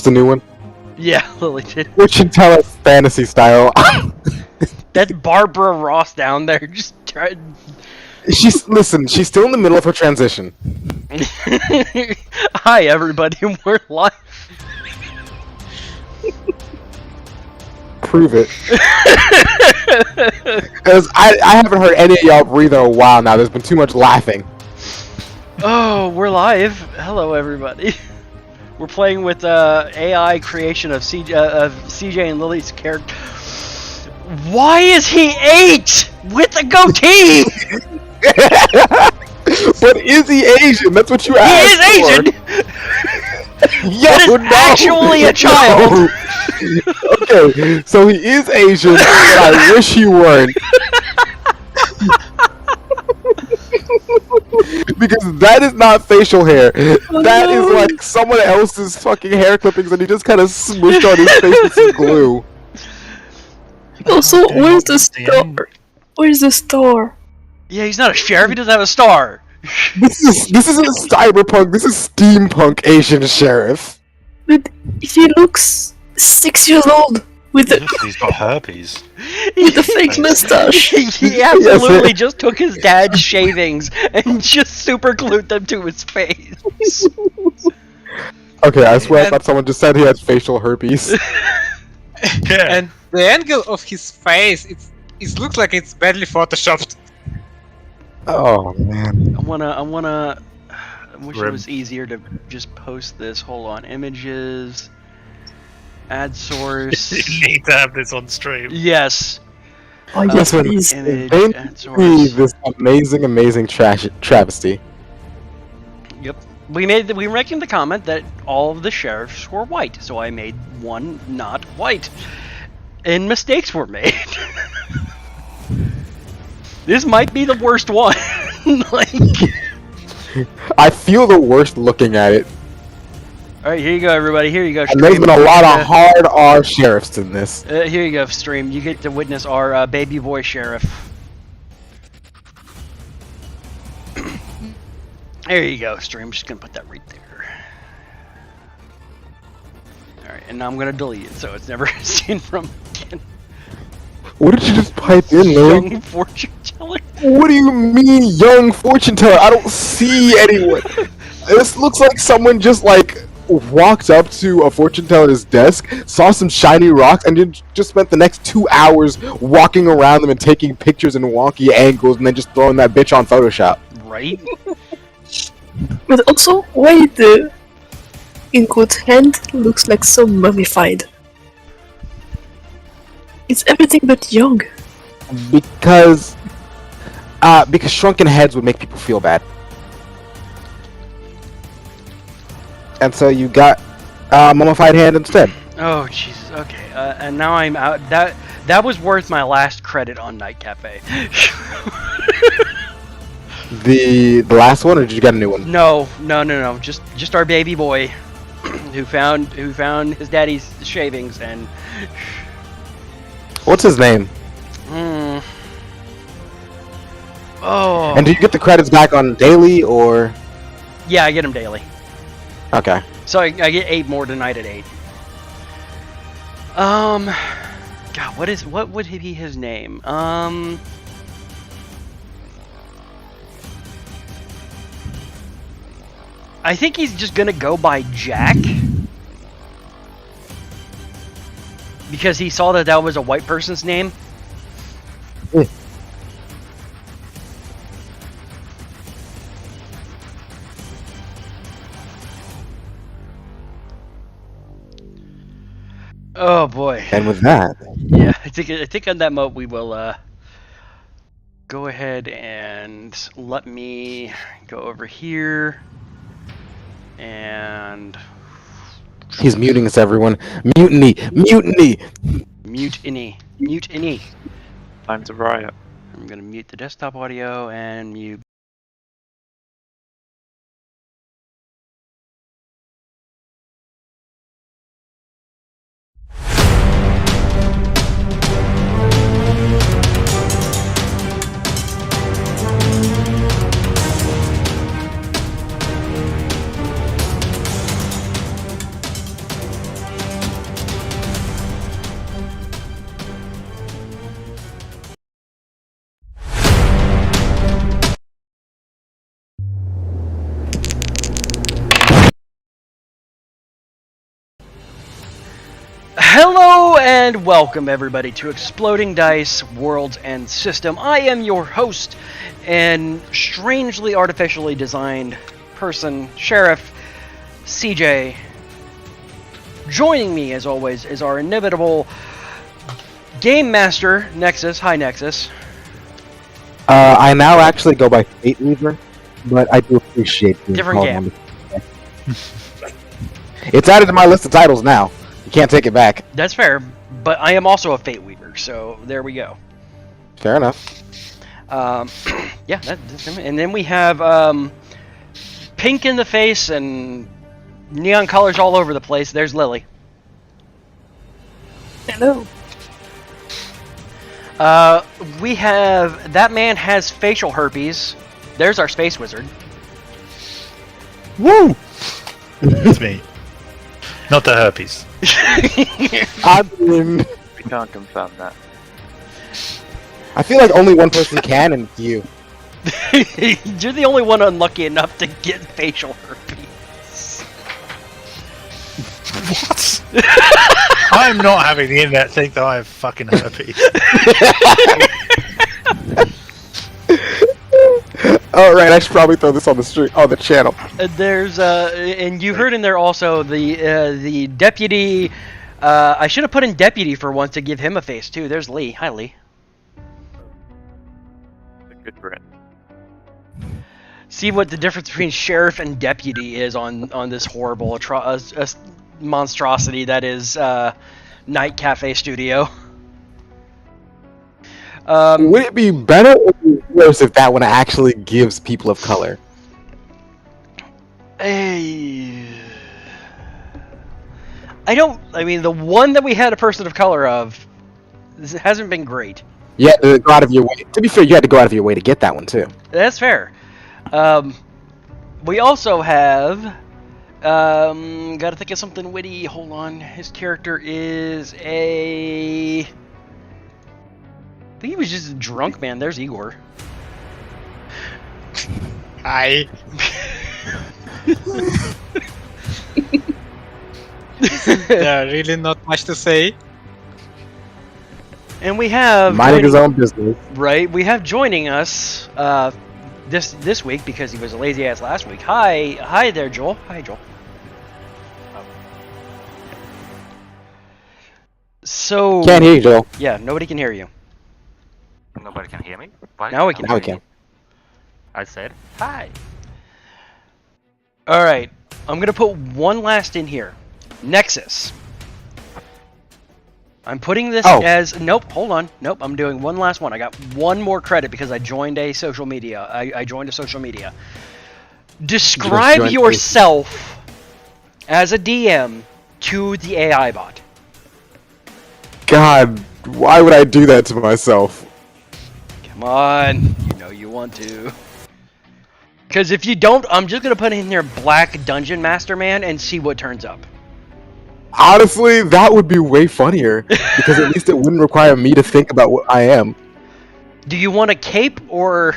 a new one? Yeah, Lily did. Fortune teller fantasy style. That's Barbara Ross down there. Just trying. She's still in the middle of her transition. Hi, everybody. We're live. Prove it. Because I haven't heard any of y'all breathe in a while now. There's been too much laughing. Oh, we're live. Hello, everybody. We're playing with AI creation of CJ and Lily's character. Why is he 8 with a goatee? But is he Asian? That's what you asked. He is Asian. That is actually a child. Okay, so he is Asian, but I wish he weren't. Because that is not facial hair. That is like someone else's fucking hair clippings and he just kind of smushed on his face with some glue. Also, where's the store? Where's the store? Yeah, he's not a sheriff. He doesn't have a star. This isn't cyberpunk. This is steampunk Asian sheriff. But he looks 6 years old with the He's got herpes. with the fake mustache. He absolutely just took his dad's shavings and just super glued them to his face. Okay, I swear I thought someone just said he has facial herpes. Yeah. And the angle of his face, it looks like it's badly photoshopped. Oh man. I wish it was easier to just post this. Hold on, images, add source. You need to have this on stream. Yes. Oh yes, Listen, please. Image, they add see source. this amazing travesty. Yep. We making the comment that all of the sheriffs were white, so I made one not white, and mistakes were made. This might be the worst one. Like, I feel the worst looking at it. all right, here you go, everybody. Here you go. And there's Stream. been a lot of hard R sheriffs in this. Here you go, stream. You get to witness our baby boy sheriff. There you go, stream. Just gonna put that right there. All right, and now I'm gonna delete it so it's never seen from again. What did you just pipe in, Lily? Young fortune teller. What do you mean, young fortune teller? I don't see anyone. This looks like someone just like walked up to a fortune teller's desk, saw some shiny rocks, and then just spent the next 2 hours walking around them and taking pictures in wonky angles, and then just throwing that bitch on Photoshop. Right? But also, why the in quote hand looks like so mummified? It's everything but young. Because shrunken heads would make people feel bad. And so you got mummified hand instead. Oh Jesus. Okay. And now I'm out. That was worth my last credit on Night Cafe. The last one, or did you get a new one? No. Just our baby boy, who found his daddy's shavings and. What's his name? Oh. And do you get the credits back on daily, or? Yeah, I get him daily. Okay. So I get 8 more tonight at 8. God, what would be his name? I think he's just gonna go by Jack. Because he saw that was a white person's name. Oh boy. And with that, Yeah, I think on that note we will go ahead and let me go over here and he's muting us, everyone. Mutiny! Mutiny! mutiny. Time to riot. I'm gonna mute the desktop audio and mute. Hello and welcome everybody to Exploding Dice Worlds and System. I am your host and strangely artificially designed person, Sheriff CJ. Joining me as always is our inevitable Game Master, Nexus. Hi Nexus. I now actually go by Fate Weaver, but I do appreciate being Different called game. on the- It's added to my list of titles now. You can't take it back. That's fair, but I am also a Fate Weaver, so there we go. Fair enough. Yeah, and then we have pink in the face and neon colors all over the place. There's Lily. Hello. We have that man has facial herpes. There's our space wizard. Woo! It's me. Not the herpes. I mean, We can't confirm that. I feel like only one person can, and it's you. You're the only one unlucky enough to get facial herpes. What? I'm not having the internet think that I have fucking herpes. Oh right, I should probably throw this on the street, on the channel. There's and you heard in there also the deputy. I should have put in deputy for once to give him a face too. There's Lee. Hi Lee. Good for it. See what the difference between sheriff and deputy is on this horrible monstrosity that is Night Cafe Studio. Would it be better or worse if that one actually gives people of color? I mean, the one that we had a person of color of hasn't been great. You had to go out of your way. To be fair, you had to go out of your way to get that one too. That's fair. We also have gotta think of something witty. Hold on. His character is I think he was just a drunk man. There's Igor. Hi. Really not much to say. And we have Minding his own business. right. We have joining us this week because he was a lazy ass last week. Hi there, Joel. Hi, Joel. So Can't hear you, Joel. yeah, nobody can hear you. Nobody can hear me? Why? Now we can. Now we can. I said hi. All right, I'm gonna put one last in here. Nexus. I'm putting this as nope. Hold on. Nope. I'm doing one last one. I got one more credit because I joined a social media. I joined a social media. Describe joined yourself as a DM to the AI bot. God, why would I do that to myself? Come on, you know you want to. Because if you don't, I'm just gonna put in there Black Dungeon Master Man and see what turns up. Honestly, that would be way funnier because at least it wouldn't require me to think about what I am. Do you want a cape or?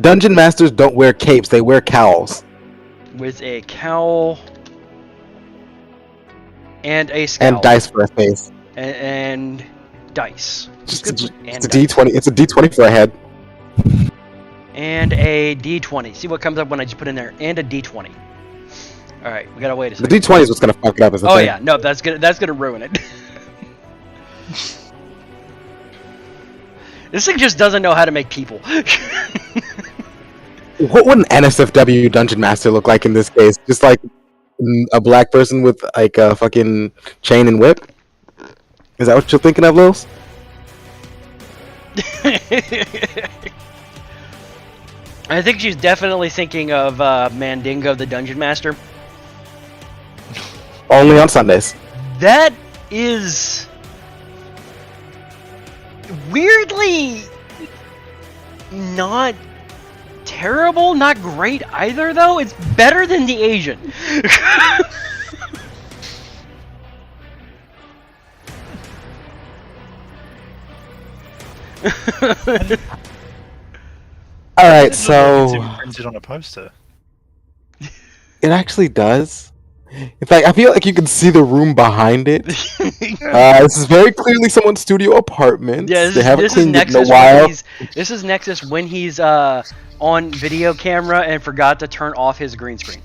Dungeon masters don't wear capes; they wear cowls With a cowl and a scowl. and dice for a face. And dice. Just Good. it's a D20. It's a D20 for a head. And a D20. See what comes up when I just put in there. And a D20. All right, we gotta wait a The second. D20 is what's gonna fuck it up. Is the Oh thing. yeah, no, that's gonna ruin it. This thing just doesn't know how to make people. What would an NSFW dungeon master look like in this case? Just like a black person with like a fucking chain and whip? Is that what you're thinking of, Lils? I think she's definitely thinking of Mandingo the Dungeon Master. Only on Sundays. That is weirdly not terrible, not great either though. It's better than the Asian. Alright, It's so even printed on a poster. it actually does. In fact, I feel like you can see the room behind it. This is very clearly someone's studio apartment. Yeah, They haven't this is cleaned it in a Nexus when while. this is Nexus when he's on video camera and forgot to turn off his green screen.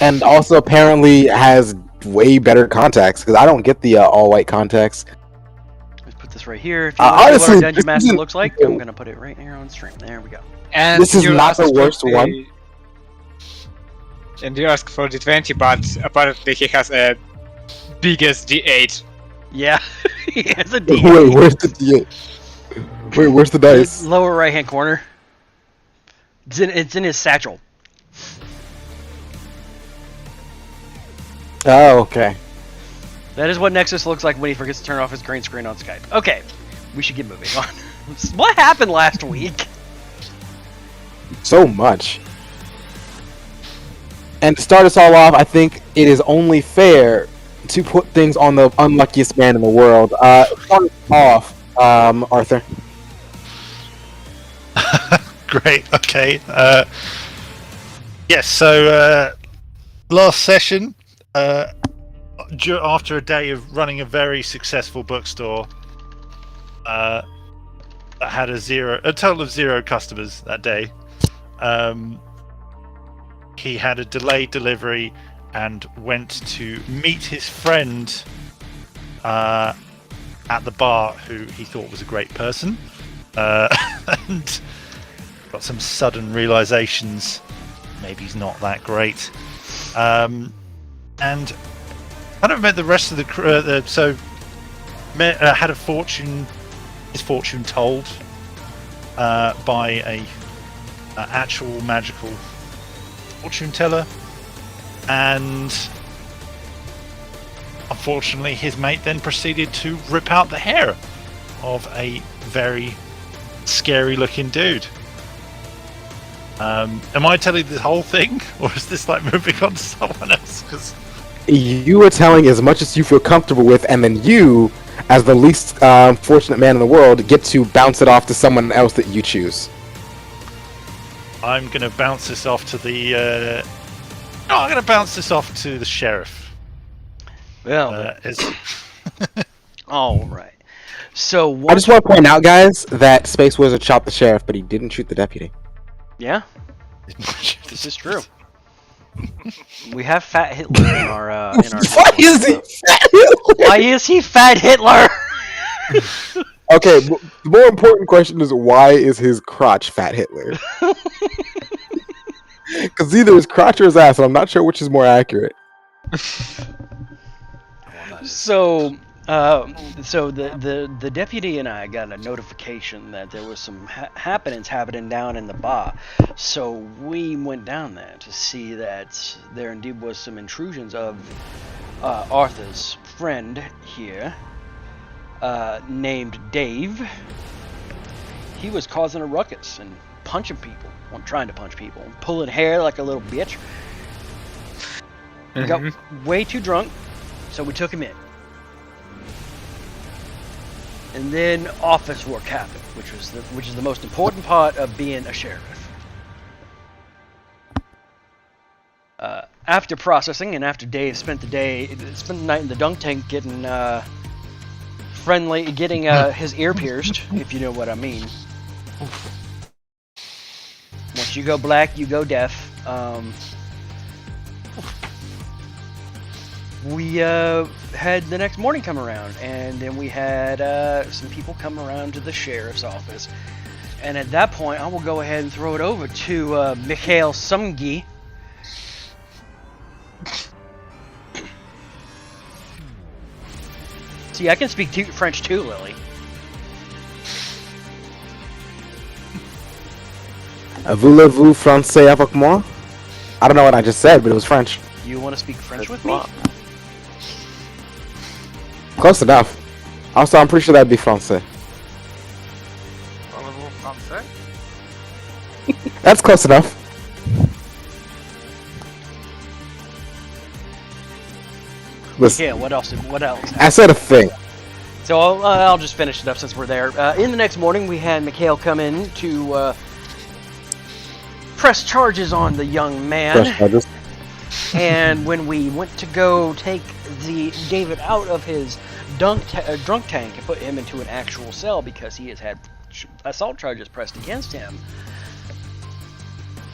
And also apparently has way better contacts, because I don't get the all-white contacts. Let's put this right here. If you want to see Honestly, what our this Dungeon Master isn't- looks like, I'm gonna put it right here on stream. There we go. And This is you not the asked worst for one. And you ask for the 20, but apparently he has a biggest D8. Yeah, he has a D. Wait, where's the D8? Wait, where's the dice? Lower right hand corner. It's in his satchel. Oh, okay. That is what Nexus looks like when he forgets to turn off his green screen on Skype. Okay, we should get moving on. What happened last week? So much. And to start us all off, I think it is only fair to put things on the unluckiest man in the world. Start off, Arthur. Great. Okay. Yes. So last session, after a day of running a very successful bookstore, that had a total of 0 customers that day. He had a delayed delivery and went to meet his friend at the bar, who he thought was a great person, and got some sudden realizations. Maybe he's not that great, and kind of met the rest of the crew. Had his fortune told by a actual magical fortune teller, and unfortunately his mate then proceeded to rip out the hair of a very scary looking dude. Am I telling the whole thing, or is this like moving on to someone else? 'Cause You are telling as much as you feel comfortable with, and then you, as the least fortunate man in the world, get to bounce it off to someone else that you choose. I'm gonna bounce this off to the I'm gonna bounce this off to the sheriff. Well, As all right. So I just want to point out, guys, that Space Wizard shot the sheriff, but he didn't shoot the deputy. yeah, this is true. We have Fat Hitler in our Why is he Fat Hitler? Why is he Fat Hitler? Okay, the more important question is, why is his crotch Fat Hitler? Because either his crotch or his ass, and I'm not sure which is more accurate. So the deputy and I got a notification that there was some happenings happening down in the bar. So we went down there to see that there indeed was some intrusions of Arthur's friend here, named Dave. He was causing a ruckus and punching people, well, trying to punch people, pulling hair like a little bitch. He got way too drunk, so we took him in. And then office work happened, which is the most important part of being a sheriff. After processing, and after Dave spent the night in the dunk tank getting his ear pierced, if you know what I mean. Once you go black, you go deaf. We had the next morning come around, and then we had some people come around to the sheriff's office. And at that point, I will go ahead and throw it over to Mikhail Sumgi. See, I can speak French too, Lily. Voulez-vous français avec moi? I don't know what I just said, but it was French. You want to speak French with me? Close enough. Also, I'm pretty sure that'd be français. That's close enough. Listen, Yeah, what else? I said a thing. So I'll just finish it up since we're there. In the next morning, we had Mikhail come in to press charges on the young man. Press charges. And when we went to go take David out of his drunk tank and put him into an actual cell because he has had assault charges pressed against him,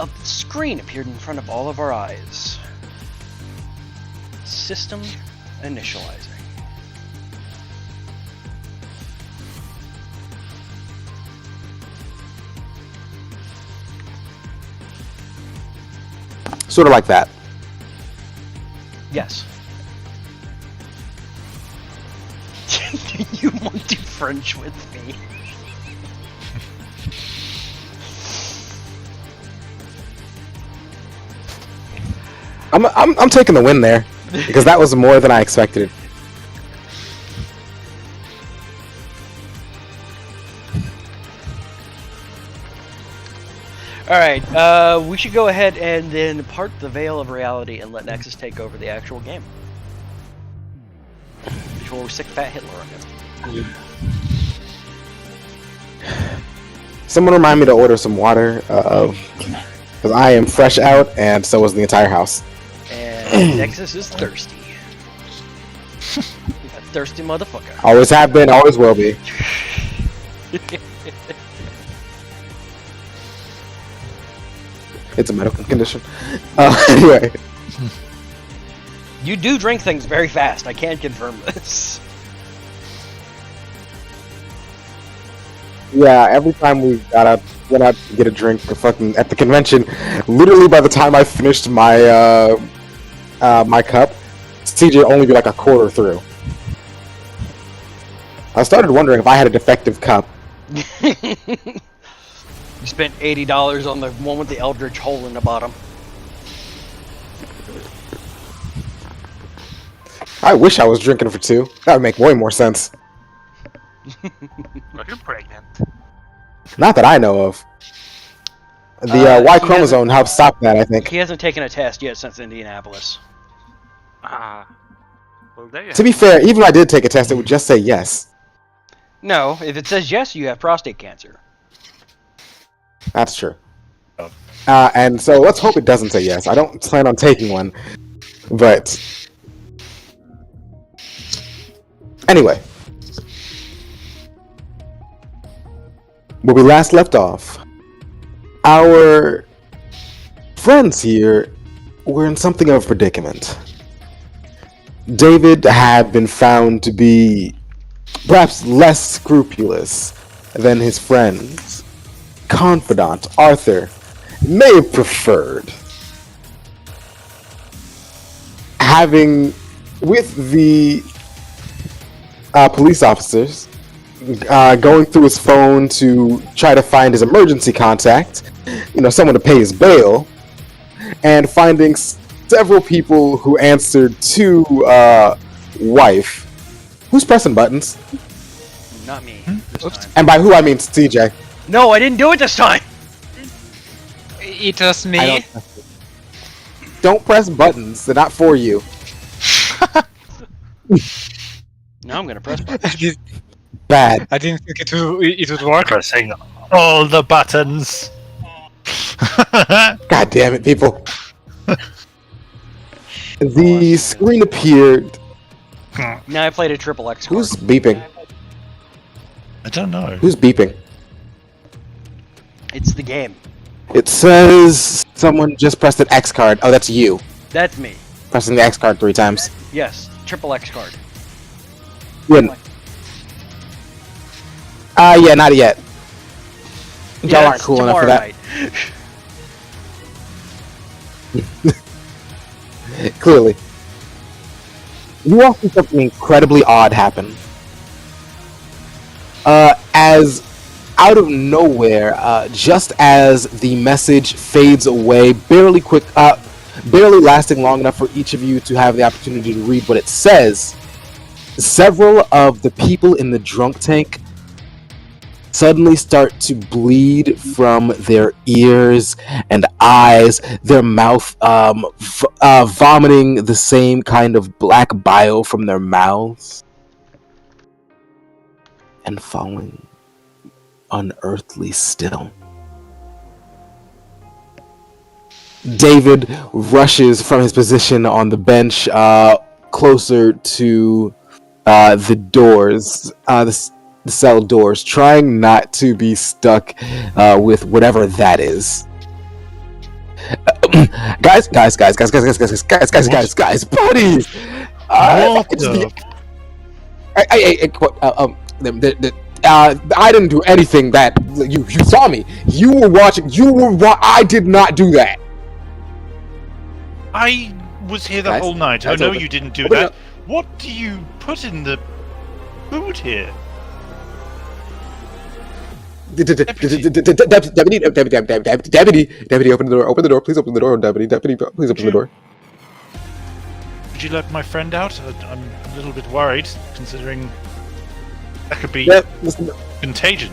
a screen appeared in front of all of our eyes. System initializing. Sort of like that. Yes. Do you want to French with me? I'm taking the win there because that was more than I expected. Alright, we should go ahead and then part the veil of reality and let Nexus take over the actual game. Before we stick Fat Hitler on him. Someone remind me to order some water, because I am fresh out, and so is the entire house. And Nexus is thirsty. A thirsty motherfucker. Always have been, always will be. It's a medical condition. Anyway. You do drink things very fast, I can confirm this. Yeah, every time we went out to get a drink at the convention, literally by the time I finished my my cup, CJ only be like a quarter through. I started wondering if I had a defective cup. You spent $80 on the one with the eldritch hole in the bottom. I wish I was drinking for two. That would make way more sense. Are you pregnant? Not that I know of. The Y chromosome helps stop that, I think. He hasn't taken a test yet since Indianapolis. Well, there you To be fair, even if I did take a test, it would just say yes. No, if it says yes, you have prostate cancer. That's true. And so let's hope it doesn't say yes. I don't plan on taking one. But anyway. Where we last left off, our friends here were in something of a predicament. David had been found to be perhaps less scrupulous than his friends. Confidant Arthur may have preferred having, with the police officers, going through his phone to try to find his emergency contact, someone to pay his bail, and finding several people who answered to wife. Who's pressing buttons? Not me. Oops. And by who I mean CJ. No, I didn't do it this time! It was I me. don't press buttons. They're not for you. Now I'm gonna press buttons. Bad. I didn't think it would work. Pressing all the buttons. God damn it, people. The screen appeared. Now I played a triple X card. Who's beeping? I don't know. Who's beeping? It's the game. It says someone just pressed an X card. Oh, that's you. That's me. Pressing the X card 3 times. Yes, triple X card. Win. Yeah, not yet. Y'all Yeah, aren't it's cool enough for tomorrow that. night. Clearly. You all see something incredibly odd happen. As out of nowhere, just as the message fades away, barely lasting long enough for each of you to have the opportunity to read what it says, several of the people in the drunk tank suddenly start to bleed from their ears and eyes, their mouth vomiting the same kind of black bile from their mouths, and falling unearthly still. David rushes from his position on the bench closer to the doors, the cell doors, trying not to be stuck with whatever that is. Guys, buddies! What I didn't do anything that you saw me. You were watching. I did not do that. I was here the Guys, whole night. I guys, know open- you didn't do open that. up. What do you put in the food here? Deputy, open the door. Open the door. Please open the door, deputy. Deputy, please open the door. Did you let my friend out? I'm a little bit worried, considering that could be Listen, contagion.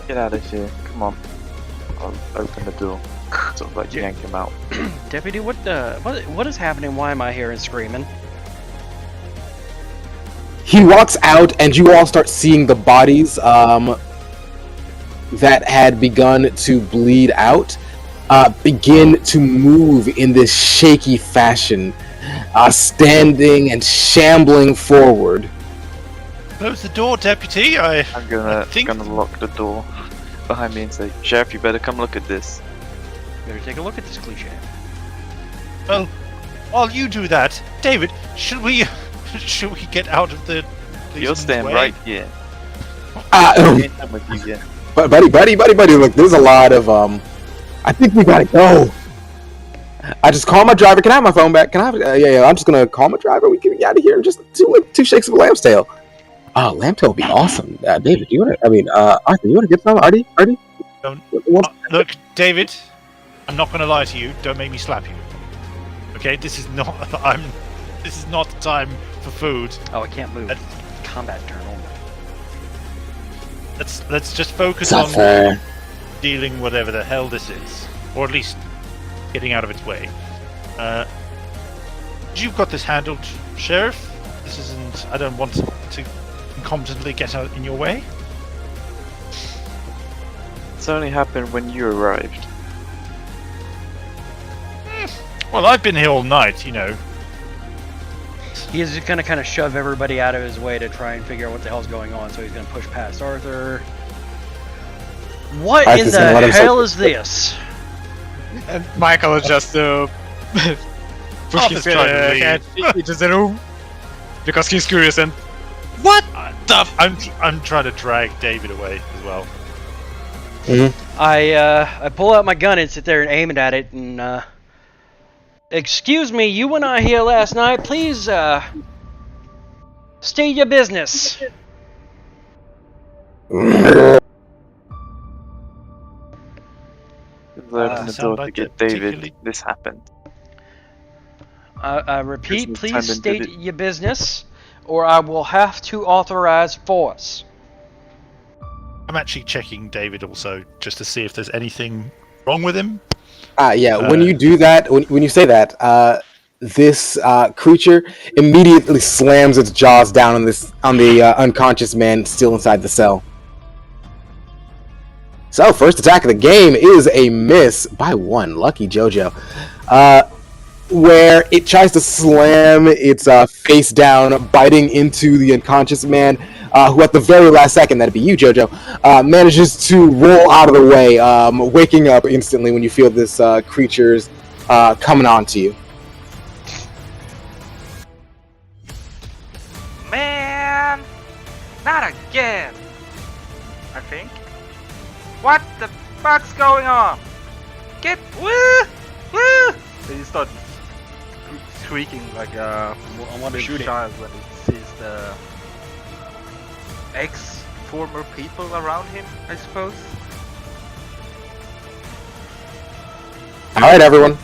Get out of here. Come on. I'll open the door. Sort of like yank him out. Deputy, what is happening? Why am I hearing screaming? he walks out, and you all start seeing the bodies that had begun to bleed out begin to move in this shaky fashion, standing and shambling forward. Close the door, deputy. I'm I gonna think- lock the door behind me and say, Sheriff, you better come look at this. Better take a look at this cliche. Well, while you do that, David, should we get out of the? You'll policeman's stand way? right here. Uh, I'm with you, yeah. But buddy, look, there's a lot of I think we gotta go. I just call my driver. Can I have my phone back? Can I have yeah, I'm just gonna call my driver. We can get out of here in just two shakes of a lamb's tail. Lamb's tail would be awesome. David, you wanna Arthur, you wanna get some? Artie? Don't- Look, David, I'm not gonna lie to you. Don't make me slap you. Okay, this is not. This is not the time for food. Oh, I can't move. That- Combat turn only. Let's just focus It's not on fair. dealing whatever the hell this is, or at least getting out of its way. You've got this handled, Sheriff. This isn't. I don't want to incompetently get out in your way. It's only happened when you arrived. Well, I've been here all night, you know. He's just gonna kind of shove everybody out of his way to try and figure out what the hell's going on. So he's gonna push past Arthur. What in Arthur's gonna let the him hell say- is this? And Michael just push Arthur's his trying to leave. head into the room because he's curious and what the I'm trying to drag David away as well. I pull out my gun and sit there and aim it at it and excuse me, you were not here last night. Please state your business. Open the sound door to like get a David. particularly- This happened. I repeat, Business please time and state did it. your business, or I will have to authorize force. I'm actually checking David also just to see if there's anything wrong with him. Yeah, when you do that, when you say that, this creature immediately slams its jaws down on the unconscious man still inside the cell. So, first attack of the game is a miss by one. Lucky JoJo. Where it tries to slam its face down, biting into the unconscious man, who at the very last second, that'd be you, JoJo, manages to roll out of the way, waking up instantly when you feel this creature's coming on to you. Man! Not again! I think. What the fuck's going on? Get woo! Woo! They start squeaking like a big child when he sees the former people around him, I suppose. Alright, everyone.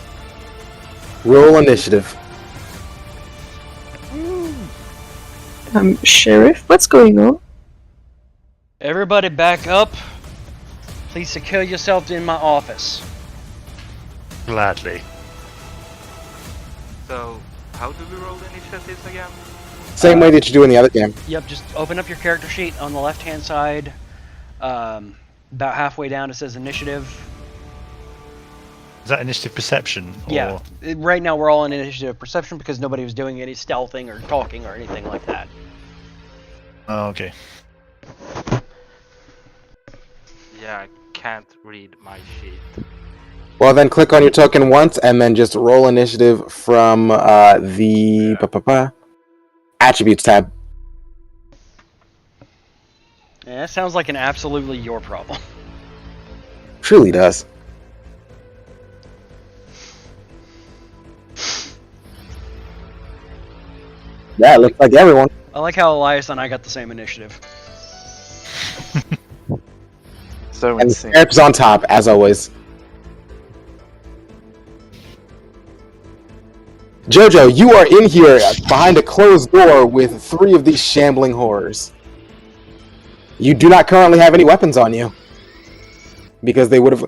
Roll initiative. Sheriff, what's going on? Everybody back up. Please secure yourself in my office. Gladly. So, how do we roll the initiatives again? Same way that you do in the other game. Yep, just open up your character sheet on the left-hand side. About halfway down it says initiative. Is that initiative perception? Or... Yeah. Right now we're all in initiative perception because nobody was doing any stealthing or talking or anything like that. Oh, okay. Yeah, I can't read my sheet. Well, then click on your token once, and then just roll initiative from the attributes tab. Yeah, that sounds like an absolutely your problem. Truly does. Yeah, it looks like everyone. I like how Elias and I got the same initiative. So And the insane. sheriff's on top, as always. Jojo, you are in here behind a closed door with 3 of these shambling horrors. You do not currently have any weapons on you. Because they would have...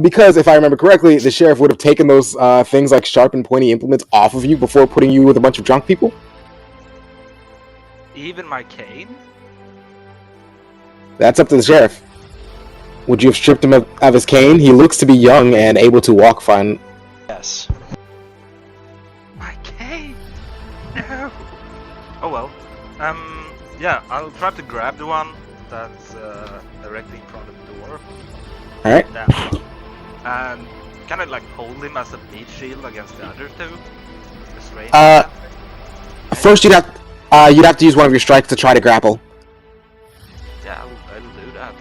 because, if I remember correctly, the sheriff would have taken those things like sharp and pointy implements off of you before putting you with a bunch of drunk people. Even my cane? That's up to the sheriff. Would you have stripped him of his cane? He looks to be young and able to walk fine. Yes. My cane? No! Oh well. Yeah, I'll try to grab the one that's directly in front of the door. Alright. That one. And kind of like hold him as a meat shield against the other two. Restrain him. First, you'd have to use one of your strikes to try to grapple. Yeah, I'll do that.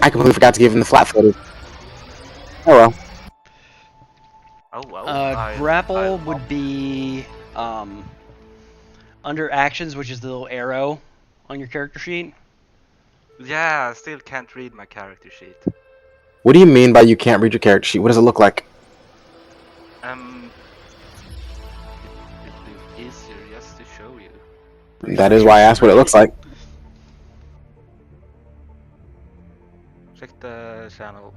I completely forgot to give him the flat-footed. Oh well. Oh well. Grapple would be under actions, which is the little arrow on your character sheet. Yeah, I still can't read my character sheet. What do you mean by you can't read your character sheet? What does it look like? It'd be easier just to show you. That is why I asked what it looks like. Check the channel.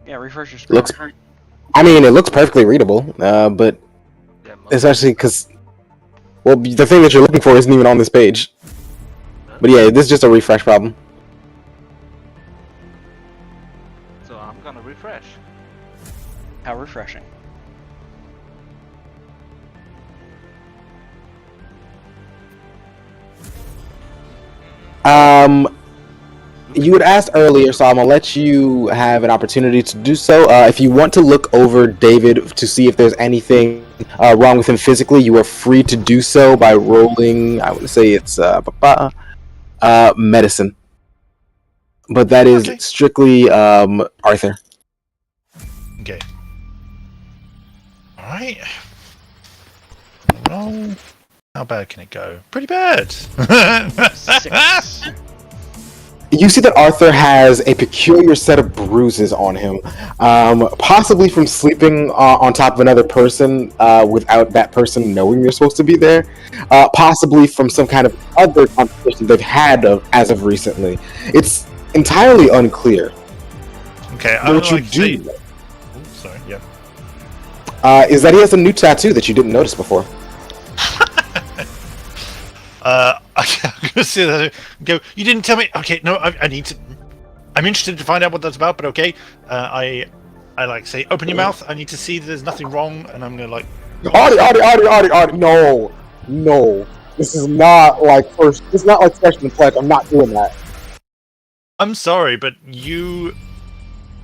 Yeah, refresh your screen. Looks. I mean, it looks perfectly readable, but Yeah, most especially because, well, the thing that you're looking for isn't even on this page. But yeah, this is just a refresh problem. So I'm gonna refresh. How refreshing. You had asked earlier, so I'm gonna let you have an opportunity to do so. If you want to look over David to see if there's anything wrong with him physically, you are free to do so by rolling. I would say it's medicine, but that is Okay. strictly Arthur. Okay. Alright. Roll. How bad can it go? Pretty bad. 6. You see that Arthur has a peculiar set of bruises on him, possibly from sleeping on top of another person without that person knowing you're supposed to be there, possibly from some kind of other competition they've had as of recently. It's entirely unclear. Okay, I But would what you like to say... do Oh, sorry, yeah. is that he has a new tattoo that you didn't notice before. I'm gonna say that and go, you didn't tell me. Okay, no, I need to. I'm interested to find out what that's about, but okay. I like say, open your mouth. I need to see that there's nothing wrong, and I'm gonna like. Artie, no. This is not like first. It's not like freshman pledge. I'm not doing that. I'm sorry, but you.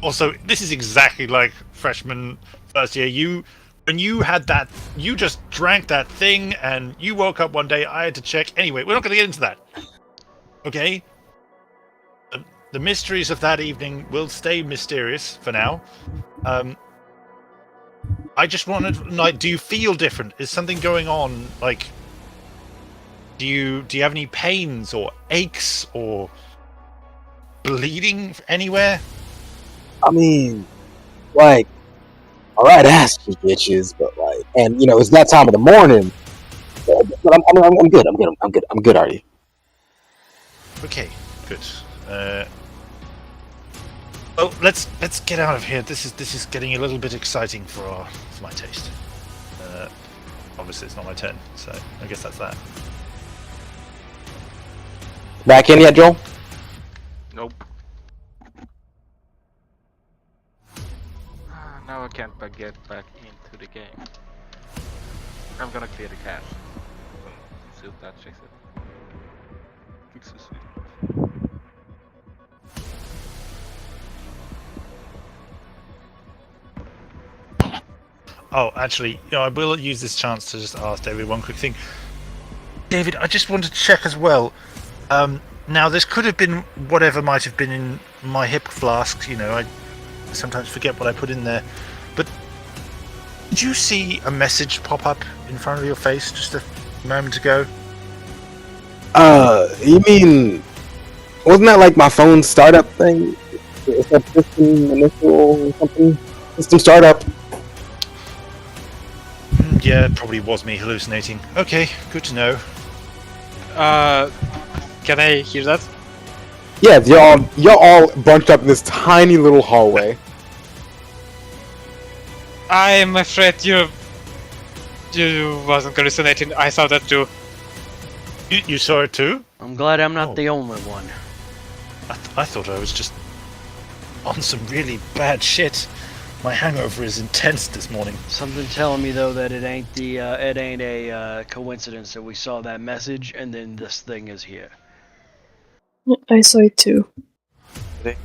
Also, this is exactly like freshman first year. When you had that, you just drank that thing, and you woke up one day. I had to check. Anyway, we're not going to get into that. Okay. The mysteries of that evening will stay mysterious for now. I just wanted, like, do you feel different? Is something going on? Like, do you have any pains or aches or bleeding anywhere? I mean, like, alright, ask you bitches, but like, and you know, it's that time of the morning. But I'm good, Artie. Okay, good. Well, let's get out of here. This is getting a little bit exciting for my taste. Obviously, it's not my turn, so I guess that's that. Back in yet, Joel? Nope. Now I can't get back into the game. I'm gonna clear the cache. See if that checks it. Fixes it. Oh, actually, I will use this chance to just ask David one quick thing. David, I just wanted to check as well. Now, this could have been whatever might have been in my hip flasks. I sometimes forget what I put in there. But did you see a message pop up in front of your face just a moment ago? You mean, wasn't that like my phone startup thing? Is that system initial or something? System startup. Yeah, it probably was me hallucinating. Okay, good to know. Can I hear that? Yeah, you're all bunched up in this tiny little hallway. I'm afraid you wasn't hallucinating. I saw that too. You saw it too? I'm glad I'm not Oh. the only one. I thought I was just on some really bad shit. My hangover is intense this morning. Something telling me though that it ain't a coincidence that we saw that message and then this thing is here. I saw it too. Right.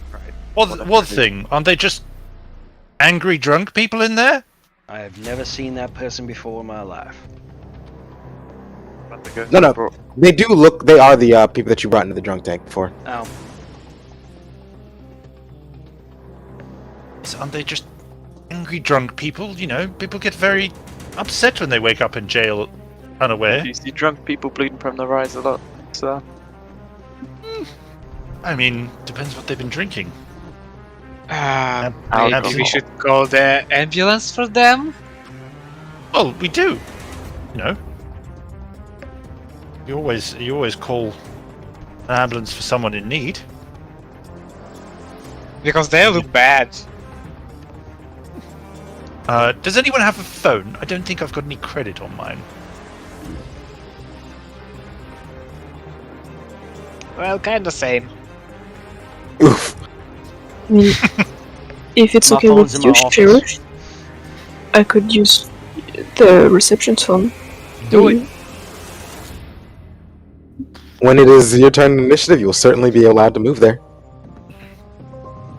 What thing? Aren't they just angry drunk people in there? I have never seen that person before in my life. No. They do look. They are the people that you brought into the drunk tank before. Oh, Aren't they just angry drunk people? People get very upset when they wake up in jail unaware. You see drunk people bleeding from their eyes a lot. So I mean, depends what they've been drinking. Maybe Alcohol. we should call the ambulance for them? Well, we do. You always call an ambulance for someone in need. Because they look bad. Does anyone have a phone? I don't think I've got any credit on mine. Well, kinda same. Oof. I mean, if it's My okay phone's with in my you, office. Sheriff, I could use the reception phone. Do it. When it is your turn in initiative, you will certainly be allowed to move there.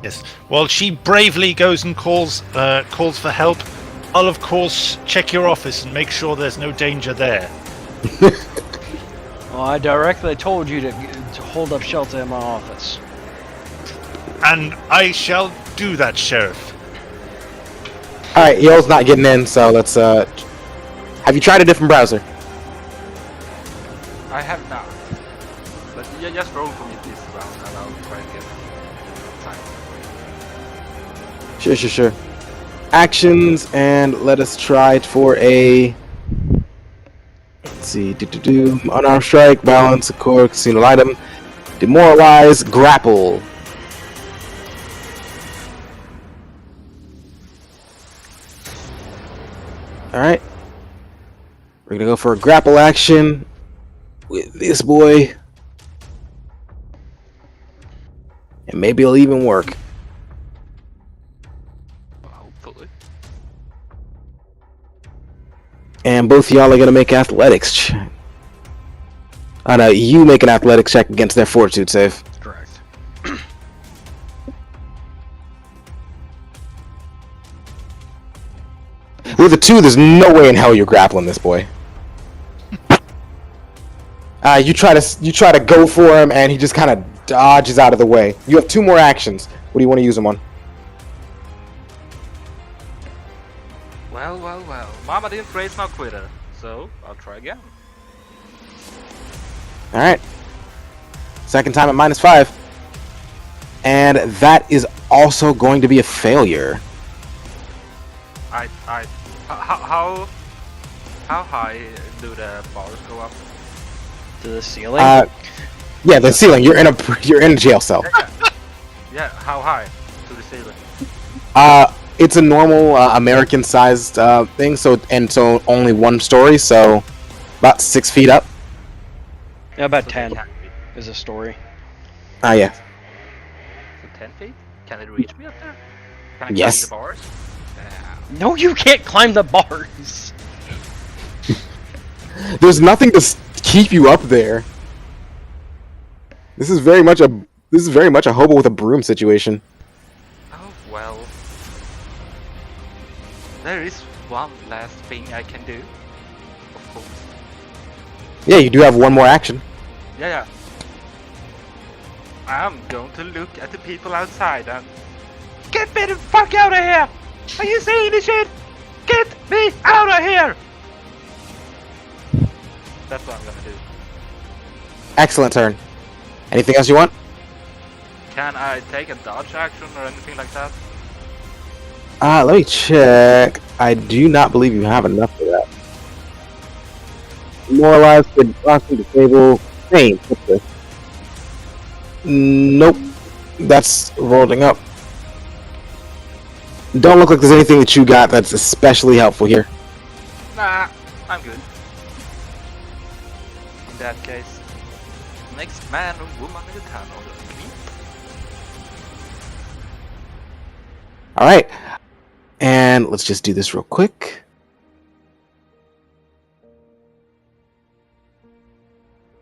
Yes. Well, she bravely goes and calls for help. I'll of course check your office and make sure there's no danger there. Well, I directly told you to hold up shelter in my office. And I shall do that, Sheriff. All right, Yo's not getting in, so let's. Have you tried a different browser? I have not. But just roll for me this round and I'll try and get time. Sure. Actions, and let us try it for a. Let's see. Unarmed strike, balance, a core, casino item, demoralize, grapple. All right. We're gonna go for a grapple action with this boy, and maybe it'll even work. Hopefully. And both of y'all are gonna make athletics check. Oh no, you make an athletics check against their fortitude save. Correct. With a 2, there's no way in hell you're grappling this boy. You try to go for him, and he just kind of dodges out of the way. You have 2 more actions. What do you want to use them on? Well. Mama didn't raise no quitter, so I'll try again. All right. Second time at -5, and that is also going to be a failure. How high do the bars go up? To the ceiling? Yeah, the ceiling. You're in a jail cell. Yeah, how high to the ceiling? It's a normal American-sized thing, so only 1 story, so about 6 feet up. Yeah, about So 10 they can't be. is a story. Yeah. Can it reach me up there? Can I climb Yes. the bars? No, you can't climb the bars. There's nothing to keep you up there. This is very much a hobo with a broom situation. Oh well. There is one last thing I can do. Of course. Yeah, you do have one more action. Yeah. I'm going to look at the people outside and get me the fuck out of here! Are you seeing this shit? Get me out of here! That's what I'm gonna do. Excellent turn. Anything else you want? Can I take a dodge action or anything like that? Let me check. I do not believe you have enough for that. Demoralize, good blocking, disable, same. What's this? Nope. That's rolling up. Don't look like there's anything that you got that's especially helpful here. Nah, I'm good. In that case, next man or woman in the town order me. Alright. And let's just do this real quick.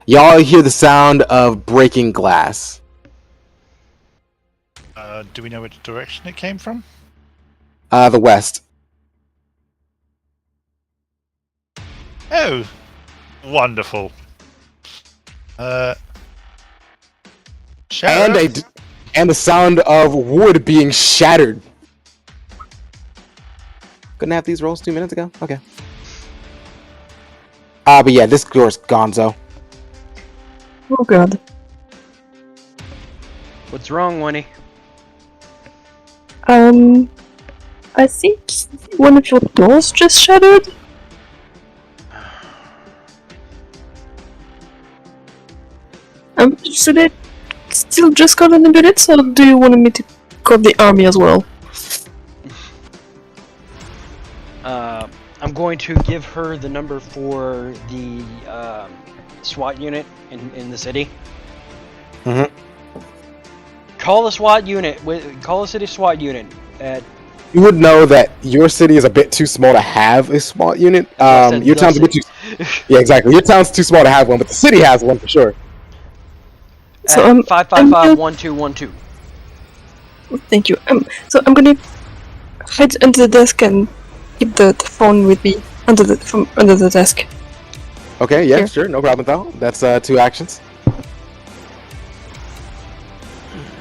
Y'all hear the sound of breaking glass. Do we know which direction it came from? The west. Oh, wonderful. Sheriff? And the sound of wood being shattered. Couldn't have these rolls 2 minutes ago? Okay. But yeah, this door's gonzo. Oh god. What's wrong, Winnie? I think one of your doors just shattered. Should I still just call an ambulance, or do you want me to call the army as well? I'm going to give her the number for the SWAT unit in the city. Mm-hmm. Call the SWAT unit. Call the city SWAT unit. You would know that your city is a bit too small to have a SWAT unit. Your town's a bit too... Yeah, exactly. Your town's too small to have one, but the city has one for sure. So, 555-1212. Thank you. So I'm gonna hide under the desk and keep the phone with me under the desk. Okay, yeah, Here. sure, no problem though. That's 2 actions.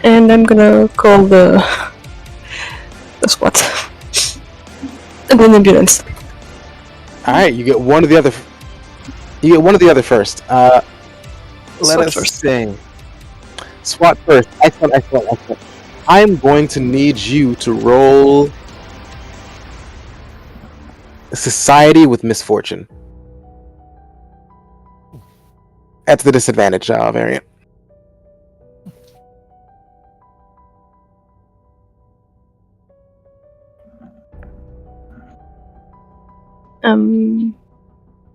And I'm gonna call the SWAT and then ambulance. All right, you get one of the other. You get one of the other first. Let SWAT us first. sing. SWAT first. Excellent, excellent, excellent. I'm going to need you to roll Society with Misfortune. That's the disadvantage variant.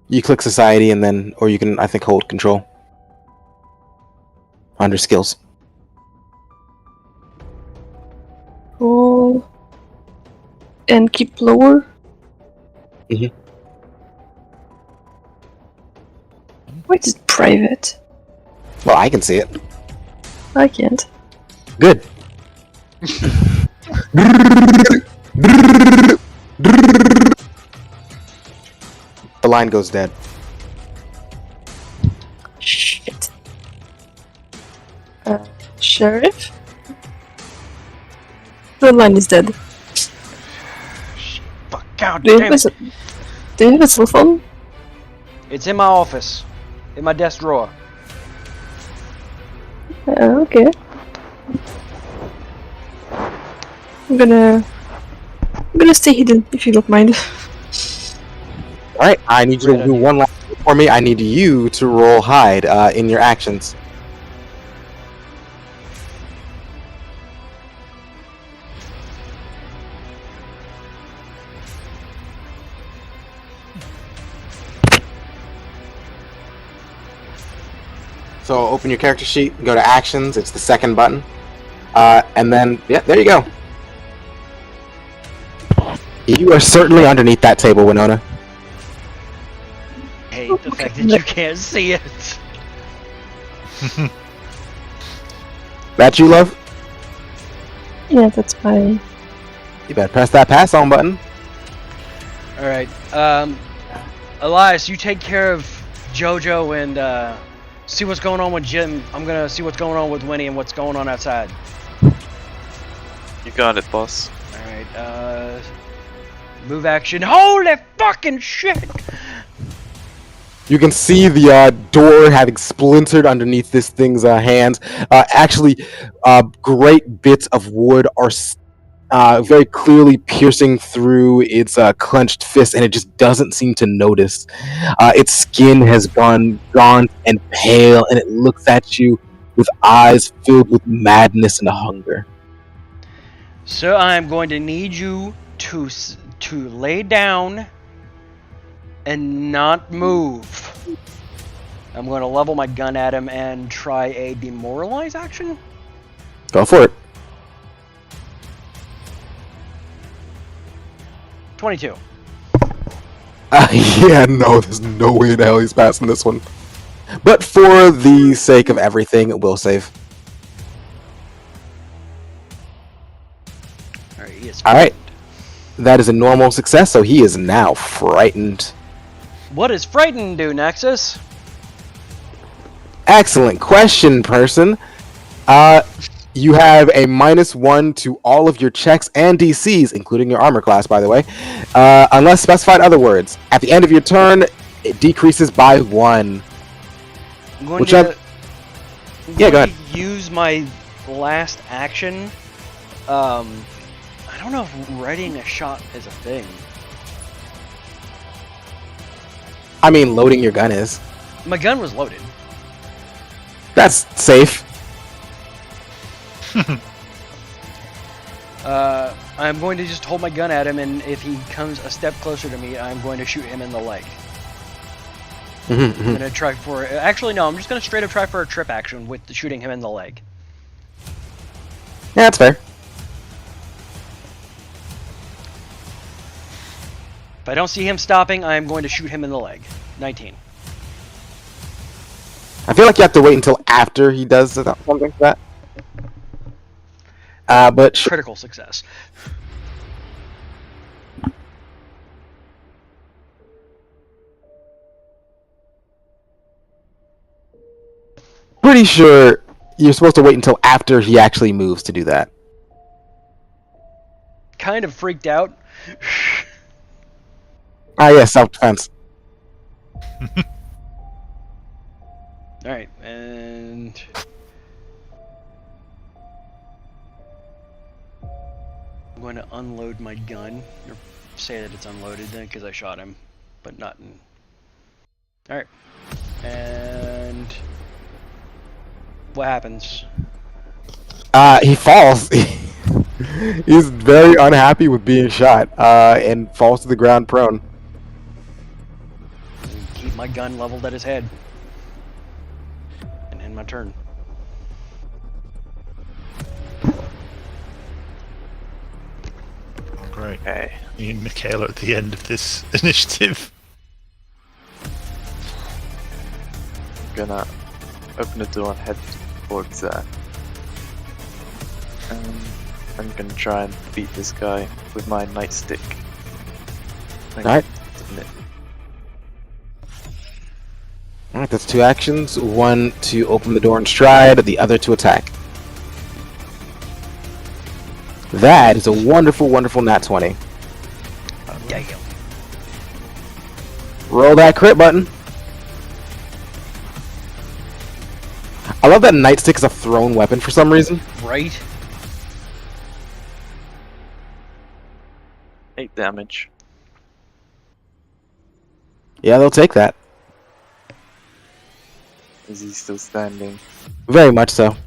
You click Society and then, or you can, I think, hold Control. Under Skills. Roll and keep lower. Mhm. Why is it private? Well, I can see it. I can't. Good. The line goes dead. Shit. Sheriff? The line is dead. Fuck, God Do you damn have it. do you have a cell phone? It's in my office. In my desk drawer. Okay. I'm gonna stay hidden if you don't mind. Alright, I need you to Great do idea. one last thing for me. I need you to roll hide in your actions. So open your character sheet, go to actions, it's the second button. And then, yeah, there you go. You are certainly underneath that table, Winona. I hate the fact that you can't see it. That you, love? Yeah, that's fine. You better press that pass on button. All right, Elias, you take care of JoJo and see what's going on with Jim. I'm gonna see what's going on with Winnie and what's going on outside. You got it, boss. All right, move action. Holy fucking shit! You can see the door having splintered underneath this thing's hands. Actually, great bits of wood are very clearly piercing through its clenched fist, and it just doesn't seem to notice. Its skin has gone gaunt and pale, and it looks at you with eyes filled with madness and hunger. So I'm going to need you to lay down and not move. I'm going to level my gun at him and try a demoralize action. Go for it. 22. Yeah, no, there's no way in hell he's passing this one. But for the sake of everything, we'll save. Alright, he is Alright. That is a normal success, so he is now frightened. What does frightened do, Nexus? Excellent question, person. You have a -1 to all of your checks and DCs, including your armor class, by the way, unless specified other words. At the end of your turn, it decreases by 1. I'm going Which to Yeah, go ahead. use my last action. I don't know if readying a shot is a thing. I mean, loading your gun is. My gun was loaded. That's safe. I'm going to just hold my gun at him, and if he comes a step closer to me, I'm going to shoot him in the leg. I'm going to try for... Actually, no, I'm just going to straight up try for a trip action with shooting him in the leg. Yeah, that's fair. If I don't see him stopping, I'm going to shoot him in the leg. 19. I feel like you have to wait until after he does something like that. But Critical success. pretty sure you're supposed to wait until after he actually moves to do that. Kind of freaked out. Ah, yeah, self-defense. Alright, and... I'm going to unload my gun. Or say that it's unloaded then, because I shot him. But not in... Alright. And... What happens? He falls. He's very unhappy with being shot, and falls to the ground prone. Keep my gun leveled at his head. And end my turn. Great. Okay. Me and Michaela at the end of this initiative. Gonna open the door and head towards there. I'm gonna try and beat this guy with my nightstick. Alright. Alright, that's 2 actions. 1 to open the door in stride, the other to attack. That is a wonderful, wonderful nat 20. Damn. Roll that crit button. I love that nightstick is a thrown weapon for some reason. Right? 8 damage. Yeah, they'll take that. Is he still standing? Very much so.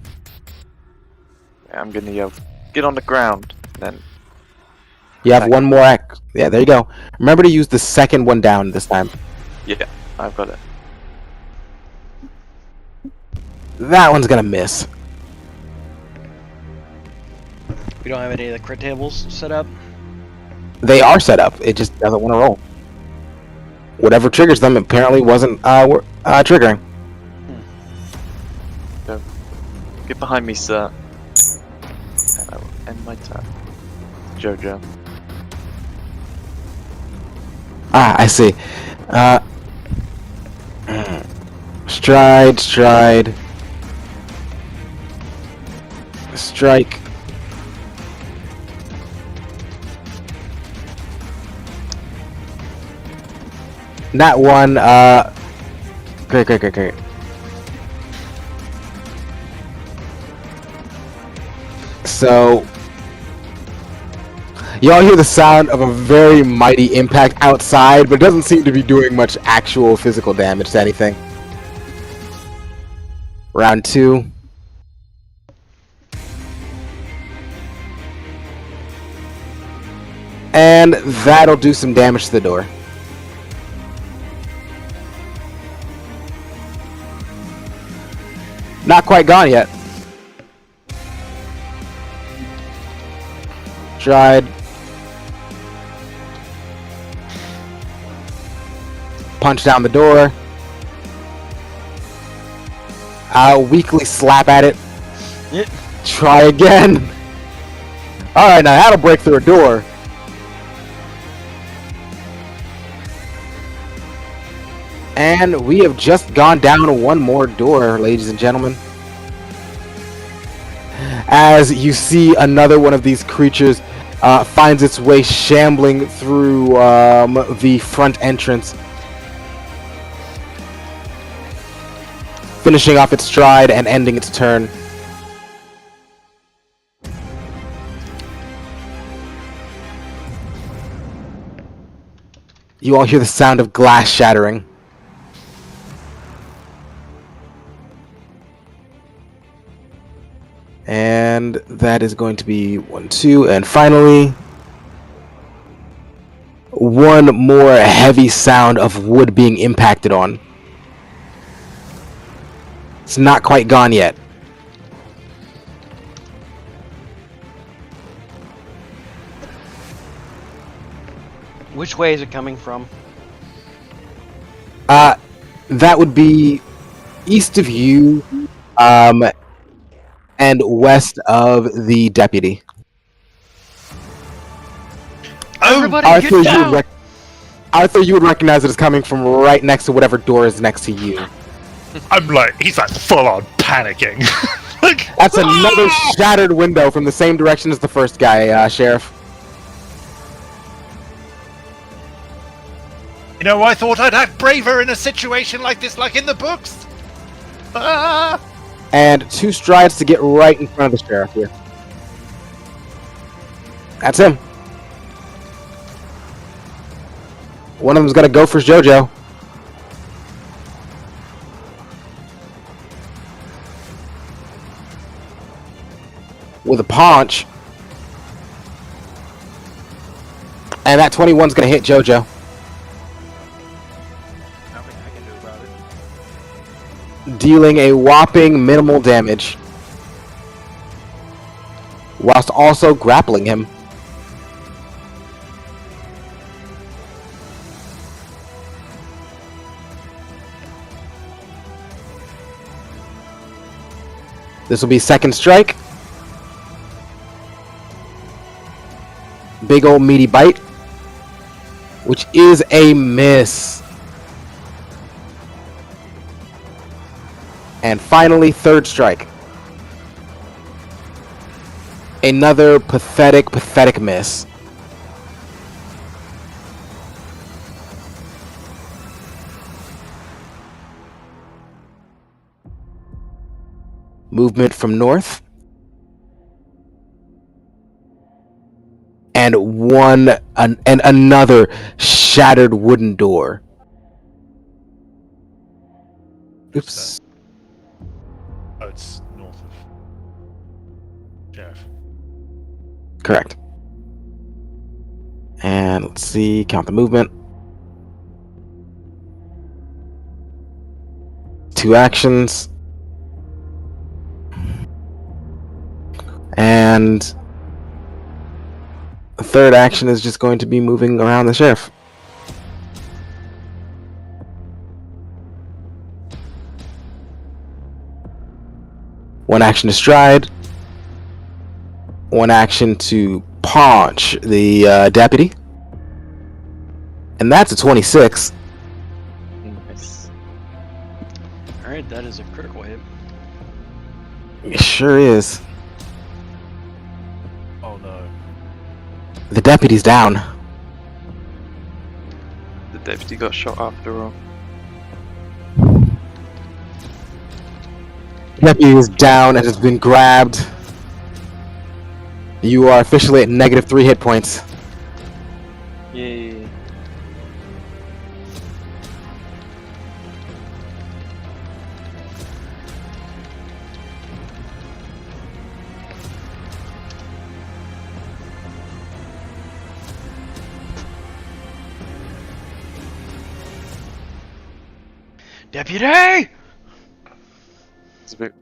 Yeah, I'm gonna yell, get on the ground, then You have Attack. 1 more act. Yeah, there you go. Remember to use the second one down this time. yeah, I've got it. That one's gonna miss. We don't have any of the crit tables set up. They are set up. It just doesn't want to roll. Whatever triggers them apparently wasn't triggering. Get behind me, sir. And I will end my turn. Jojo. Ah, I see. Stride, stride. Strike. That one, great. So, y'all hear the sound of a very mighty impact outside, but it doesn't seem to be doing much actual physical damage to anything. Round 2. And that'll do some damage to the door. Not quite gone yet. Tried. Punch down the door. I'll weakly slap at it. Yep. Try again. Alright, now that'll break through a door. And we have just gone down one more door, ladies and gentlemen. As you see another one of these creatures finds its way shambling through the front entrance. Finishing off its stride and ending its turn. You all hear the sound of glass shattering. And that is going to be 1, 2, and finally, one more heavy sound of wood being impacted on. It's not quite gone yet. Which way is it coming from? That would be east of you, and west of the deputy. Everybody Arthur, get down! Arthur, you would recognize it as coming from right next to whatever door is next to you. He's like full on panicking. Like, That's another shattered window from the same direction as the first guy, Sheriff. you know, I thought I'd act braver in a situation like this, like in the books. Ah! And 2 strides to get right in front of the sheriff here. That's him. One of them's got to go for JoJo. With a punch. And that 21's going to hit JoJo. Nothing I can do about it. Dealing a whopping minimal damage. Whilst also grappling him. This will be second strike. Big old meaty bite. Which is a miss. And finally, third strike. Another pathetic miss. Movement from north. And another shattered wooden door. Oops. Oh, it's north of Sheriff. Correct. And let's see, count the movement. 2 actions. And The third action is just going to be moving around the sheriff. One action to stride. One action to punch the deputy. And that's a 26. Nice. Alright, that is a critical hit. It sure is. Oh no. The deputy's down. The deputy got shot after all. Deputy is down and has been grabbed. You are officially at -3 hit points. Yay. Deputy! It's a bit.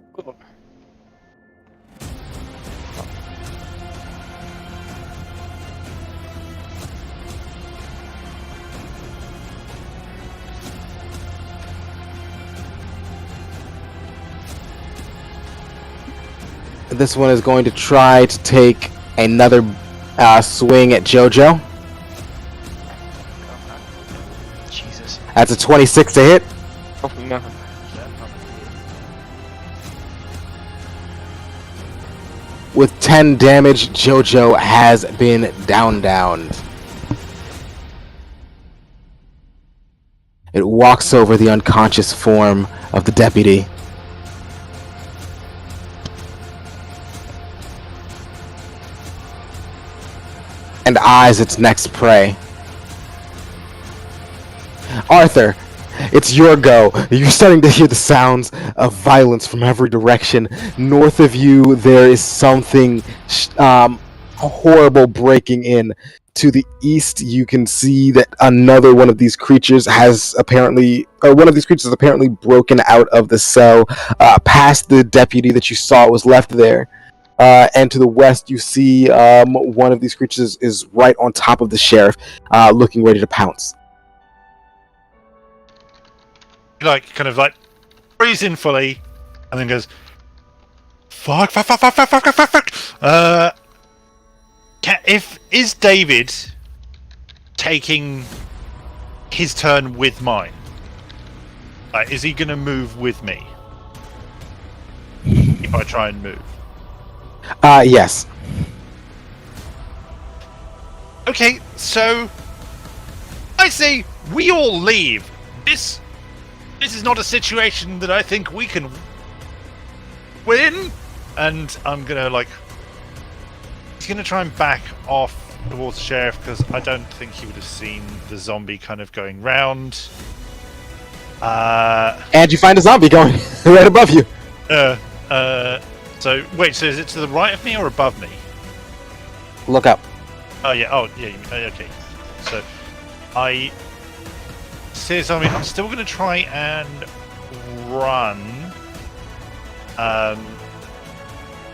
This one is going to try to take another swing at JoJo. Jesus. That's a 26 to hit. Oh no. With 10 damage, JoJo has been downed. It walks over the unconscious form of the deputy. And eyes its next prey. Arthur, it's your go. You're starting to hear the sounds of violence from every direction. North of you, there is something horrible breaking in. To the east, you can see that another one of these creatures has apparently broken out of the cell, past the deputy that you saw was left there. And to the west, you see one of these creatures is right on top of the sheriff, looking ready to pounce. Like, kind of like, breathes in fully, and then goes, fuck. Is David taking his turn with mine? Is he going to move with me? If I try and move? Yes. Okay, so I say we all leave. This is not a situation that I think we can win. And I'm gonna he's gonna try and back off towards the sheriff because I don't think he would have seen the zombie kind of going round. And you find a zombie going right above you. So wait, so is it to the right of me or above me? Look up. Oh yeah. Oh yeah. Okay. So I see a zombie. I'm still going to try and run.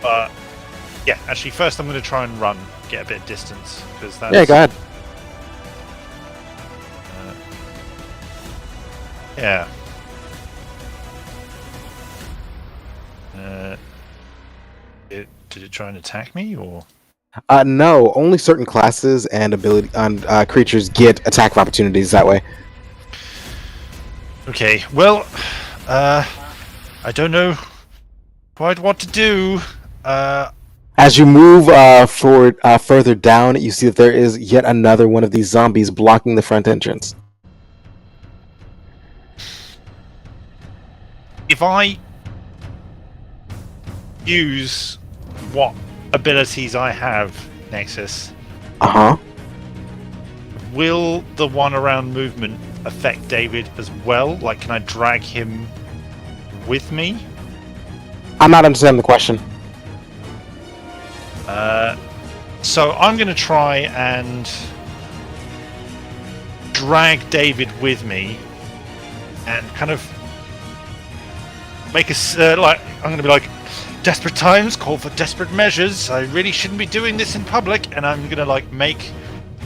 But yeah, actually, first I'm going to try and run, get a bit of distance because that's. Yeah, go ahead. Yeah. Did it try and attack me or? No, only certain classes and creatures get attack of opportunities that way. Okay, well, I don't know quite what to do. As you move forward, further down, you see that there is yet another one of these zombies blocking the front entrance. If I use what abilities I have, Nexus, will the one around movement affect David as well? Like, can I drag him with me? I'm not understanding the question. So I'm going to try and drag David with me and kind of make a I'm going to be like, desperate times call for desperate measures. I really shouldn't be doing this in public, and I'm gonna like make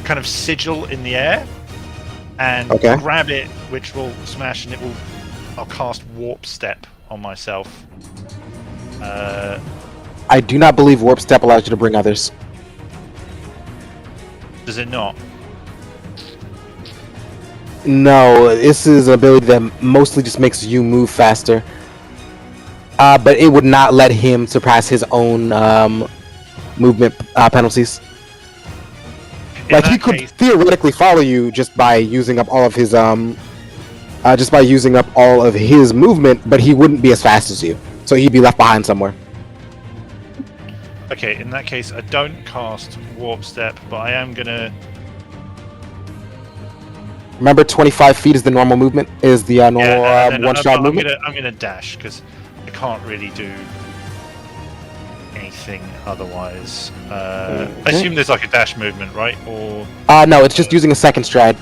kind of sigil in the air and Okay. grab it, which will smash, and I'll cast warp step on myself. I do not believe Warp Step allows you to bring others. Does it not? No, this is an ability that mostly just makes you move faster. But it would not let him surpass his own movement penalties. In Like he that could case- theoretically follow you just by using up all of his movement, but he wouldn't be as fast as you. So he'd be left behind somewhere. Okay, in that case, I don't cast warp step, but I am gonna. Remember, 25 feet is the normal movement. Is the normal and then one-shot movement. I'm gonna dash because I can't really do anything otherwise. I assume there's like a dash movement, right? Or No, it's just using a second stride.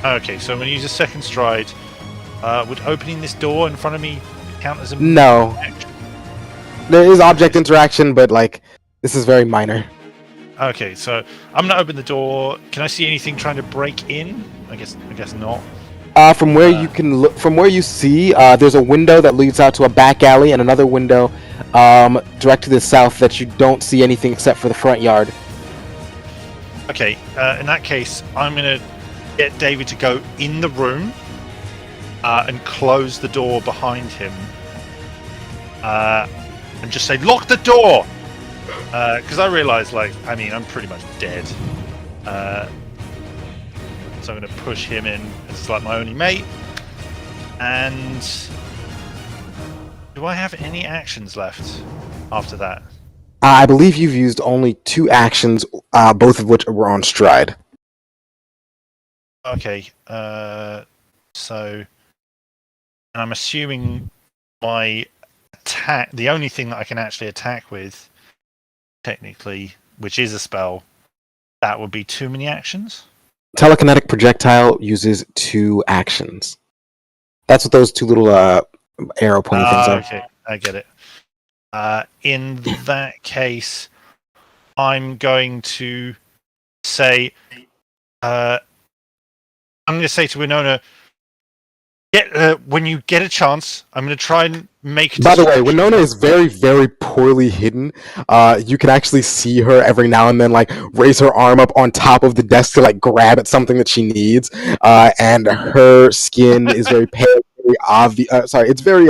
okay, so I'm gonna use a second stride. Would opening this door in front of me count as a No. action? There is object interaction, but like this is very minor. Okay, so I'm gonna open the door. Can I see anything trying to break in? I guess not. From where you can look, from where you see, there's a window that leads out to a back alley, and another window direct to the south that you don't see anything except for the front yard. Okay, in that case, I'm gonna get David to go in the room and close the door behind him, and just say, "Lock the door," because I realize, I'm pretty much dead. So I'm gonna push him in as like my only mate. And do I have any actions left after that? I believe you've used only 2 actions, both of which were on stride. Okay, so and I'm assuming my attack, the only thing that I can actually attack with, technically, which is a spell, that would be too many actions. Telekinetic projectile uses 2 actions. That's what those 2 little arrow pointy things are. Okay, I get it. In that case, I'm going to say, I'm going to say to Winona, when you get a chance, I'm going to try and make. By the way, Winona is very, very poorly hidden. You can actually see her every now and then, like, raise her arm up on top of the desk to, like, grab at something that she needs. And her skin is very pale, very obvious. It's very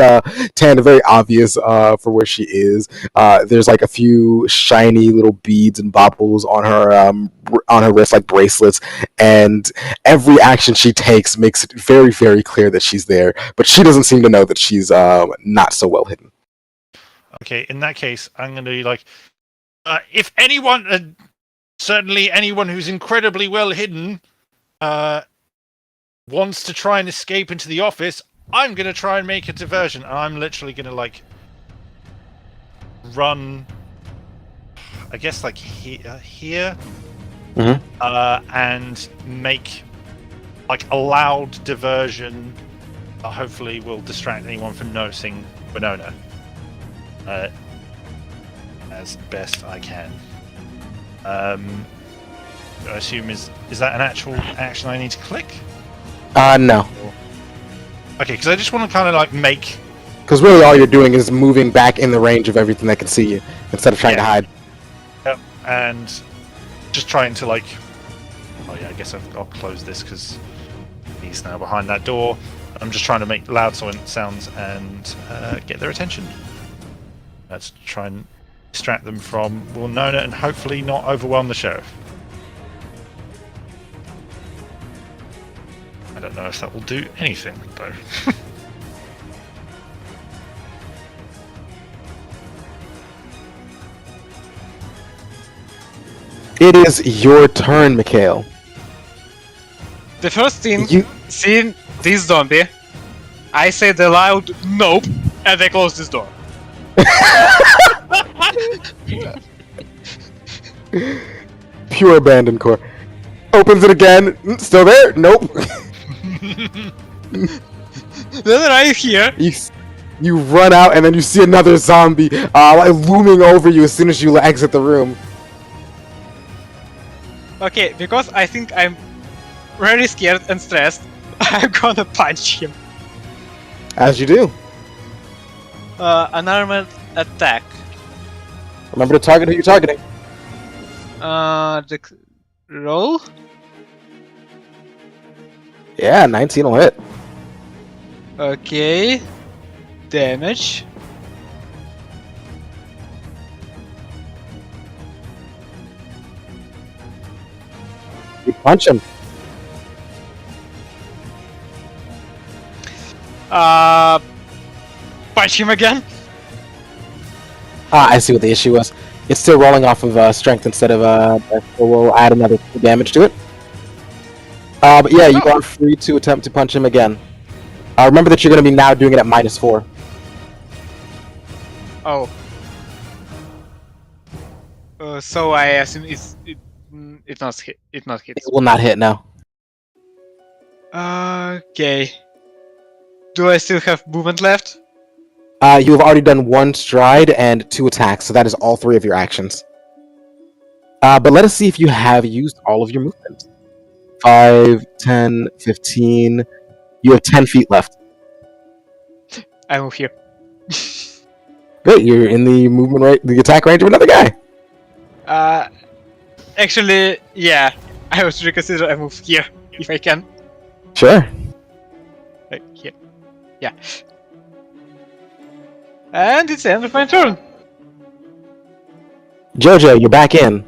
tan, very obvious for where she is. There's like a few shiny little beads and baubles on her wrist, like bracelets. And every action she takes makes it very, very clear that she's there. But she doesn't seem to know that she's not so well hidden. Okay, in that case, I'm going to be like, if anyone, certainly anyone who's incredibly well hidden, wants to try and escape into the office, I'm going to try and make a diversion. And I'm literally going to, like, run, I guess, like, here, and make, like, a loud diversion that hopefully will distract anyone from noticing Winona. As best I can. I assume is that an actual action I need to click? No. Okay, because I just want to kind of like make. Because really, all you're doing is moving back in the range of everything that can see you, instead of trying to hide. Yep, and just trying to like. Oh yeah, I guess I'll close this because he's now behind that door. I'm just trying to make loud sounds and get their attention. Let's try and distract them from Winona and hopefully not overwhelm the sheriff. I don't know if that will do anything, though. It is your turn, Mikhail. The first thing, You- seeing this zombie, I say the loud nope, and I close this door. Pure abandon core. Opens it again. Still there? Nope. Then right here, You run out, and then you see another zombie like looming over you as soon as you exit the room. Okay, because I think I'm really scared and stressed, I'm gonna punch him. As you do. Unarmed attack. Remember to target who you're targeting. The roll? Yeah, 19 will hit. Okay. Damage. You punch him. Punch him again. Ah, I see what the issue was. It's still rolling off of strength instead of so we'll add another damage to it. But yeah, you are free to attempt to punch him again. Remember that you're going to be now doing it at -4. Oh. So I assume it not hit. It not hit. It will not hit now. Okay. Do I still have movement left? You have already done 1 stride and 2 attacks, so that is all 3 of your actions. But let us see if you have used all of your movement. 5, 10, 15. You have 10 feet left. I move here. Great, you're in the movement range, the attack range of another guy. Actually, yeah. I was reconsider I move here if I can. Sure. Like here. Yeah. And it's the end of my turn. Jojo, you're back in.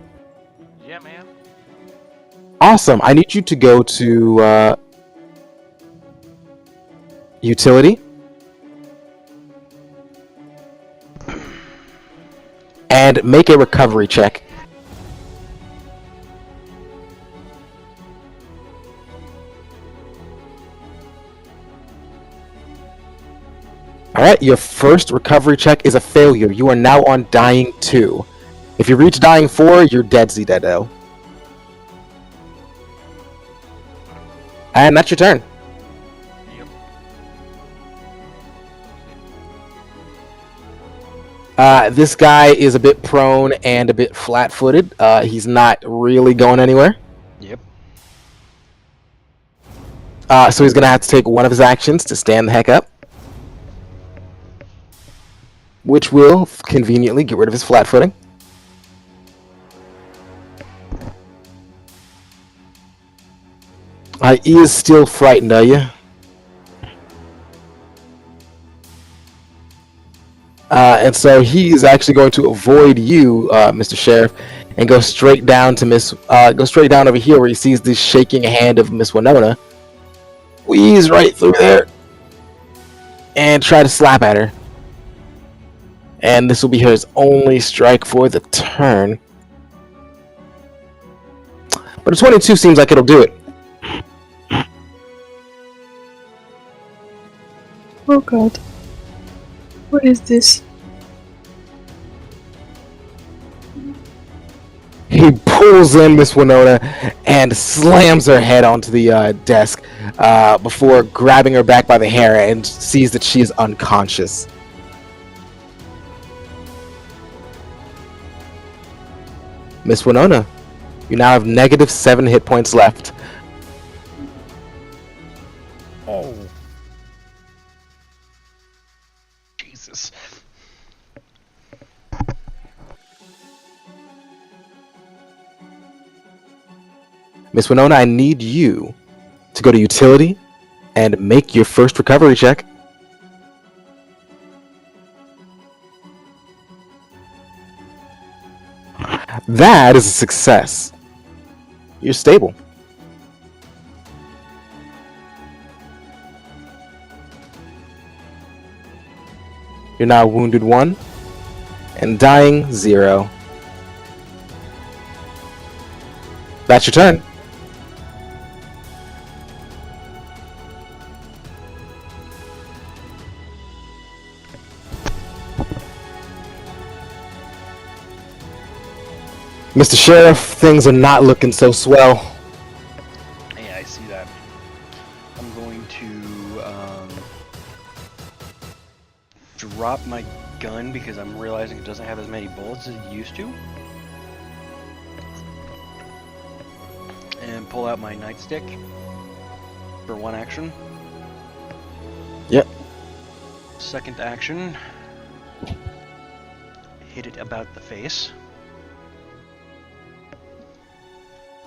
Yeah, man. Awesome. I need you to go to utility and make a recovery check. Alright, your first recovery check is a failure. You are now on dying 2. If you reach dying 4, you're deadsy deado. And that's your turn. This guy is a bit prone and a bit flat-footed. He's not really going anywhere. Yep. So he's going to have to take one of his actions to stand the heck up. Which will conveniently get rid of his flat footing. He is still frightened, are you? And so he is actually going to avoid you, Mr. Sheriff, and go straight down to go straight down over here where he sees the shaking hand of Miss Winona. Squeeze right through there, and try to slap at her. And this will be his only strike for the turn. But a 22 seems like it'll do it. Oh god. What is this? He pulls in Miss Winona and slams her head onto the desk before grabbing her back by the hair and sees that she is unconscious. Miss Winona, you now have -7 hit points left. Oh. Jesus. Miss Winona, I need you to go to utility and make your first recovery check. That is a success. You're stable. You're now wounded 1 and dying 0. That's your turn. Mr. Sheriff, things are not looking so swell. Yeah, I see that. I'm going to drop my gun because I'm realizing it doesn't have as many bullets as it used to. And pull out my nightstick for one action. Yep. Second action, hit it about the face.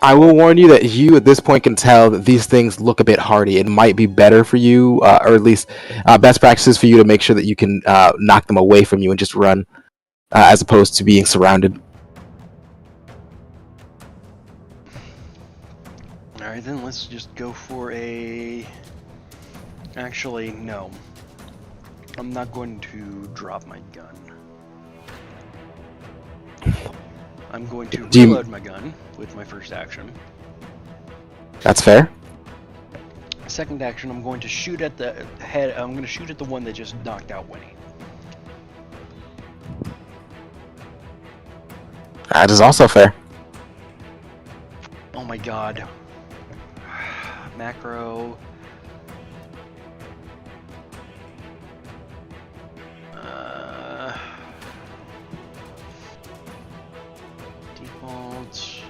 I will warn you that you at this point can tell that these things look a bit hardy. It might be better for you, or at least best practices for you to make sure that you can knock them away from you and just run, as opposed to being surrounded. Alright then, let's just go for a... Actually, no. I'm not going to drop my gun. I'm going to reload my gun with my first action. That's fair. Second action, I'm going to shoot at the head. I'm going to shoot at the one that just knocked out Winnie. That is also fair. Oh my god. Macro. Default.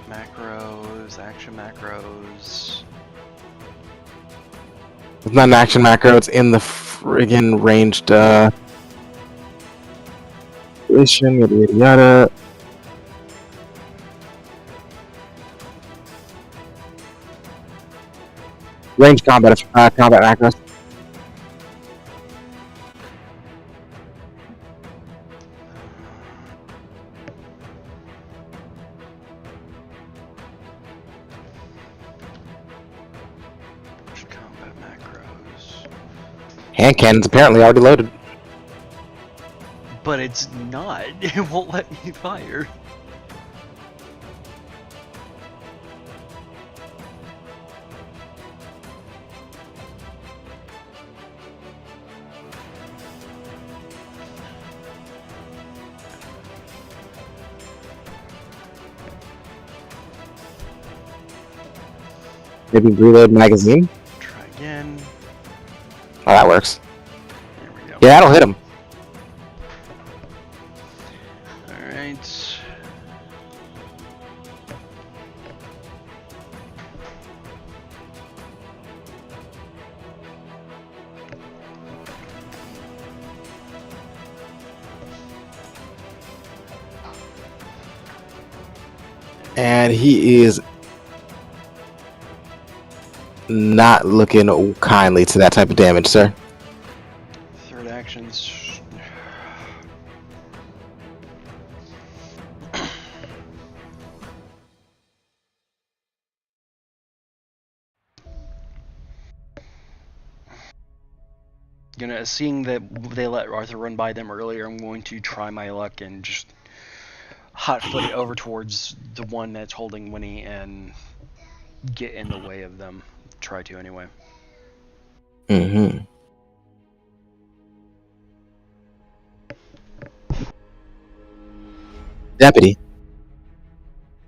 Macros. Action macros. It's not an action macro, it's in the friggin' ranged position, yada yada yada. Range combat macros. Combat macros. Hand cannon's apparently already loaded. But it's not. It won't let me fire. Maybe reload magazine. Try again. Oh, that works. There we go. Yeah, that'll hit him. Alright. And he is not looking kindly to that type of damage, sir. Third actions. Seeing that they let Arthur run by them earlier, I'm going to try my luck and just hot foot it over towards the one that's holding Winnie and get in the way of them. Try to anyway. Mm-hmm. Deputy,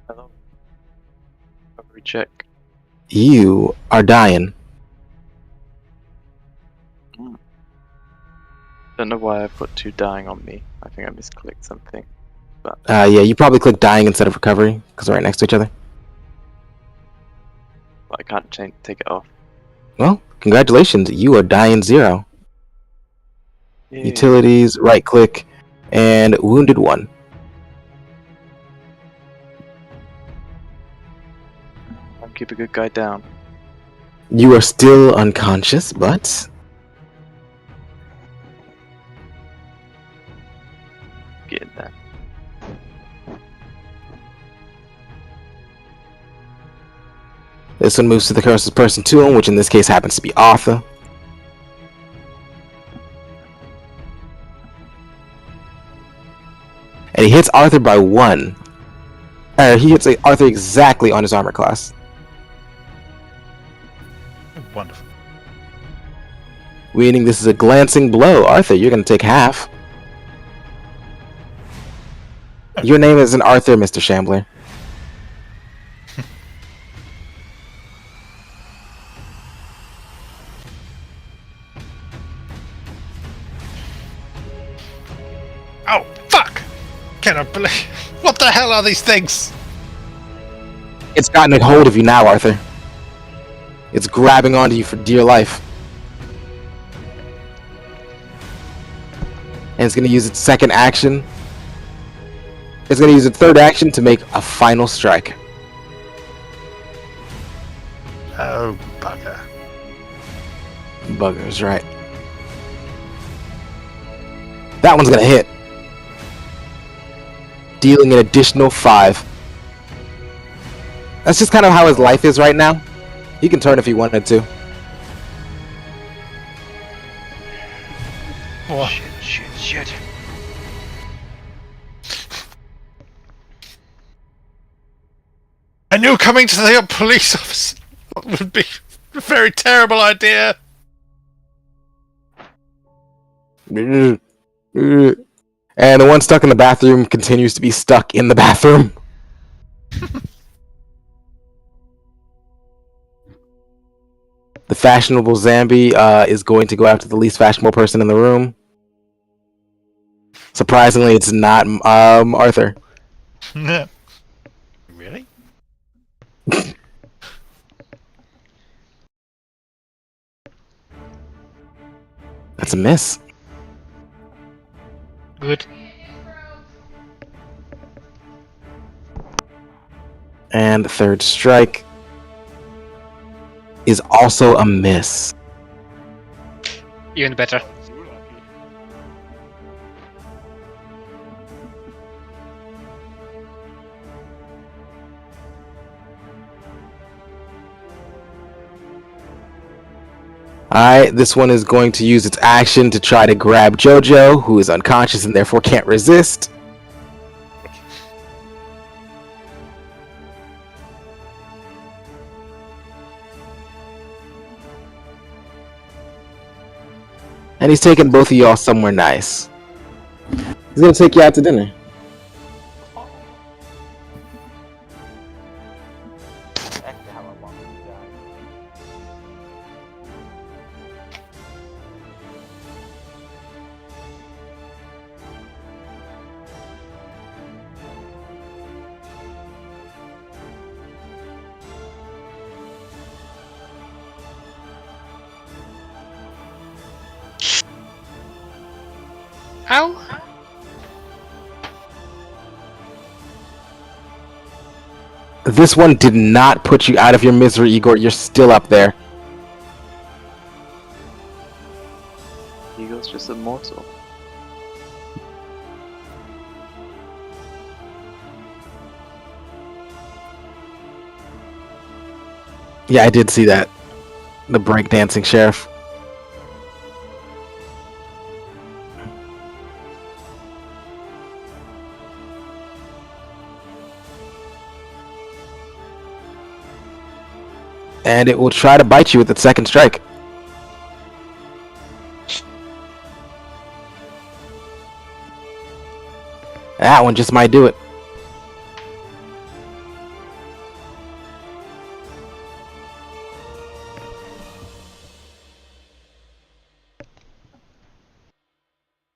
Hello. Recovery check. you are dying. Don't know why I've got two dying on me. I think I misclicked something. Yeah, you probably clicked dying instead of recovery, because they're right next to each other. But I can't take it off. Well, congratulations, you are dying 0. Yay. Utilities, right click, and wounded 1. I'll keep a good guy down. You are still unconscious, but Getting that. this one moves to the closest person to him, which in this case happens to be Arthur. And he hits Arthur by 1. He hits Arthur exactly on his armor class. Wonderful. Meaning this is a glancing blow. Arthur, you're going to take half. Your name isn't Arthur, Mr. Shambler. cannot believe. What the hell are these things? It's gotten a hold of you now, Arthur. It's grabbing onto you for dear life. And it's going to use its second action. It's going to use its third action to make a final strike. Oh, bugger. Bugger's right. That one's going to hit. Dealing an additional 5. That's just kind of how his life is right now. He can turn if he wanted to. What? Shit. I knew coming to the police office would be a very terrible idea. And the one stuck in the bathroom continues to be stuck in the bathroom. The fashionable Zambi is going to go after the least fashionable person in the room. Surprisingly, it's not Arthur. Really? That's a miss. Good. And the third strike is also a miss. Even better. Alright, this one is going to use its action to try to grab Jojo, who is unconscious and therefore can't resist. And he's taking both of y'all somewhere nice. He's gonna take you out to dinner. Ow! This one did not put you out of your misery, Igor. You're still up there. Eagle's just immortal. Yeah, I did see that. The breakdancing sheriff. And it will try to bite you with its second strike. That one just might do it.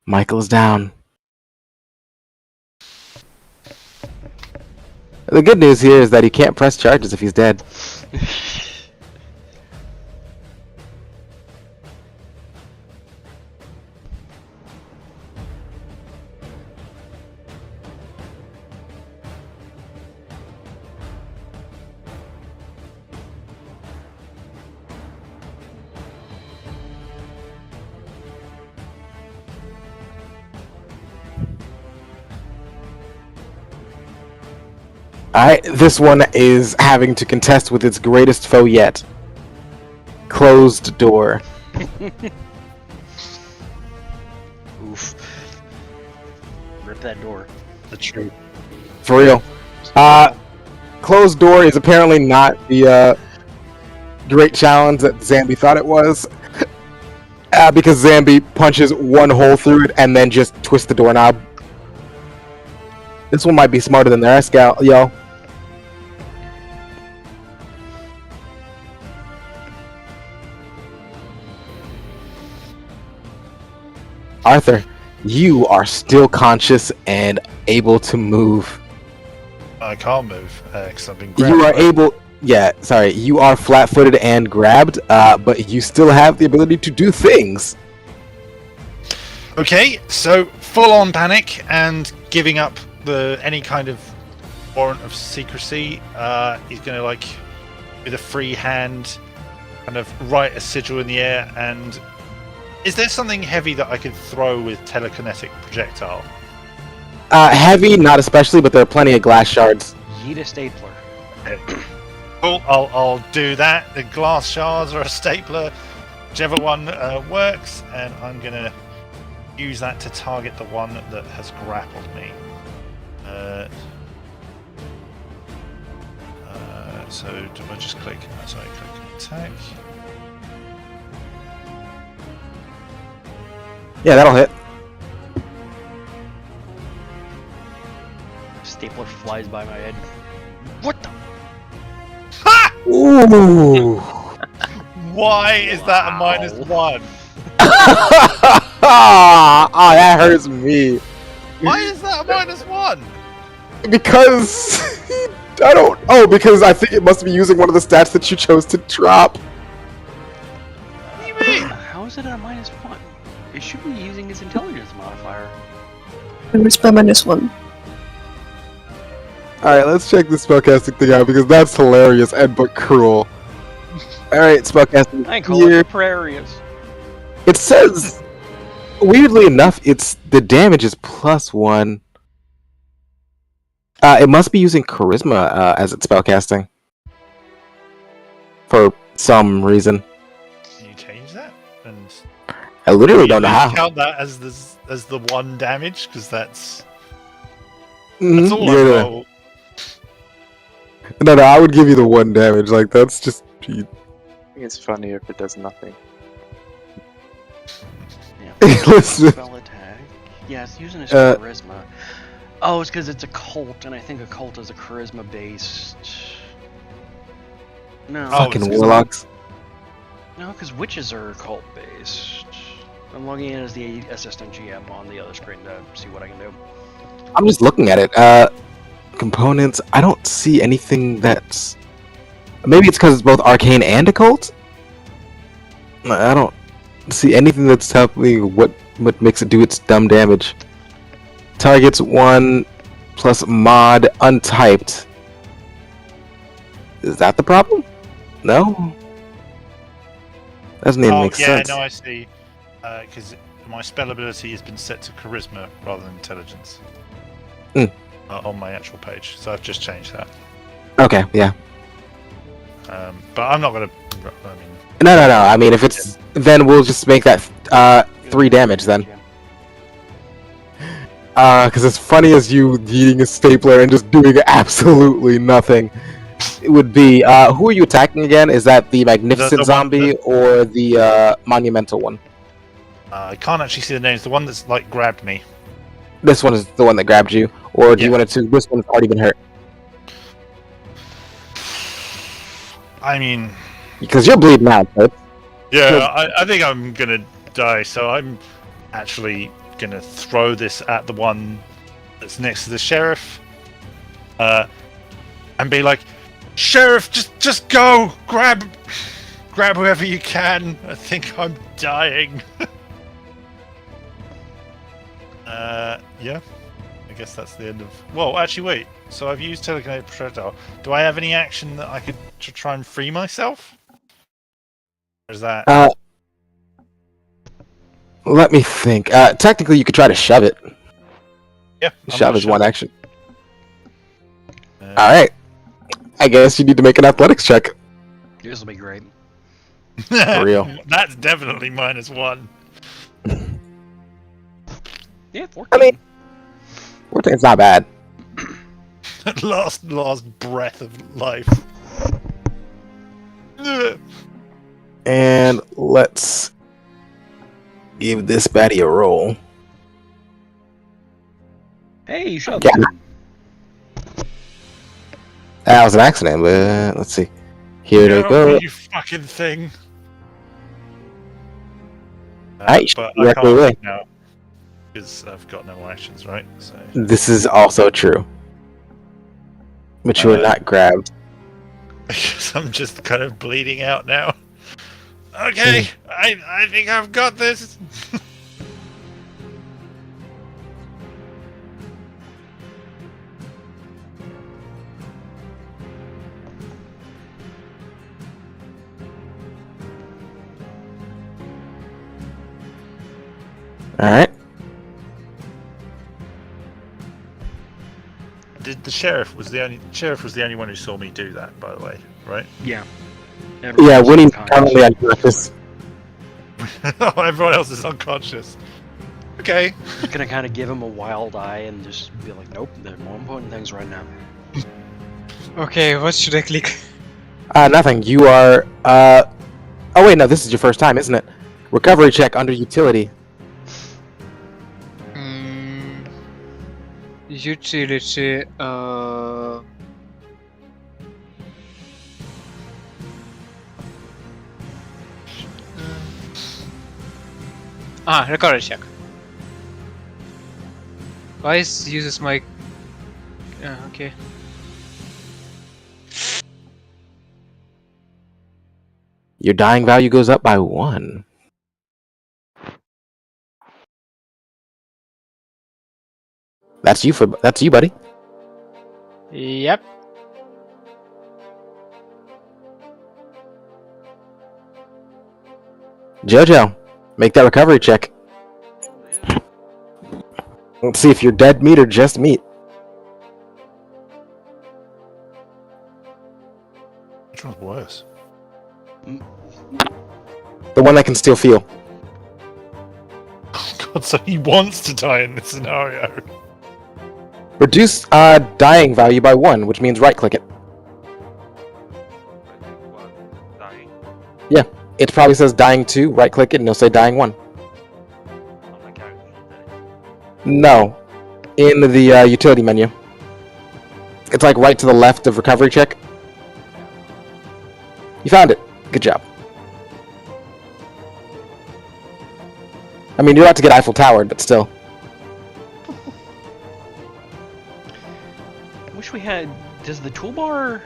Michael's down. The good news here is that he can't press charges if he's dead. Alright, this one is having to contest with its greatest foe yet. Closed door. Oof. Rip that door. The truth. For real. Closed door is apparently not the great challenge that Zambi thought it was. Because Zambi punches one hole through it and then just twists the doorknob. This one might be smarter than the rest, yo. Arthur, You are still conscious and able to move. I can't move because I've been grabbed. You are right? able. Yeah, sorry. You are flat-footed and grabbed, but you still have the ability to do things. Okay, so full-on panic and giving up any kind of warrant of secrecy. He's going to, like, with a free hand, kind of write a sigil in the air. And is there something heavy that I could throw with telekinetic projectile? Heavy, not especially, but there are plenty of glass shards. Yeet a stapler. Cool, I'll do that. The glass shards or a stapler, whichever one works, and I'm going to use that to target the one that has grappled me. So do I just click? Sorry, click attack. Yeah, that'll hit. Stapler flies by my head. What the? Ooh. Why is that a -1? Ah, that hurts me. Why is that a -1? Because I don't. Oh, because I think it must be using one of the stats that you chose to drop. What do you mean? How is it a -1? It should be using its intelligence modifier. Charisma -1. Alright, let's check this spellcasting thing out because that's hilarious and but cruel. Alright, spellcasting. I call here. it Prairies. It says, weirdly enough, it's the damage is +1. It must be using charisma as its spellcasting. For some reason. Can you change that? And I literally don't know how. count that as the 1 damage because that's Mhm, all yeah, I yeah. roll. No, I would give you the 1 damage. Like, that's just. I think it's funnier if it does nothing. Yeah. Listen. Spell attack. Yeah, it's using its Uh, charisma. Oh, it's because it's a cult, and I think a cult is a charisma based. No. Oh, Fucking it's 'cause warlocks. No, because witches are cult based. I'm logging in as the assistant GM on the other screen to see what I can do. I'm just looking at it. Components. I don't see anything that's. Maybe it's because it's both arcane and occult. I don't see anything that's telling me what makes it do its dumb damage. Targets 1 plus mod untyped. Is that the problem? No. Doesn't even make sense. No, I see. Because my spell ability has been set to charisma rather than intelligence. Hmm. On my actual page, so I've just changed that. Okay, yeah. But I'm not gonna. I mean, No. I mean, if it's then we'll just make that 3 damage then. Because as funny as you eating a stapler and just doing absolutely nothing, it would be. Who are you attacking again? Is that the magnificent The one zombie or the monumental one? I can't actually see the names. The one that's like grabbed me. This one is the one that grabbed you, or do you Yeah. want to? This one's already been hurt I mean, because you're bleeding out. Right? yeah, I think I'm gonna die. So I'm actually gonna throw this at the one that's next to the sheriff, and be like, "Sheriff, just go, grab whoever you can. I think I'm dying." Yeah. I guess that's the end of. Well, actually, wait. So I've used telekinetic projectile. Do I have any action that I could try and free myself? Or is that? Let me think. Technically, you could try to shove it. Yeah. I'm Shove gonna is one it. action. All right. I guess you need to make an athletics check. This will be great. For real. That's definitely -1. Yeah, 14. I mean, 14 is not bad. last breath of life. And let's give this baddie a roll. Hey, shove. Yeah. That was an accident, but let's see. Here they go. You fucking thing. Aight, But directly away. now. because I've got no more actions, right? So This is also true. But you were not grabbed. I'm just kind of bleeding out now. Okay, I think I've got this. Alright. The sheriff was the only one who saw me do that, by the way, right? Yeah. Yeah, Winnie's currently unconscious. Oh, everyone else is unconscious. Okay. Gonna kind of give him a wild eye and just be like, nope, there are more important things right now. Okay, what should I click? Nothing. You are, oh wait, no, this is your first time, isn't it? Recovery check under utility. Utility, recovery check. Vice uses my... okay. Your dying value goes up by 1. That's you, buddy. Yep. Jojo, make that recovery check. Let's see if you're dead meat or just meat. Which one's worse? The one that can still feel. Oh God, so he wants to die in this scenario. Reduce dying value by 1, which means right-click it. Dying. Yeah, it probably says dying 2, right-click it, and it'll say dying 1. On my character. No, in the utility menu. It's like right to the left of recovery check. You found it. Good job. I mean, you're about to get Eiffel Towered, but still. Wish we had. Does the toolbar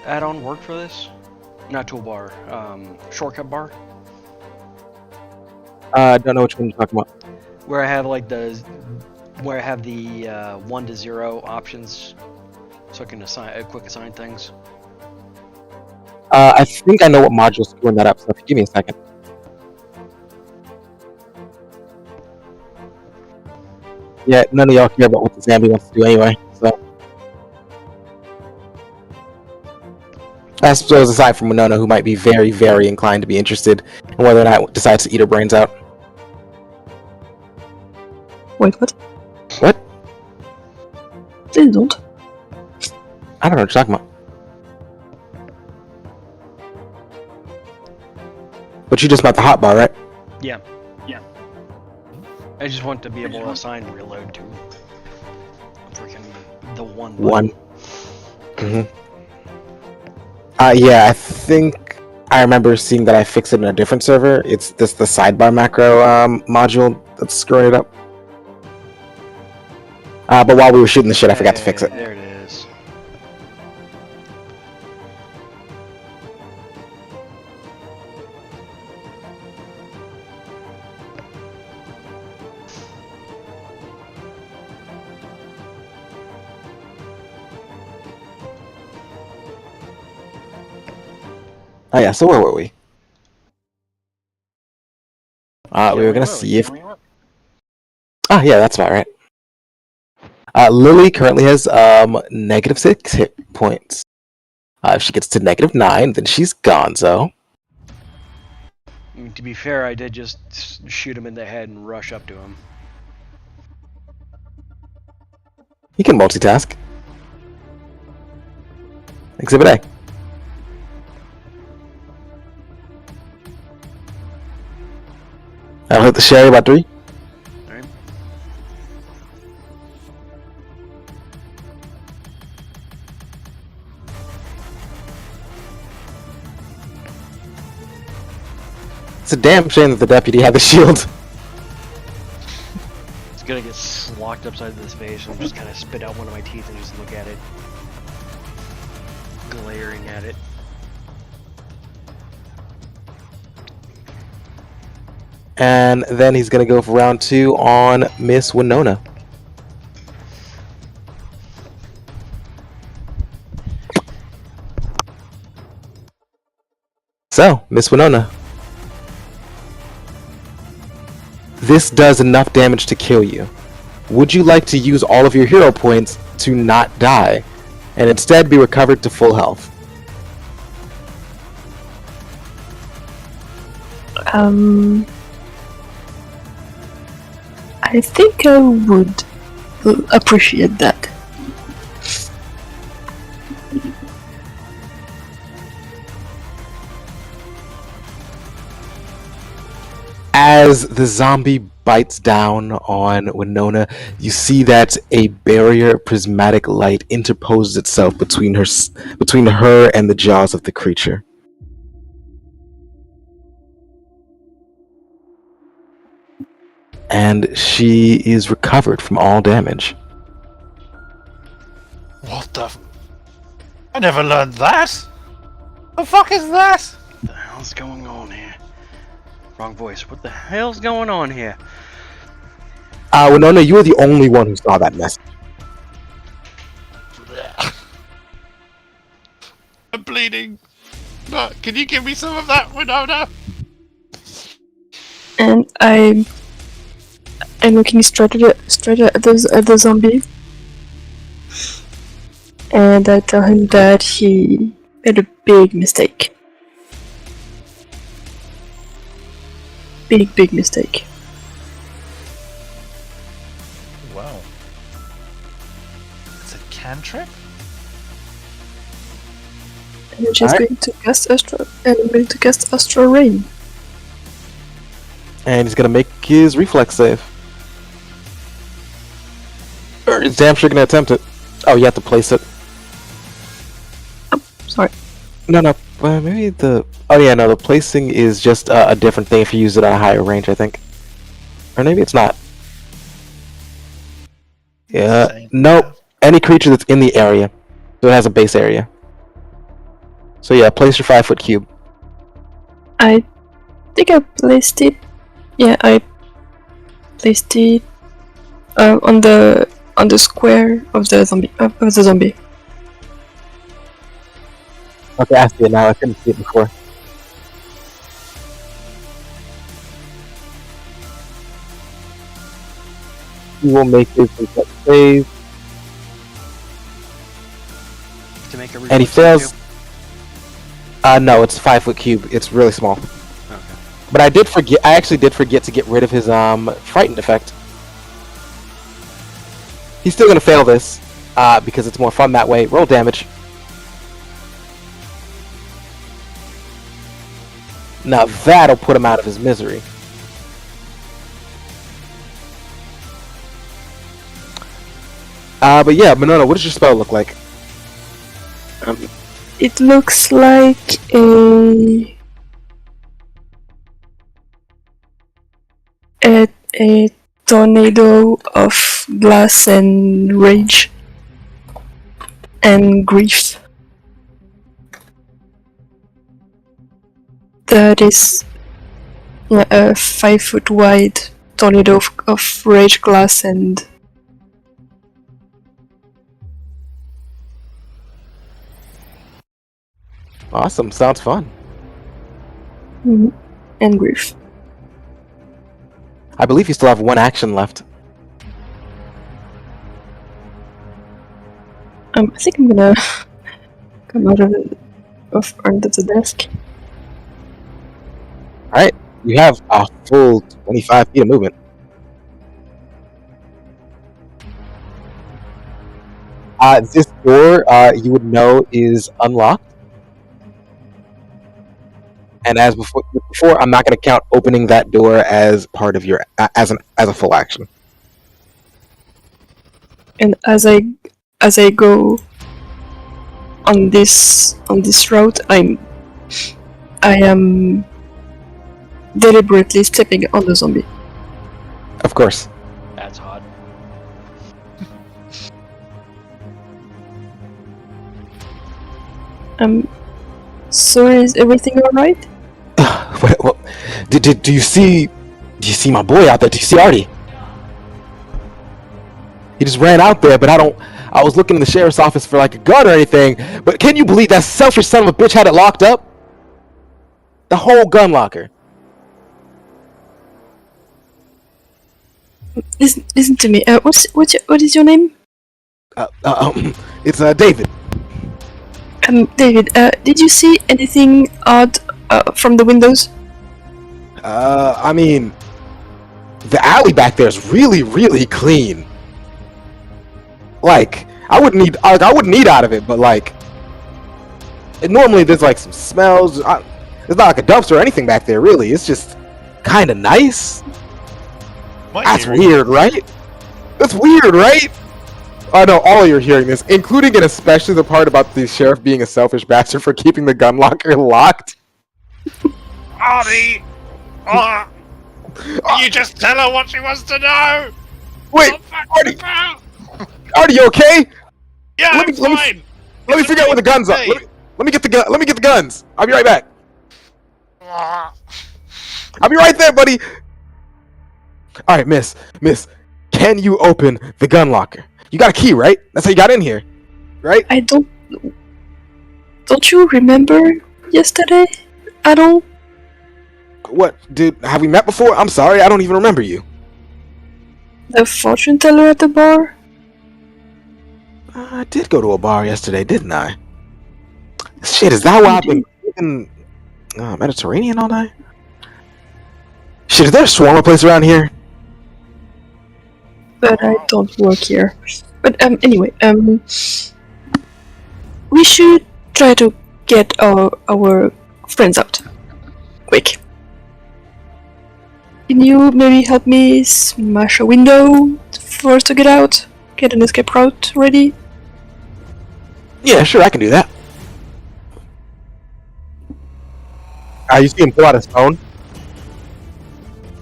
add-on work for this? Not toolbar. Shortcut bar. Don't know which one you're talking about. Where I have like where I have the 1 to 0 options, so I can quick assign things. I think I know what module's screwing that up, so if you give me a second. Yeah, none of y'all care about what the Zambi wants to do anyway, so. I suppose aside from Winona, who might be very, very inclined to be interested in whether or not it decides to eat her brains out. Wait, what? What? Please don't. I don't know what you're talking about. But you just about the hotbar, right? Yeah. I just want to be able to assign reload to freaking the one. One. Yeah, I think I remember seeing that I fixed it in a different server. It's the sidebar macro module that's screwing it up. But while we were shooting the shit, I forgot to fix it. There it is. Oh yeah, so where were we? We were gonna where see if... Ah, yeah, that's about right. Lily currently has -6 hit points. If she gets to -9, then she's gonzo. I mean, to be fair, I did just shoot him in the head and rush up to him. You can multitask. Exhibit A. I'll hit the sherry about 3. Alright. It's a damn shame that the deputy had the shield. gonna get slocked upside this face and just kind of spit out one of my teeth and just look at it, glaring at it. And then he's gonna go for round 2 on Miss Winona. So, Miss Winona. This does enough damage to kill you. Would you like to use all of your hero points to not die, and instead be recovered to full health? I think I would appreciate that. As the zombie bites down on Winona, you see that a barrier of prismatic light interposes itself between her and the jaws of the creature. And she is recovered from all damage. What the? I never learned that. The fuck is that? What the hell's going on here? Wrong voice. What the hell's going on here? Winona, you were the only one who saw that message. I'm bleeding. Can you give me some of that, Winona? And I'm looking straight at the zombie, and I tell him that he made a big mistake. Big mistake. Wow. It's a cantrip? And I'm just Alright. going to cast Astral, and I'm going to cast Astral Rain. And he's gonna make his reflex save. Or he's damn sure gonna attempt it. Oh, you have to place it. Sorry. No, maybe the... Oh yeah, no, the placing is just a different thing if you use it at a higher range, I think. Or maybe it's not. Yeah, Same. nope. Any creature that's in the area. So it has a base area. So yeah, place your 5-foot cube. I think I placed it. Yeah, I placed it on the square of the zombie. Okay, I see it now. I couldn't see it before. He will make his reflex save, To make a and he reflex fails. save No, it's 5-foot cube. It's really small. too? Okay. But I actually did forget to get rid of his frightened effect. He's still gonna fail this, because it's more fun that way. Roll damage. Now that'll put him out of his misery. But yeah, Monona, what does your spell look like? It looks like a tornado of glass and rage and grief. That is a 5-foot wide tornado of rage, glass, and Awesome, sounds fun. and grief. I believe you still have one action left. I think I'm gonna come out of under the desk. Alright, you have a full 25 feet of movement. This door, you would know, is unlocked. And as before, I'm not going to count opening that door as part of your as a full action. And as I go on this route, I am deliberately stepping on the zombie. Of course. That's hot. So is everything alright? Well, do you see my boy out there? Do you see Artie? He just ran out there, but I was looking in the sheriff's office for like a gun or anything, but can you believe that selfish son of a bitch had it locked up? The whole gun locker. Listen to me. What is your name? It's David. David. Did you see anything odd from the windows? I mean, the alley back there is really, really clean. Like, I wouldn't eat out of it, but like, normally there's like some smells. It's not like a dumpster or anything back there, really. It's just kind of nice. That's weird, right? That's weird, right? I know all of you are hearing this, including and especially the part about the sheriff being a selfish bastard for keeping the gun locker locked. Artie! You just tell her what she wants to know! Wait, Artie, you okay? Yeah, Let me fine! Let me figure out where the guns are. Let me get the guns. I'll be right back. I'll be right there, buddy. All right, miss, can you open the gun locker? You got a key, right? That's how you got in here, right? I don't. Don't you remember yesterday at all? What, dude? Have we met before? I'm sorry, I don't even remember you. The fortune teller at the bar? I did go to a bar yesterday, didn't I? Shit, is that why I've been in Mediterranean all night? Shit, is there a shawarma place around here? But I don't work here. But anyway, we should try to get our friends out. Quick. Can you maybe help me smash a window for us to get out? Get an escape route ready? Yeah, sure, I can do that. You see him pull out his phone.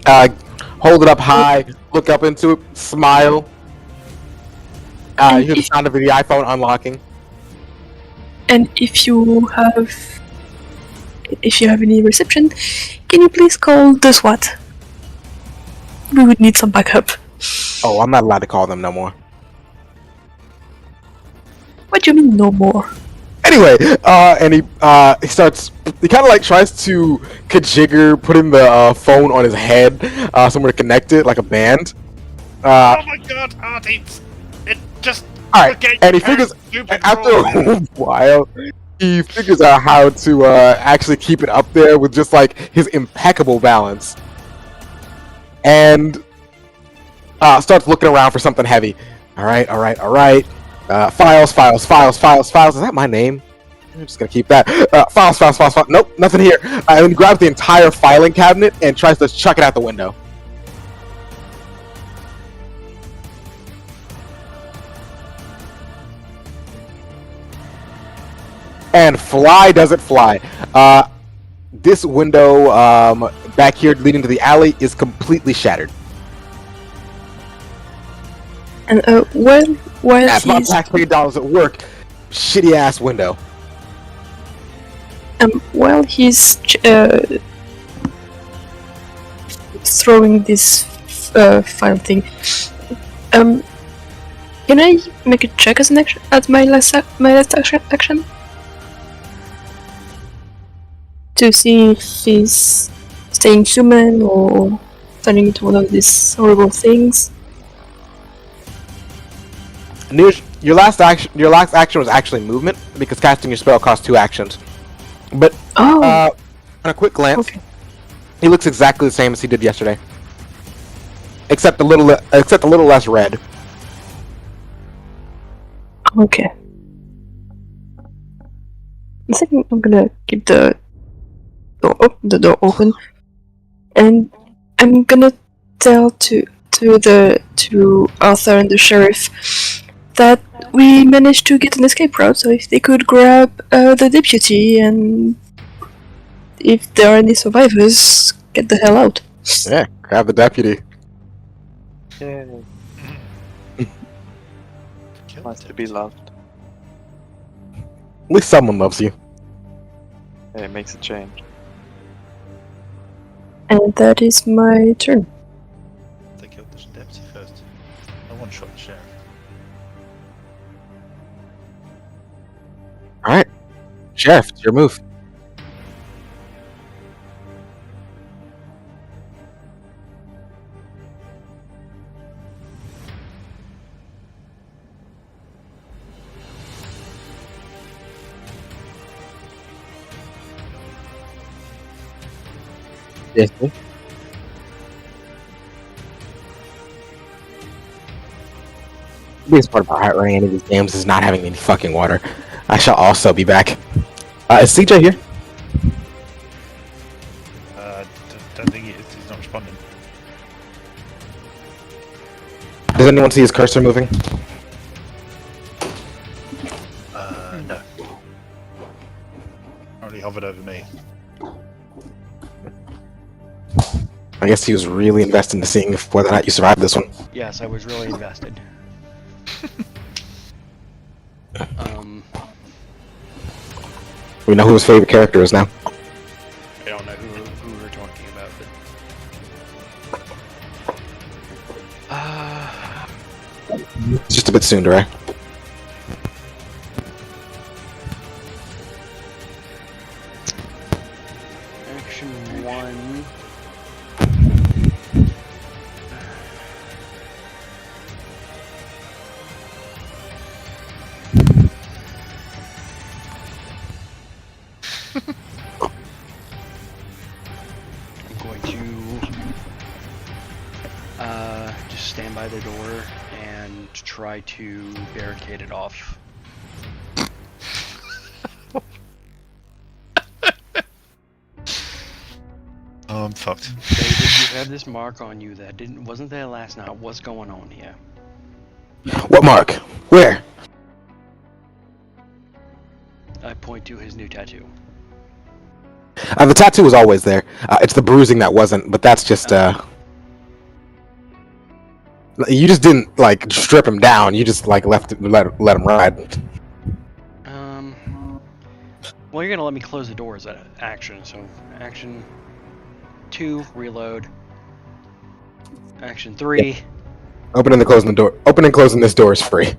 Hold it up high, look up into it, smile. You hear the sound of the iPhone unlocking. And if you have any reception, can you please call the SWAT? We would need some backup. Oh, I'm not allowed to call them no more. What do you mean no more? Anyway, and he kind of like tries to kajigger putting the phone on his head, somewhere to connect it, like a band. Oh my god, Artie! It just... Alright, and he figures, after a while, he figures out how to actually keep it up there with just like his impeccable balance. And starts looking around for something heavy. Alright. Files. Is that my name? I'm just gonna keep that. Files. Nope, nothing here. And then he grabs the entire filing cabinet and tries to chuck it out the window. And fly does it fly. This window back here leading to the alley is completely shattered. And while That's my he's taxpayer dollars at work. Shitty ass window. while he's throwing this file thing, can I make a check as an action at my last action? To see if he's staying human or turning into one of these horrible things. Your last action was actually movement because casting your spell costs 2 actions. But on a quick glance, he looks exactly the same as he did yesterday, except a little less red. Okay. I think I'm gonna keep the door open, and I'm gonna tell to Arthur and the sheriff that we managed to get an escape route. So if they could grab the deputy, and if there are any survivors, get the hell out. Yeah, grab the deputy. Yay. Nice to be loved. At least someone loves you. Yeah, it makes a change. And that is my turn. They killed the deputy first. I one-shot the sheriff. Alright. Sheriff, it's your move. Yes, sir. The biggest part about running any of these games is not having any fucking water. I shall also be back. Is CJ here? Don't think he is. He's not responding. Does anyone see his cursor moving? No. Only hovered over me. I guess he was really invested in seeing if whether or not you survived this one. Yes, I was really invested. We know who his favorite character is now. I don't know who we're talking about, but It's just a bit soon, right? action 1. I'm going to just stand by the door and try to barricade it off. Oh, I'm fucked. David, you have this mark on you that wasn't there last night. What's going on here? What mark? Where? I point to his new tattoo. The tattoo was always there. It's the bruising that wasn't, but that's just, you just didn't, like, strip him down. You just, like, let him ride. Well, you're gonna let me close the door as an action, so action 2, reload. Action 3. Opening and closing this door is free.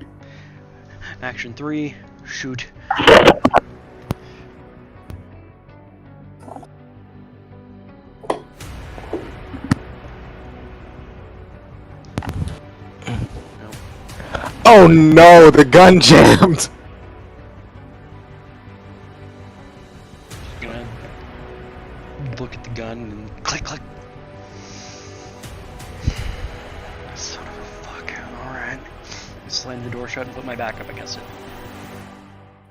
Action 3, shoot. Oh no, the gun jammed! Gonna look at the gun and click, click. Son of a fuck. Alright. Slam the door shut and put my back up against it.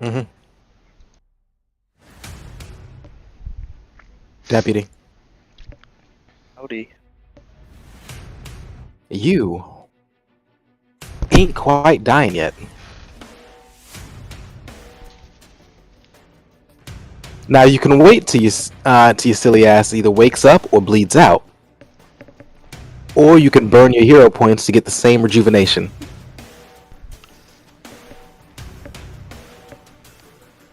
Mm-hmm. Deputy. Howdy. You ain't quite dying yet. Now you can wait till your silly ass either wakes up or bleeds out, or you can burn your hero points to get the same rejuvenation.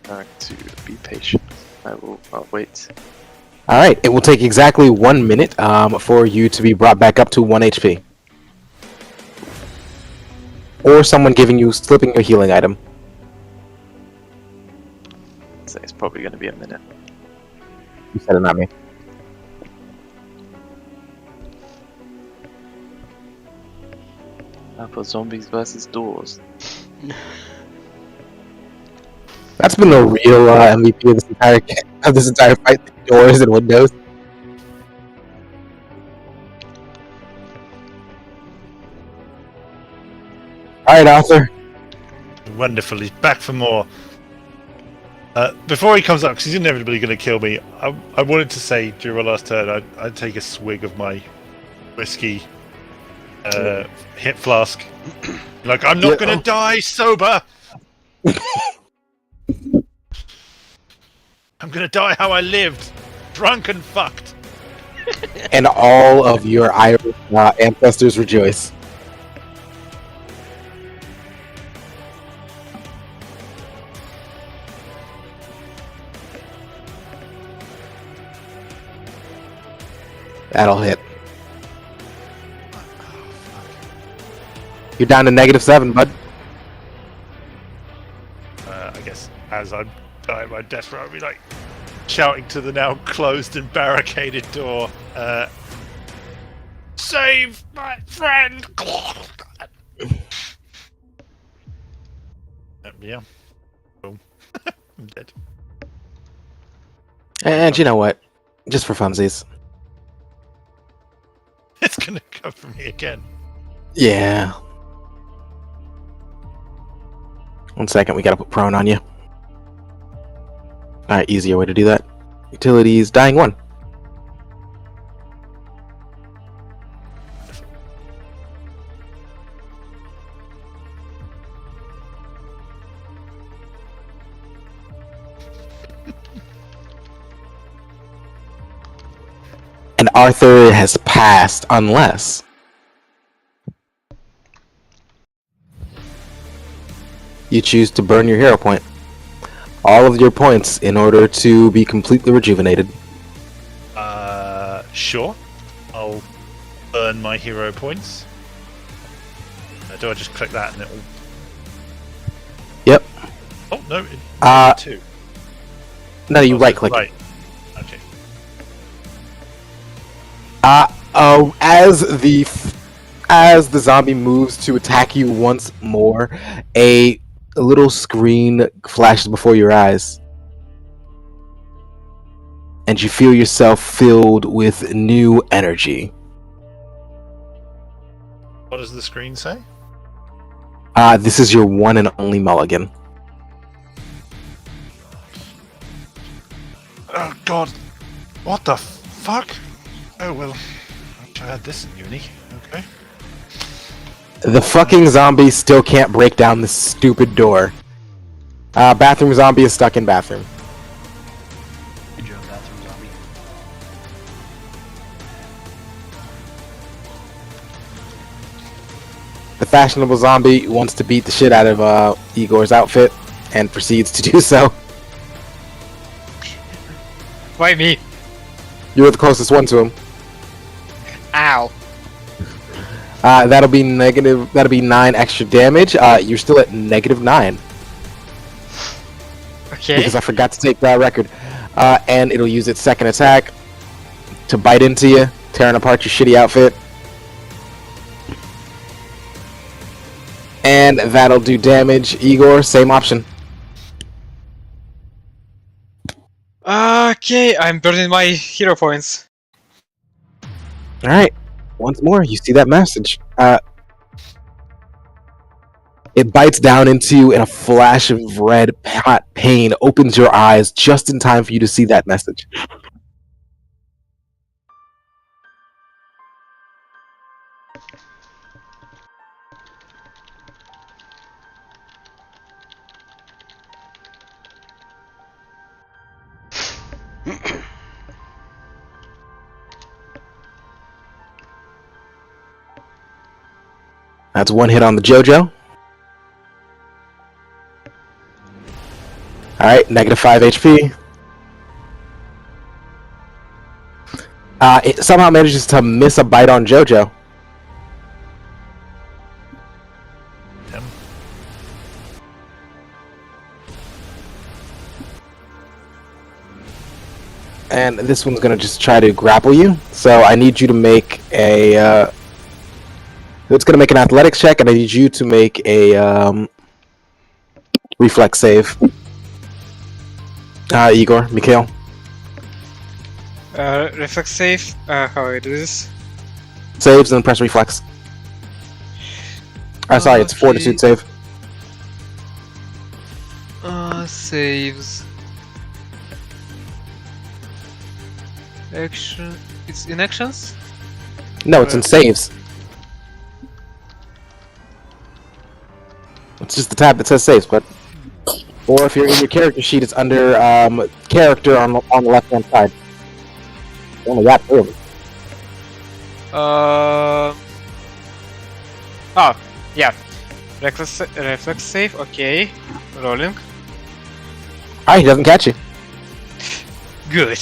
Going to be patient. I'll wait. All right, it will take exactly 1 minute for you to be brought back up to 1 HP. Or someone slipping your healing item. So it's probably going to be a minute. You said it, not me. Now for zombies versus doors. That's been the real MVP of this entire fight. Doors and windows. All right, Arthur. Wonderful. He's back for more. Before he comes up, because he's inevitably going to kill me, I wanted to say during my last turn, I'd take a swig of my whiskey hit flask. Like, I'm not going to die sober! I'm going to die how I lived. Drunk and fucked. And all of your Irish ancestors rejoice. That'll hit. You're down to -7, bud. I guess as I'm dying my death row, I'll be like shouting to the now closed and barricaded door. Save my friend! Yeah. Boom. I'm dead. And you know what? Just for funsies. It's gonna come for me again. Yeah. 1 second, we gotta put prone on you. Alright, easier way to do that. Utilities, dying 1. And Arthur has passed unless you choose to burn your hero point. All of your points in order to be completely rejuvenated. Sure. I'll burn my hero points. Do I just click that and it'll... Yep. Oh, no. Two. No, you right click. Right. Okay. As the zombie moves to attack you once more, a little screen flashes before your eyes. And you feel yourself filled with new energy. What does the screen say? This is your one and only mulligan. Oh god. What the fuck? Oh well. I had this in uni. Okay. The fucking zombie still can't break down this stupid door. Bathroom zombie is stuck in bathroom. Good job, bathroom zombie. The fashionable zombie wants to beat the shit out of Igor's outfit and proceeds to do so. Why me? You're the closest one to him. Ow. That'll be 9 extra damage. You're still at -9 Okay. because I forgot to take that record. And it'll use its second attack to bite into you, tearing apart your shitty outfit. And that'll do damage. Igor, same option. Okay, I'm burning my hero points. Alright. Once more, you see that message. It bites down into you in a flash of red hot pain, opens your eyes just in time for you to see that message. That's one hit on the JoJo. Alright, -5 HP. It somehow manages to miss a bite on JoJo. Damn. And this one's gonna just try to grapple you. So I need you to make a... it's gonna make an athletics check, and I need you to make a reflex save. Igor, Mikhail. Reflex save. How I do this? Saves and press reflex. Sorry, it's Okay. fortitude save. Saves. Action. It's in actions? No, it's in saves. It's just the tab that says saves, but... Or if you're in your character sheet, it's under character on the left-hand side. Only got 2 of them. Oh, yeah. Reflex save, okay. Rolling. Alright, he doesn't catch you. Good.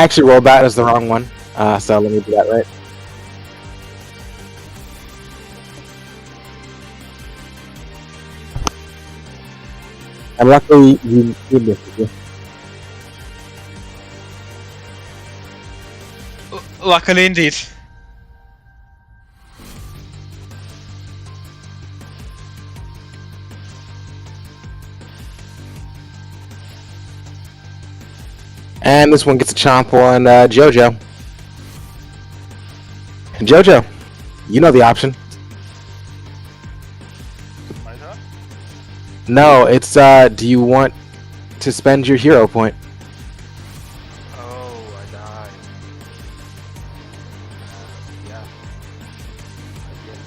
actually rolled that as the wrong one. So let me do that right. And luckily, you missed it. Luckily indeed. And this one gets a chomp on Jojo. Jojo, you know the option. My turn? No, it's do you want to spend your hero point? Oh, I died. Yeah. I guess.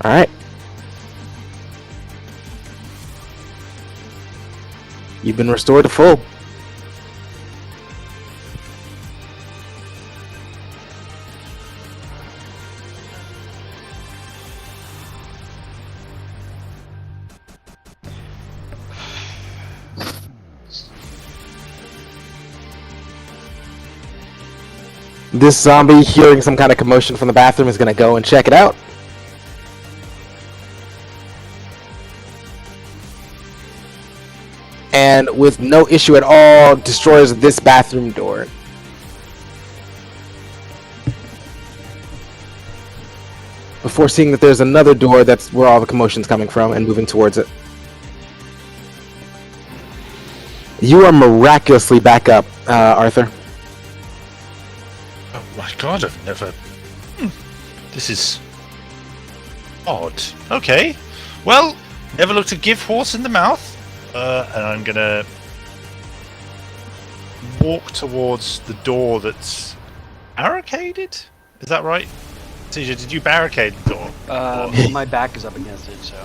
Alright. You've been restored to full. This zombie, hearing some kind of commotion from the bathroom, is going to go and check it out. And with no issue at all, destroys this bathroom door. Before seeing that there's another door that's where all the commotion's coming from and moving towards it. You are miraculously back up, Arthur. Oh my god, I've never... This is... odd. Okay. Well, never looked a gift horse in the mouth. And I'm gonna... walk towards the door that's... barricaded? Is that right? CJ, did you barricade the door? My back is up against it, so.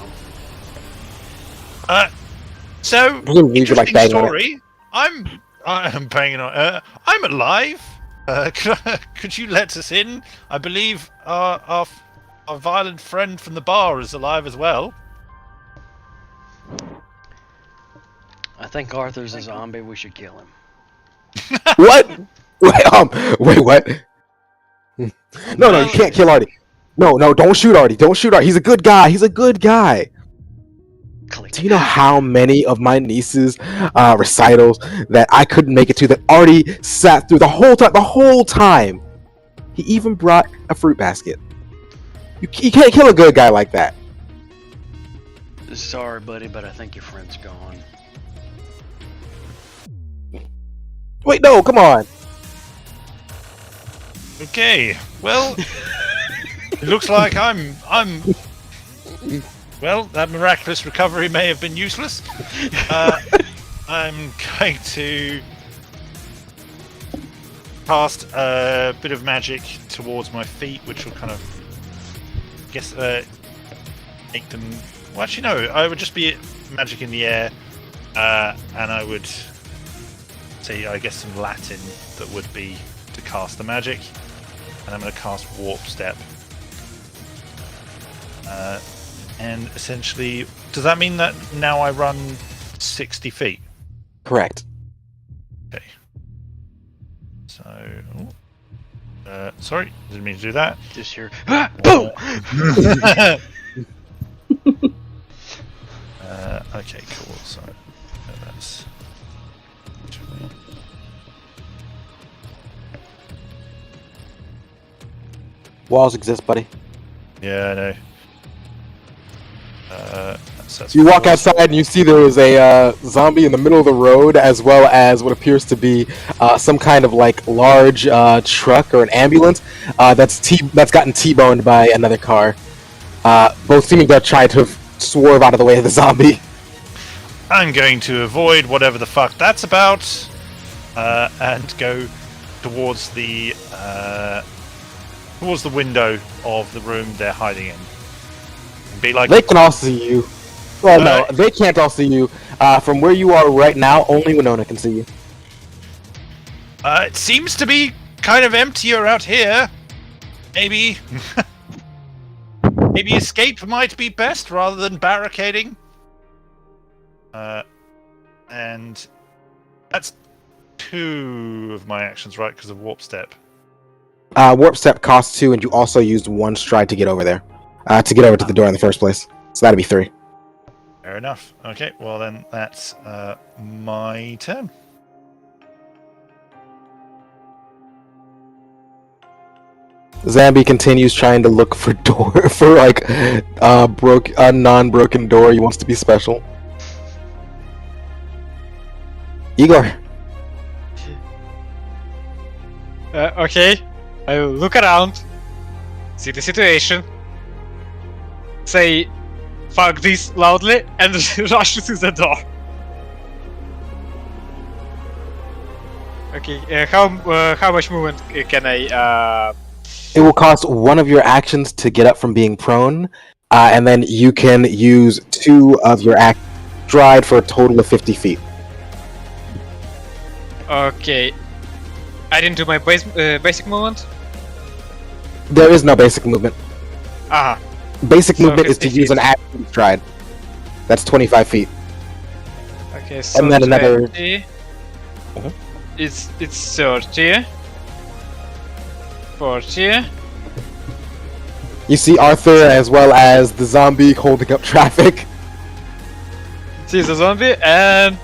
So, You like interesting banging on it. story. I'm banging on. I'm alive. Could you let us in? I believe our violent friend from the bar is alive as well. I think Arthur's a zombie. We should kill him. What? Wait, what? No, you can't kill Artie. No, don't shoot Artie. Don't shoot Artie. He's a good guy. He's a good guy. Click. Do you know how many of my niece's recitals that I couldn't make it to that Artie sat through the whole time? He even brought a fruit basket. You can't kill a good guy like that. Sorry, buddy, but I think your friend's gone. Wait, no, come on. Okay. Well, it looks like I'm. Well, that miraculous recovery may have been useless. I'm going to cast a bit of magic towards my feet, which will kind of, I guess, make them. Well, actually, no. I would just be magic in the air, and I would say, I guess, some Latin that would be to cast the magic. And I'm going to cast Warp Step. And essentially, does that mean that now I run 60 feet? Correct. Okay. So, sorry, didn't mean to do that. Just here. Boom! Okay, cool. So that's. Walls exist, buddy. Yeah, I know. That's You walk four. outside and you see there is a zombie in the middle of the road, as well as what appears to be some kind of like large truck or an ambulance that's gotten T-boned by another car. Both seeming to try to swerve out of the way of the zombie. I'm going to avoid whatever the fuck that's about, and go towards the window of the room they're hiding in. And be like, They can all see you. Well, no, they can't all see you. From where you are right now, only Winona can see you. it seems to be kind of emptier out here. Maybe, maybe escape might be best rather than barricading. And that's 2 of my actions, right? Because of warp step. Warp step costs 2, and you also used 1 stride to get over there. To get over to the door in the first place. So that'd be 3. Fair enough. Okay, well then that's my turn. Zambi continues trying to look for a non-broken door. He wants to be special. Igor. Okay, I will look around, see the situation, say fuck this loudly, and rush to the door. Okay, how much movement can I? It will cost 1 of your actions to get up from being prone, and then you can use 2 of your stride for a total of 50 feet. Okay, I didn't do my basic movement. There is no basic movement. Ah, Basic So movement is to 50 use an action stride. That's 25 feet. okay. So And then another- 20. Mhm. It's 30. 40. You see Arthur as well as the zombie holding up traffic. See the zombie and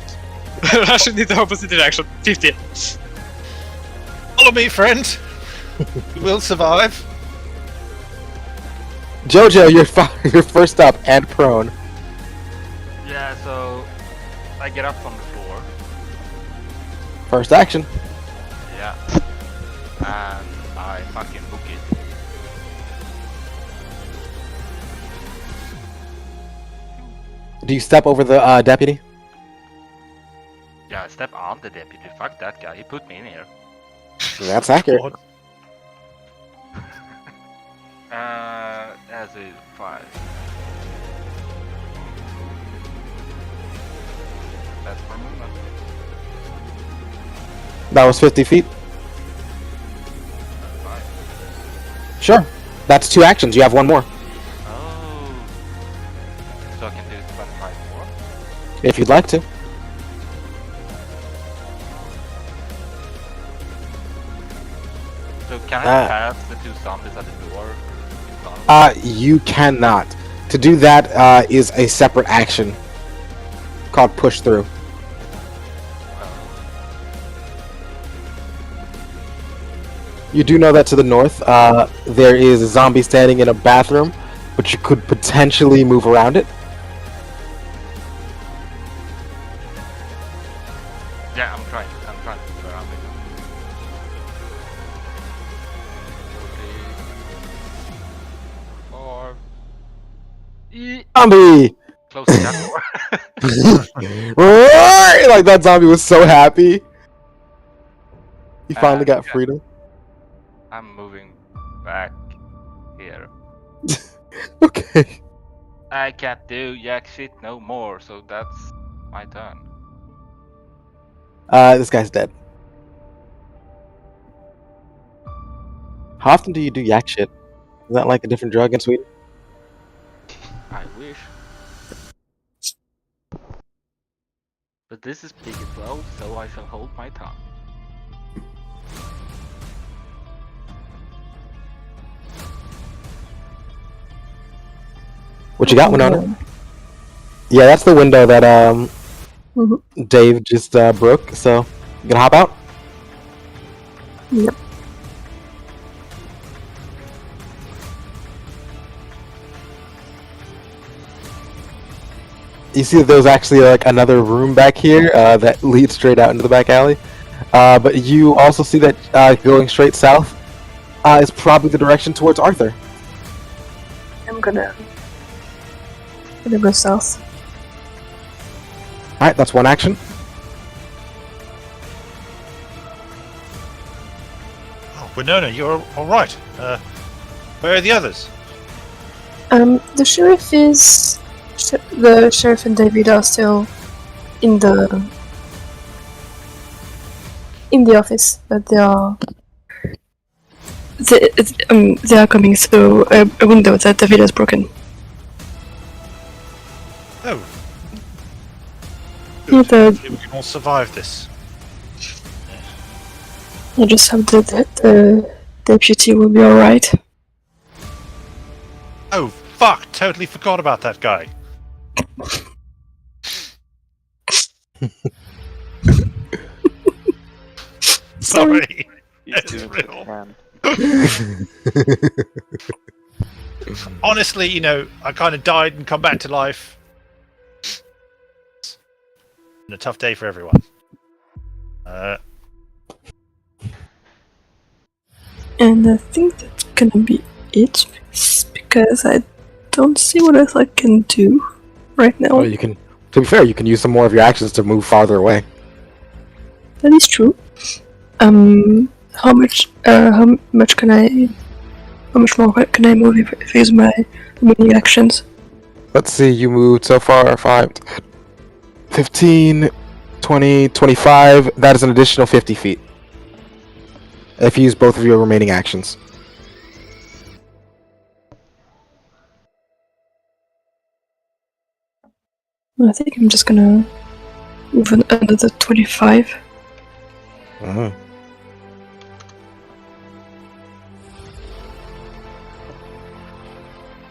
rushing in the opposite direction. 50. Follow me, friend. You will survive. Jojo, you're first up and prone. Yeah, so I get up from the floor. First action. Yeah. And I fucking book it. Do you step over the deputy? Yeah, I step on the deputy. Fuck that guy. He put me in here. That's accurate. God. As a 5. That's for movement. That was 50 feet. 5. Sure. That's 2 actions. You have 1 more. Oh. So I can do 25 more? If you'd like to. So can I pass the 2 zombies at the door? in front of me? You cannot. To do that is a separate action called push through. You do know that to the north, there is a zombie standing in a bathroom, but you could potentially move around it. Yeah, I'm trying to move around it. 40. 4. Zombie! Close that door. Roar! Like that zombie was so happy. He finally got yeah. freedom. I'm moving back here. Okay. I can't do jack shit no more, so that's my turn. This guy's dead. How often do you do yak shit? Is that like a different drug in Sweden? I wish. But this is big as well, so I shall hold my tongue. What you got, Winona? Yeah, that's the window that Dave just broke. So you gonna hop out? Yep. You see that there's actually like another room back here that leads straight out into the back alley. But you also see that going straight south is probably the direction towards Arthur. I'm gonna go south. Alright, that's 1 action. Oh, Winona, you're all right. Where are the others? The sheriff is. The sheriff and David are still in the office, but they are coming through a window that David has broken. Oh. Yeah, Hopefully we can all survive this. I just hope that the deputy will be alright. Oh, fuck! Totally forgot about that guy. Sorry. He's It's doing real. what he can. Honestly, you know, I kind of died and come back to life. It's been a tough day for everyone. And I think that's gonna be it, because I don't see what else I can do right now. Oh, you can. To be fair, you can use some more of your actions to move farther away. That is true. How much can I? How much more can I move if I use my remaining actions? Let's see, you moved so far 5, 15, 20, 25. That is an additional 50 feet. If you use both of your remaining actions. I think I'm just gonna move another 25. Uh-huh.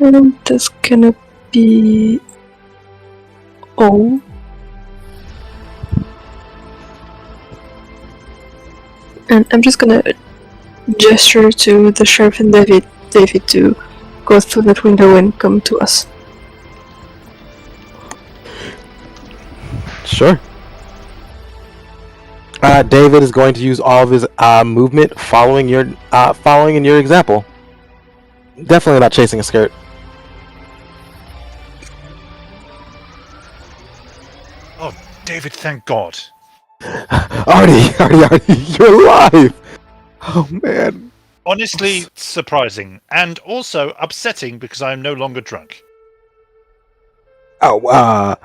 And that's gonna be all. And I'm just gonna gesture to the sheriff and David to go through that window and come to us. Sure. David is going to use all of his movement following in your example. Definitely not chasing a skirt. Oh, David, thank God. Artie, you're alive! Oh man. Honestly, surprising. And also upsetting because I am no longer drunk. Oh,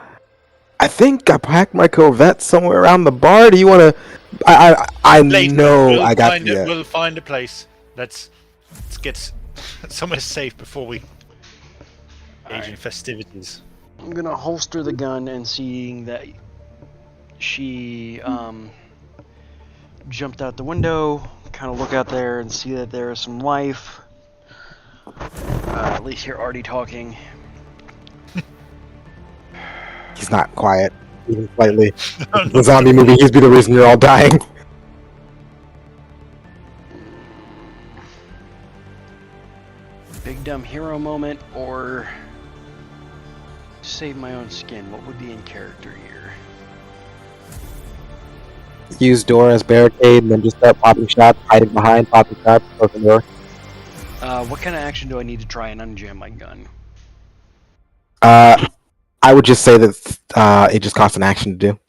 I think I packed my Corvette somewhere around the bar. Do you want to? I Later, know we'll I got find the. We'll find a place. Let's get somewhere safe before we engage in festivities. I'm gonna holster the gun and seeing that she jumped out the window, kind of look out there and see that there is some life. At least hear Artie talking. He's not quiet, even slightly. The zombie movie, he's be the reason you're all dying. Big dumb hero moment or save my own skin. What would be in character here? Use door as barricade and then just start popping shots, hiding behind, popping shots, open door. What kind of action do I need to try and unjam my gun? I would just say that it just costs an action to do.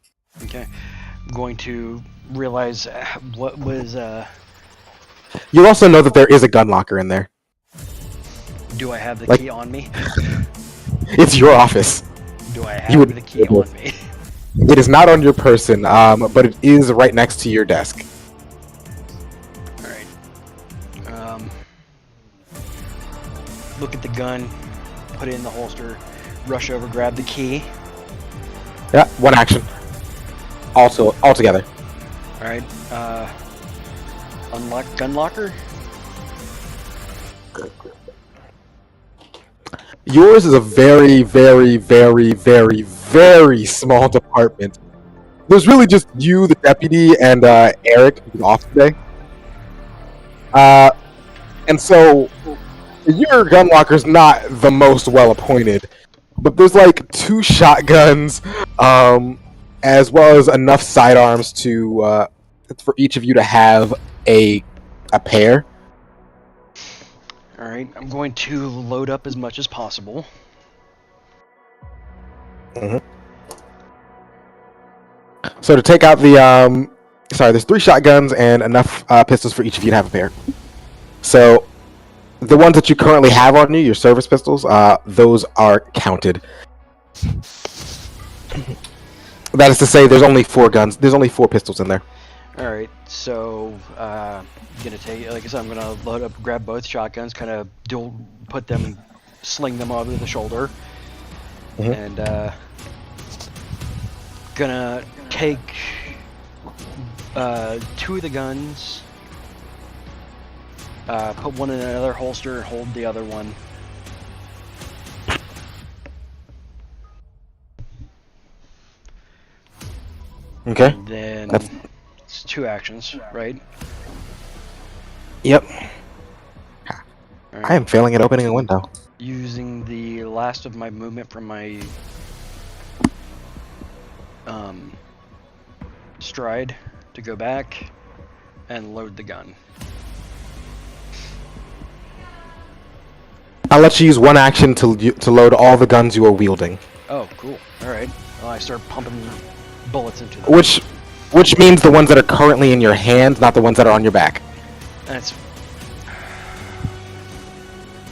Okay. I'm going to realize what was You also know that there is a gun locker in there. do I have the Like- key on me? It's your office. Do I You have would- the key on me? It is not on your person, but it is right next to your desk. Alright. Look at the gun, put it in the holster, rush over, grab the key. Yeah, one action. Also, all together. Alright. Unlock gun locker? Yours is a very, very, very, very, very small department. There's really just you, the deputy, and Eric, who's off today. And so your gun locker's not the most well appointed, but there's like 2 shotguns, as well as enough sidearms to for each of you to have a pair. Alright, I'm going to load up as much as possible. So to take out the there's 3 shotguns and enough pistols for each of you to have a pair. So the ones that you currently have on you, your service pistols, those are counted. That is to say, there's only 4 guns. There's only 4 pistols in there. Alright, so gonna take, like I said, I'm gonna load up, grab both shotguns, kind of sling them over the shoulder, and gonna take 2 of the guns, Put one in another holster and hold the other one. Okay. And then That's- it's 2 actions, right? Yep. All I am failing at opening a window. Using the last of my movement from my stride to go back and load the gun. I'll let you use one action to load all the guns you are wielding. Oh, cool. All right. Well, I start pumping bullets into them. Which means the ones that are currently in your hand, not the ones that are on your back. That's.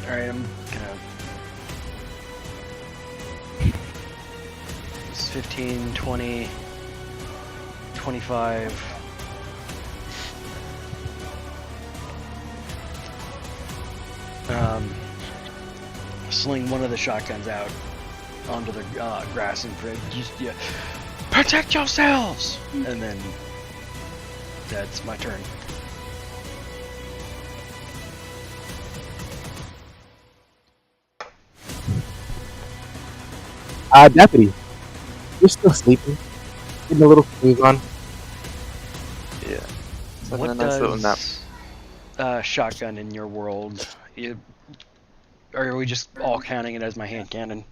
All right. I'm gonna. It's 15, 20, 25. Sling one of the shotguns out onto the grass and just protect yourselves, and then that's my turn. Deputy, you're still sleeping. Getting a little snooze on. Yeah. So What a nice little nap. does shotgun in your world? Or are we just all counting it as my hand cannon?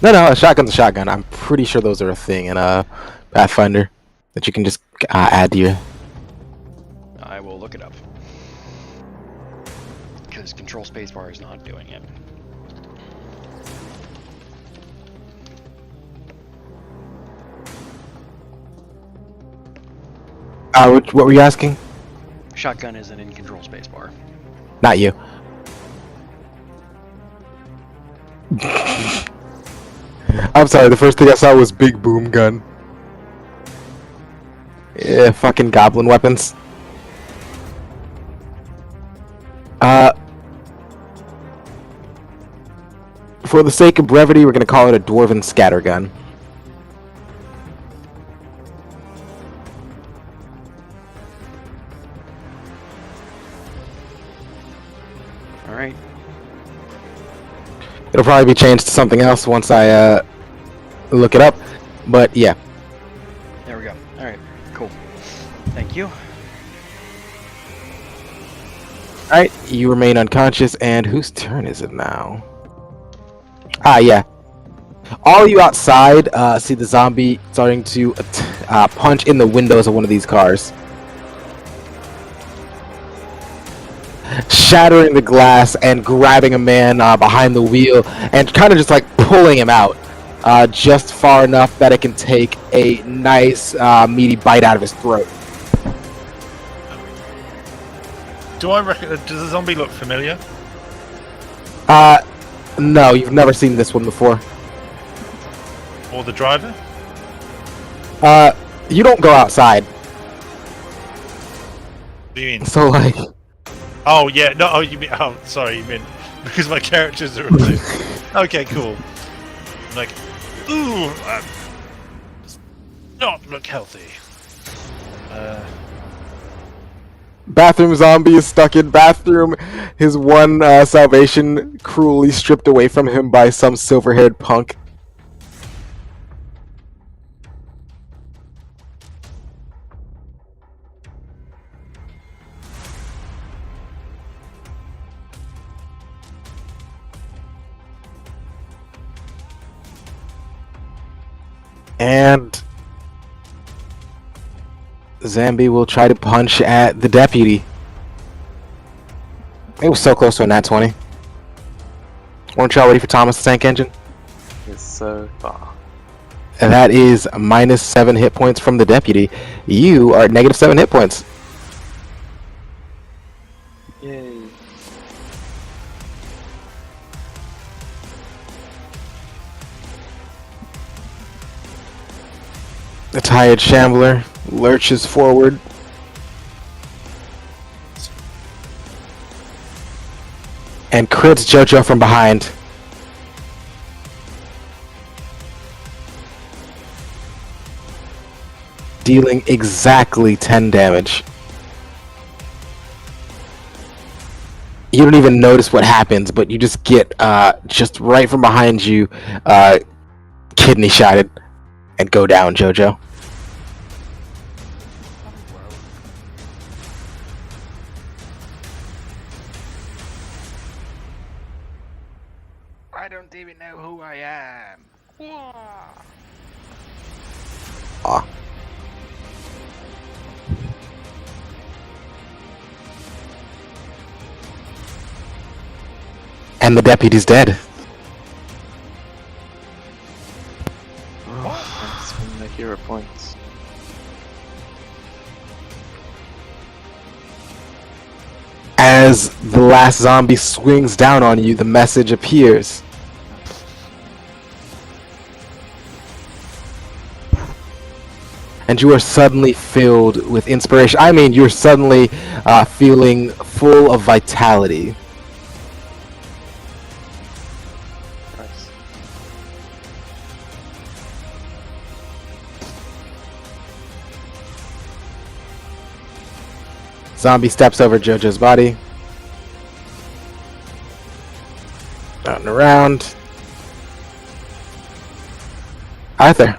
No, a shotgun's a shotgun. I'm pretty sure those are a thing in Pathfinder that you can just add to your. I will look it up. Because Control Spacebar is not doing it. What were you asking? Shotgun isn't in Control Spacebar. Not you. I'm sorry, the first thing I saw was big boom gun. Yeah, fucking goblin weapons. For the sake of brevity, we're gonna call it a dwarven scattergun. Alright. It'll probably be changed to something else once I look it up, but yeah. There we go. Alright. Cool. Thank you. Alright, you remain unconscious, and whose turn is it now? Yeah. All you outside see the zombie starting to punch in the windows of one of these cars. Shattering the glass and grabbing a man behind the wheel and kind of just like pulling him out just far enough that it can take a nice meaty bite out of his throat. Do I reckon? Does the zombie look familiar? No, you've never seen this one before. Or the driver? You don't go outside, What do you mean? so like. Oh yeah, no. Oh, you mean? Oh, sorry, you mean because my characters are blue. Okay, cool. I'm like, ooh, does not look healthy. Bathroom zombie is stuck in bathroom. His one salvation cruelly stripped away from him by some silver-haired punk. And Zambi will try to punch at the deputy. It was so close to a nat 20. Weren't y'all ready for Thomas the Tank Engine? It's so far. And that is minus 7 hit points from the deputy. You are at negative 7 hit points. Yay. The tired shambler lurches forward. And crits Jojo from behind. Dealing exactly 10 damage. You don't even notice what happens, but you just get just right from behind you, kidney shotted, and go down, Jojo. I don't even know who I am. Whoa. Aw. And the deputy's dead. Oh, that's one of my hero points. As the last zombie swings down on you, the message appears. And you are suddenly filled with inspiration. I mean, you're suddenly feeling full of vitality. Nice. Zombie steps over Jojo's body. Out and around. Arthur.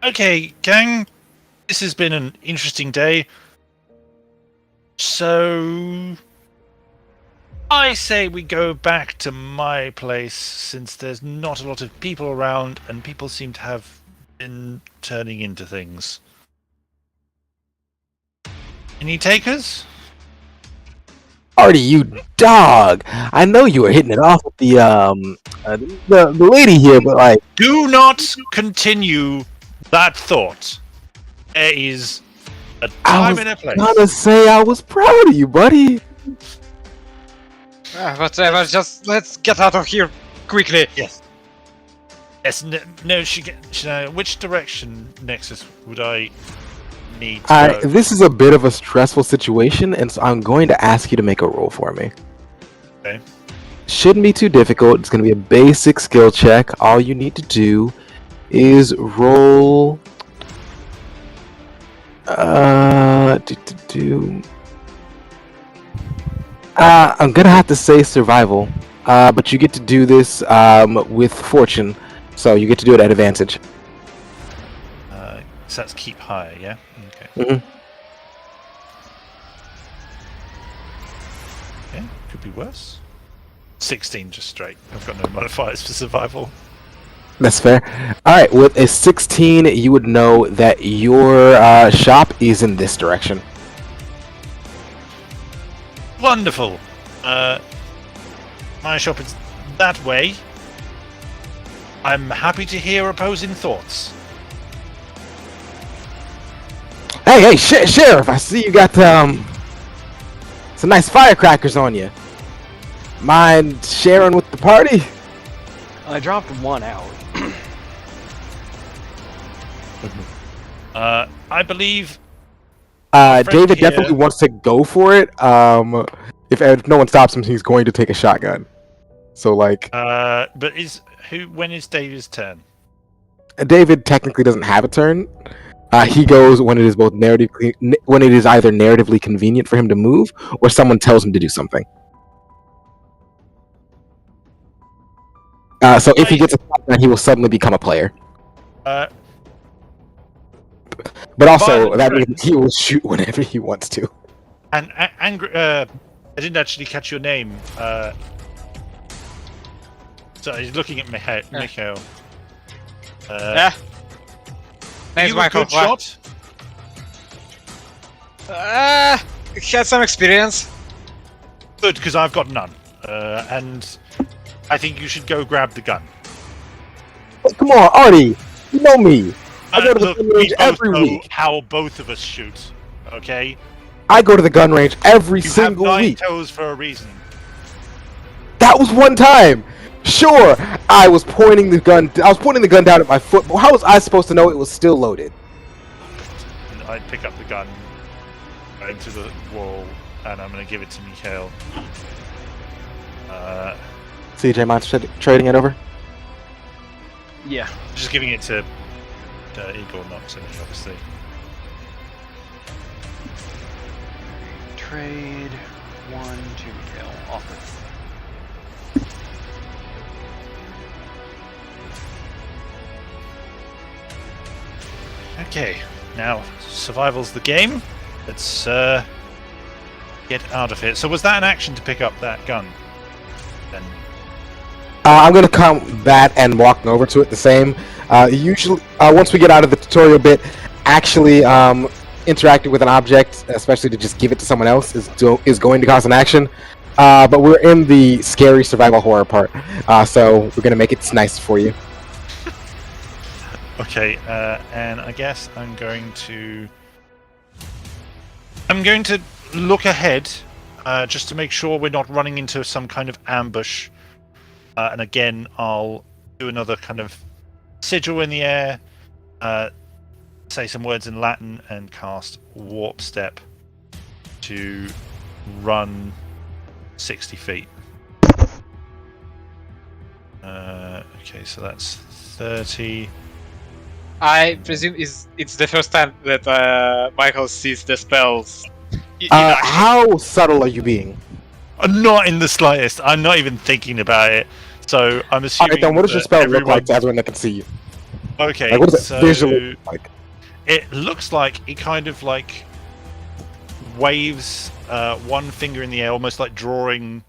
Okay, gang. This has been an interesting day. So I say we go back to my place, since there's not a lot of people around and people seem to have been turning into things. Any takers? Artie, you dog! I know you were hitting it off with the lady here, but like, Do not continue that thought. There is a I time was and a place. gonna say I was proud of you, buddy. Whatever, just let's get out of here quickly. Yes. Yes. No. Which direction, Nexus, would I need to go? This is a bit of a stressful situation, and so I'm going to ask you to make a roll for me. Okay. Shouldn't be too difficult. It's going to be a basic skill check. All you need to do is roll. I'm gonna have to say survival, but you get to do this with fortune, so you get to do it at advantage. So that's keep higher, yeah? Okay. Mm-hmm. Yeah, could be worse. 16 just straight. I've got no modifiers for survival. That's fair. Alright, with a 16, you would know that your shop is in this direction. Wonderful. My shop is that way. I'm happy to hear opposing thoughts. Hey, Sheriff, I see you got some nice firecrackers on you. Mind sharing with the party? I dropped one out. I believe David here- definitely wants to go for it. If no one stops him, he's going to take a shotgun. So, like, but when is David's turn? David technically doesn't have a turn. He goes when it is either narratively convenient for him to move, or someone tells him to do something. So if he gets a shotgun, he will suddenly become a player. But also, that means he will shoot whenever he wants to. And angry. I didn't actually catch your name. So he's looking at Mikhail. Name's You a Michael. good shot? Had some experience. Good, because I've got none. And I think you should go grab the gun. Hey, come on, Artie. You know me. I go to the Look, gun we range both every know week. how both of us shoot. Okay? I go to the gun range every You have single 9 week. toes for a reason. That was one time. Sure, I was pointing the gun down at my foot, but how was I supposed to know it was still loaded? And I pick up the gun, go into the wall, and I'm going to give it to Mikhail. CJ, mind trading it over? Yeah. Just giving it to Igor, not to me, obviously. Trade. 1, 2, kill. Offer. Okay, now survival's the game. Let's get out of here. So was that an action to pick up that gun? Then I'm gonna combat and walking over to it the same. Usually, once we get out of the tutorial bit, actually interacting with an object, especially to just give it to someone else, is going to cause an action. But we're in the scary survival horror part, so we're gonna make it nice for you. okay, and I guess I'm going to look ahead, just to make sure we're not running into some kind of ambush. And again, I'll do another kind of sigil in the air, say some words in Latin, and cast Warp Step to run 60 feet. Okay, so that's 30. I presume it's the first time that Michael sees the spells. In action. How subtle are you being? Not in the slightest. I'm not even thinking about it. So I'm assuming. Alright, then what does your that spell look everyone- like to everyone that can see you? Okay, Like, what does so it visually look like? it looks like it kind of like waves one finger in the air, almost like drawing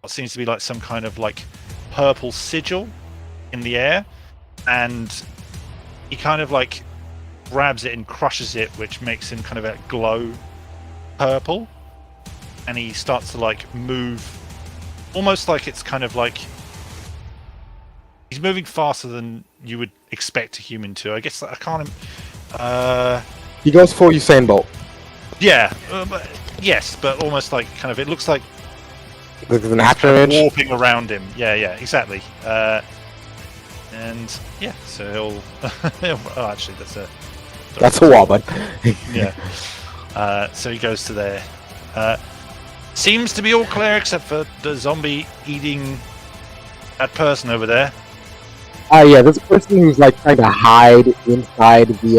what seems to be like some kind of like purple sigil in the air, and he kind of like grabs it and crushes it, which makes him kind of a glow purple, and he starts to like move, almost like it's kind of like he's moving faster than you would expect a human to. I guess I can't. He goes full Usain Bolt. Yeah, yes, but almost like kind of. It looks like This is an after image. warping around him. Yeah, exactly. And yeah, so he'll. Oh, actually, That's a wall, bud. yeah. So he goes to there. Seems to be all clear except for the zombie eating that person over there. Yeah, this person who's like trying to hide inside the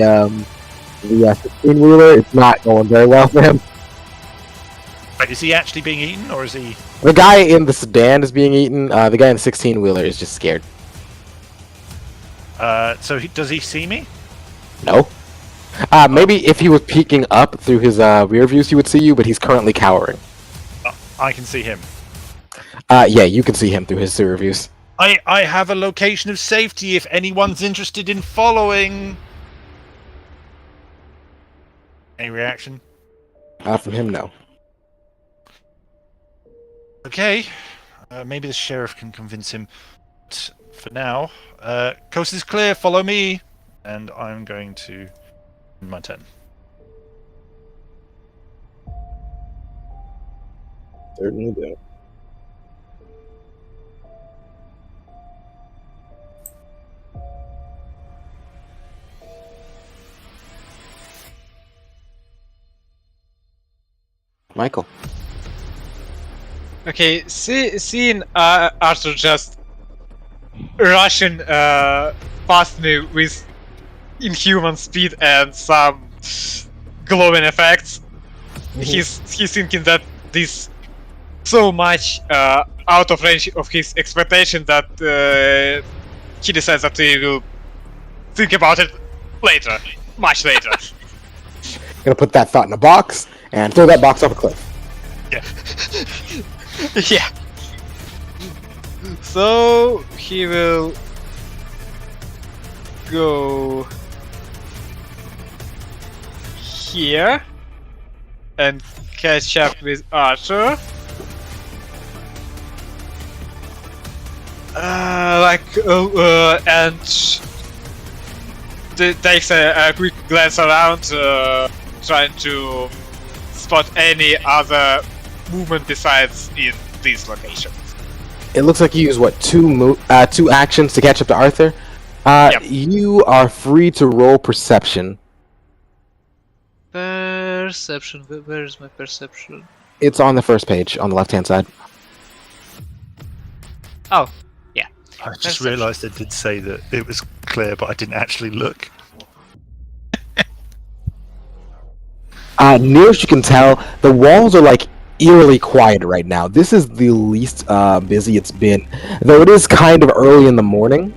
16-wheeler, it's not going very well for him. Wait, is he actually being eaten, or is he? The guy in the sedan is being eaten. The guy in the 16-wheeler is just scared. So does he see me? No. Maybe if he was peeking up through his rear views, he would see you, but he's currently cowering. I can see him. Yeah, you can see him through his rear views. I have a location of safety if anyone's interested in following. Any reaction? From him, no. Okay. Maybe the sheriff can convince him. But for now, coast is clear, follow me. And I'm going to end my turn. Certainly do. Michael. Okay, seeing Arthur just rushing past me with inhuman speed and some glowing effects, he's thinking that this so much out of range of his expectation that he decides that he will think about it later, much later. Gonna put that thought in a box and throw that box off a cliff. Yeah. Yeah. So he will go here and catch up with Arthur. And takes a quick glance around, trying to spot any other movement besides in this location. It looks like you use what, two actions to catch up to Arthur. Yep. You are free to roll perception. Perception. Where is my perception? It's on the first page on the left-hand side. Oh, yeah. I just Perception. realised it did say that it was clear, but I didn't actually look. Near as you can tell, the walls are like eerily quiet right now. This is the least busy it's been, though it is kind of early in the morning.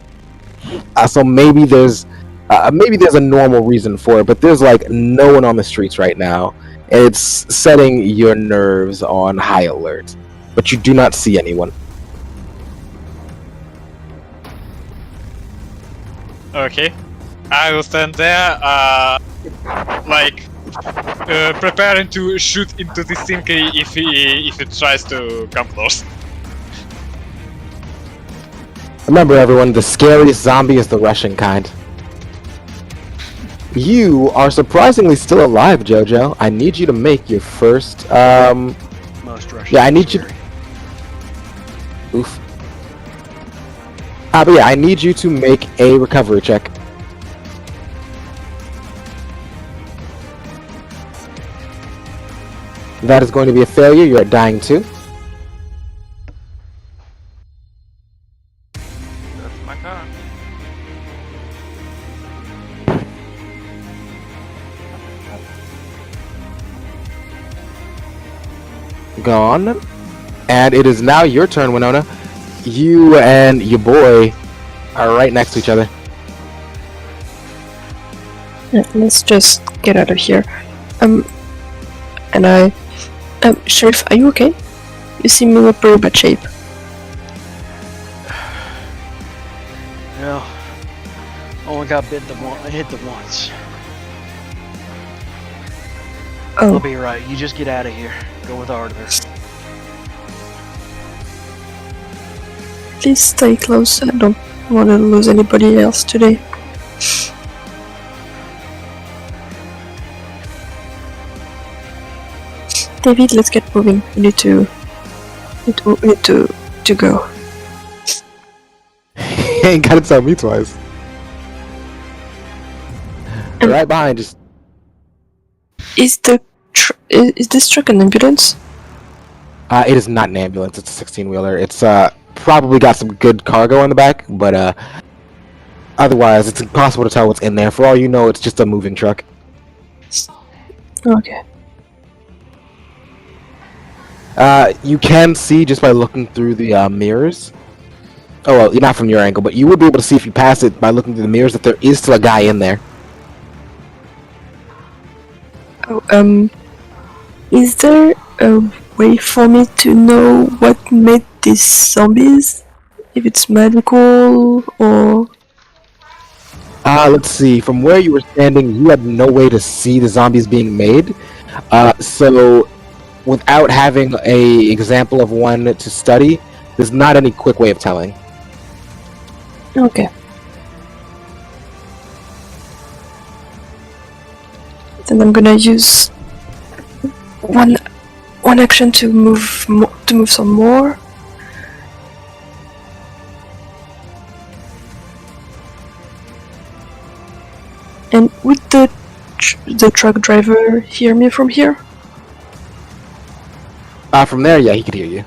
So maybe there's a normal reason for it, but there's like no one on the streets right now. It's setting your nerves on high alert, but you do not see anyone. Okay. I will stand there, preparing to shoot into this thingy if it tries to come close. Remember, everyone, the scariest zombie is the Russian kind. You are surprisingly still alive, Jojo. I need you to make your first, Most Russians. Yeah, I need you. Oof. But yeah, I need you to make a recovery check. That is going to be a failure. You're at dying 2. That's my turn. Gone. And it is now your turn, Winona. You and your boy are right next to each other. Yeah, let's just get out of here. Sheriff, are you okay? You seem in a pretty bad shape. Well, only got hit the once. I'll Oh, be right. You just get out of here. Go with Artemis. please stay close. I don't want to lose anybody else today. David, let's get moving. We need to go. You ain't gotta tell me twice. Right behind, just Is this truck an ambulance? it is not an ambulance. It's a 16-wheeler. It's probably got some good cargo on the back, but otherwise it's impossible to tell what's in there. For all you know, it's just a moving truck. Okay. You can see just by looking through the mirrors. Oh well, not from your angle, but you would be able to see if you pass it by looking through the mirrors that there is still a guy in there. Oh, is there a way for me to know what made these zombies? If it's medical or... Let's see. From where you were standing, you had no way to see the zombies being made. So, without having a example of one to study, there's not any quick way of telling. Okay. Then I'm gonna use one action to move some more. And would the truck driver hear me from here? From there, yeah, he could hear you.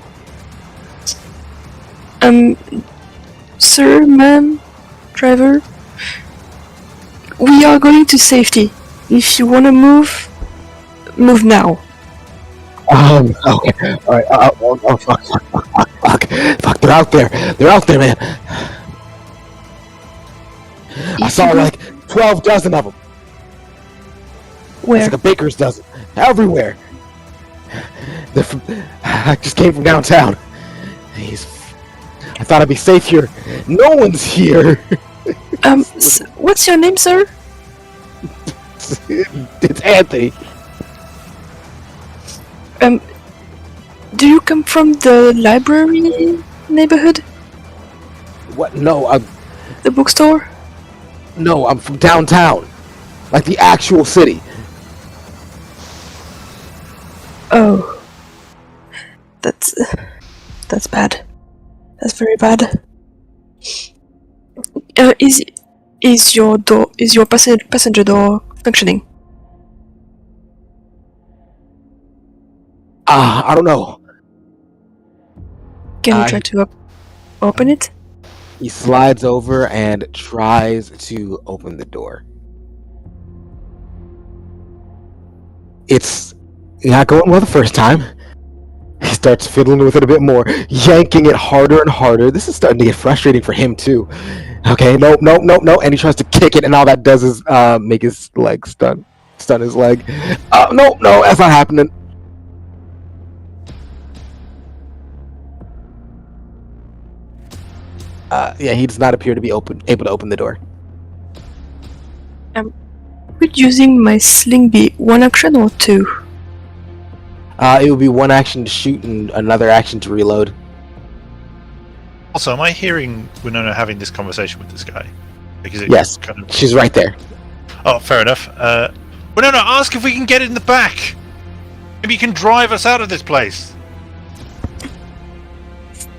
Sir, ma'am, driver, we are going to safety. If you wanna move now. Okay. Alright, fuck, they're out there, man. I saw like 12 dozen of them. Where? It's like a baker's dozen. Everywhere. I just came from downtown. I thought I'd be safe here. No one's here. What's your name, sir? It's Anthony. Do you come from the library neighborhood? What? No, The bookstore? no, I'm from downtown. Like the actual city. Oh. That's bad. That's very bad. Is your passenger door functioning? I don't know. Can you try to open it? He slides over and tries to open the door. It's not going well the first time. starts fiddling with it a bit more, yanking it harder and harder. This is starting to get frustrating for him too. Okay, no, and he tries to kick it, and all that does is make his leg stun his leg. No, that's not happening. Yeah, he does not appear to be able to open the door. Would using my sling be one action or two? It would be one action to shoot and another action to reload. Also, am I hearing Winona having this conversation with this guy? Because it Yes, kind of... she's right there. Oh, fair enough. Winona, ask if we can get in the back. Maybe you can drive us out of this place.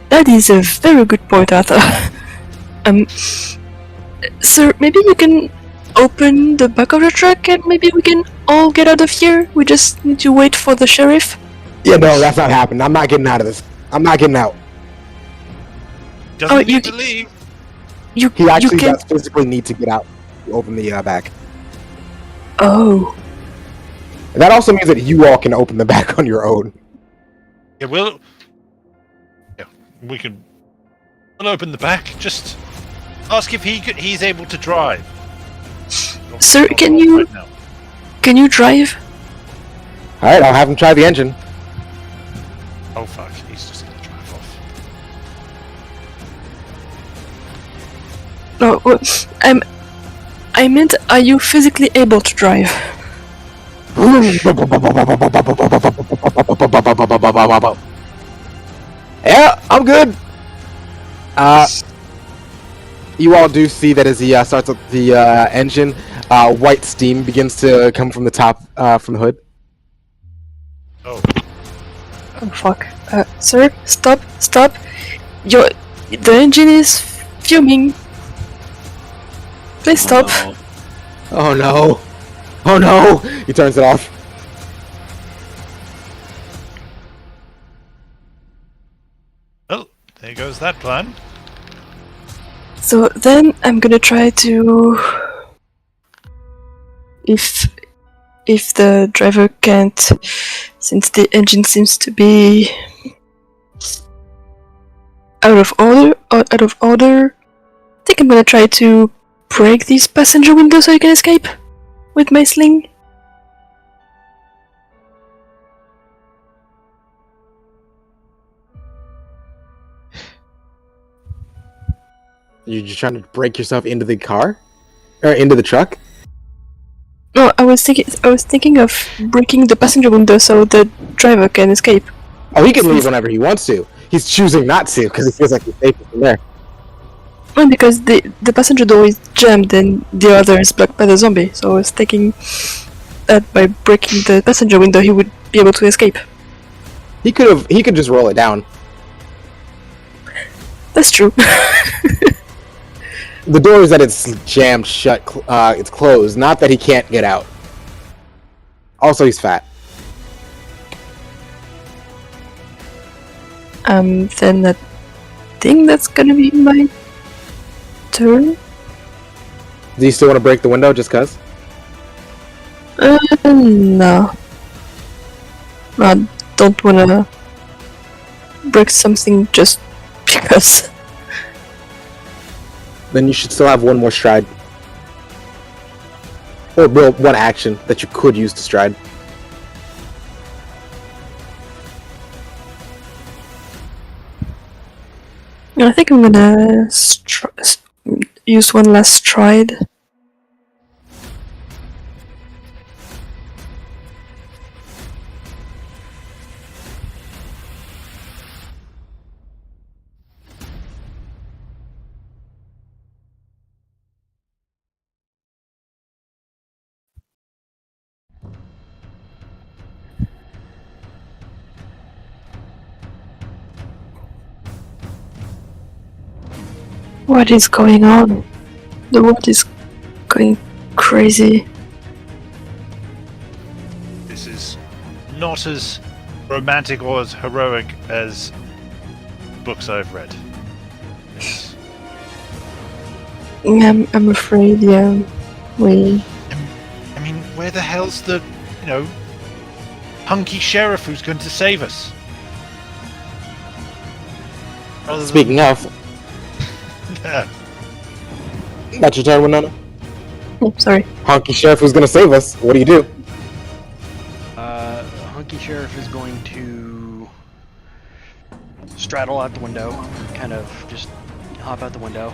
That is a very good point, Arthur. Sir, maybe you can open the back of the truck and maybe we can all get out of here? We just need to wait for the sheriff? Yeah, no, that's not happening. I'm not getting out of this. I'm not getting out. Doesn't need to leave. He actually does physically need to get out to open the back. Oh. That also means that you all can open the back on your own. Yeah, we'll open the back. Just ask if he's able to drive. Sir, can you drive? Alright, I'll have him try the engine. Oh fuck, he's just gonna drive off. No, I meant, are you physically able to drive? Yeah, I'm good. You all do see that as he starts up the engine, white steam begins to come from the top, from the hood. Oh. Oh fuck. Sir, stop. The engine is fuming. Please stop. Oh no. Oh no! He turns it off. Well, there goes that plan. So then I'm gonna try to... If the driver can't... Since the engine seems to be... out of order, I think I'm gonna try to break this passenger window so you can escape with my sling. You're just trying to break yourself into the car? Or into the truck? No, I was thinking of breaking the passenger window so the driver can escape. Oh, he can leave whenever he wants to. He's choosing not to because he feels like he's safer from there. Well, because the passenger door is jammed and the other is blocked by the zombie, so I was thinking that by breaking the passenger window he would be able to escape. He could just roll it down. That's true. The door is that it's jammed shut, it's closed, not that he can't get out. Also, he's fat. Then I think that's gonna be my turn. Do you still want to break the window just cuz? No. I don't wanna break something just because. Then you should still have one more stride. Or well, one action that you could use to stride. I think I'm gonna use one last stride. What is going on? The world is going crazy. This is not as romantic or as heroic as books I've read. It's... I'm afraid, yeah. I mean, where the hell's the, hunky sheriff who's going to save us? Speaking of, Yeah. that's your turn, Winona. Oh, sorry. Honky Sheriff who's gonna save us. What do you do? Hunky Sheriff is going to straddle out the window, kind of just hop out the window.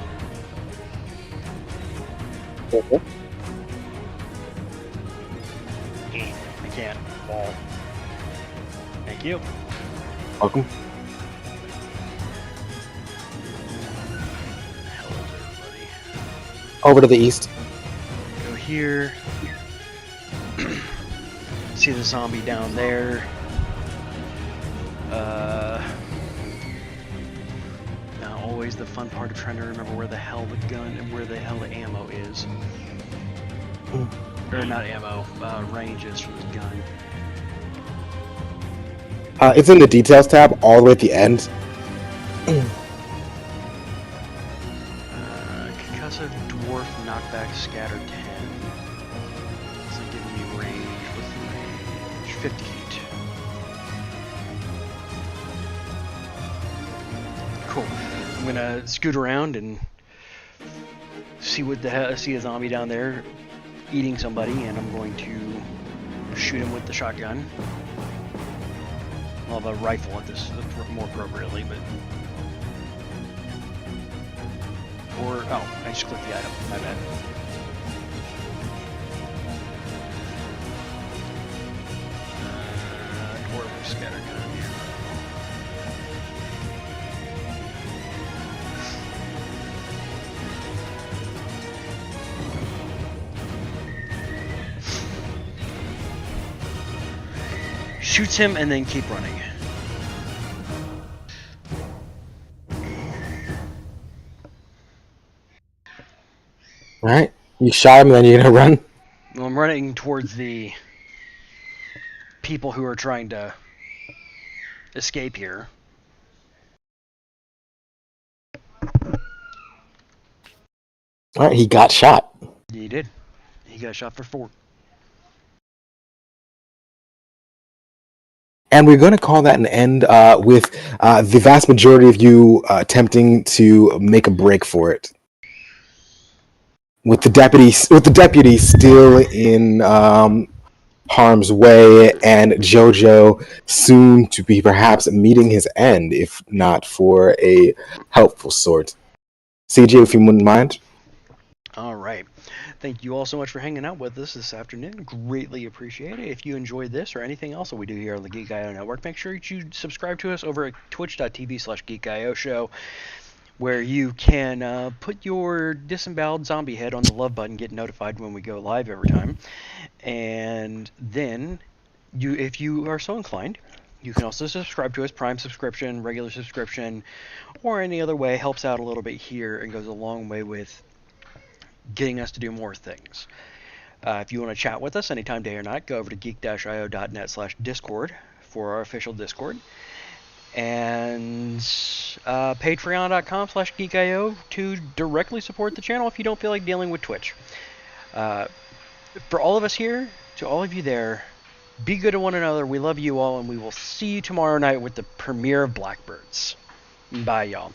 I can't. Wall. Thank you. Welcome. Hell is everybody? Over to the east. Go here. See the zombie down there. Now always the fun part of trying to remember where the hell the gun and where the hell the ammo is. Or not ammo, range is from the gun. It's in the details tab, all the way at the end. Concussive dwarf knockback scatter 10. So giving me range with range 50 feet. Cool. I'm gonna scoot around and see what the hell. See a zombie down there eating somebody, and I'm going to shoot him with the shotgun. I'll have a rifle at this more appropriately, but. Or, oh, I just clicked the item. My bad. Dwarf scatter gun. Shoots him and then keep running. Alright. You shot him and then you're gonna run? Well, I'm running towards the people who are trying to escape here. Alright, he got shot. He did. He got shot for 4. And we're going to call that an end with the vast majority of you attempting to make a break for it. With the deputy still in harm's way, and Jojo soon to be perhaps meeting his end, if not for a helpful sort. CJ, if you wouldn't mind. All right. Thank you all so much for hanging out with us this afternoon. Greatly appreciate it. If you enjoyed this or anything else that we do here on the Geek.io Network, make sure you subscribe to us over at twitch.tv/Geek.io show, where you can put your disemboweled zombie head on the love button, get notified when we go live every time. And then, if you are so inclined, you can also subscribe to us, Prime subscription, regular subscription, or any other way. Helps out a little bit here and goes a long way with getting us to do more things. If you want to chat with us anytime, day or night, go over to geek-io.net/discord for our official Discord. And patreon.com/geekio to directly support the channel if you don't feel like dealing with Twitch. For all of us here, to all of you there, be good to one another. We love you all, and we will see you tomorrow night with the premiere of Blackbirds. Bye, y'all.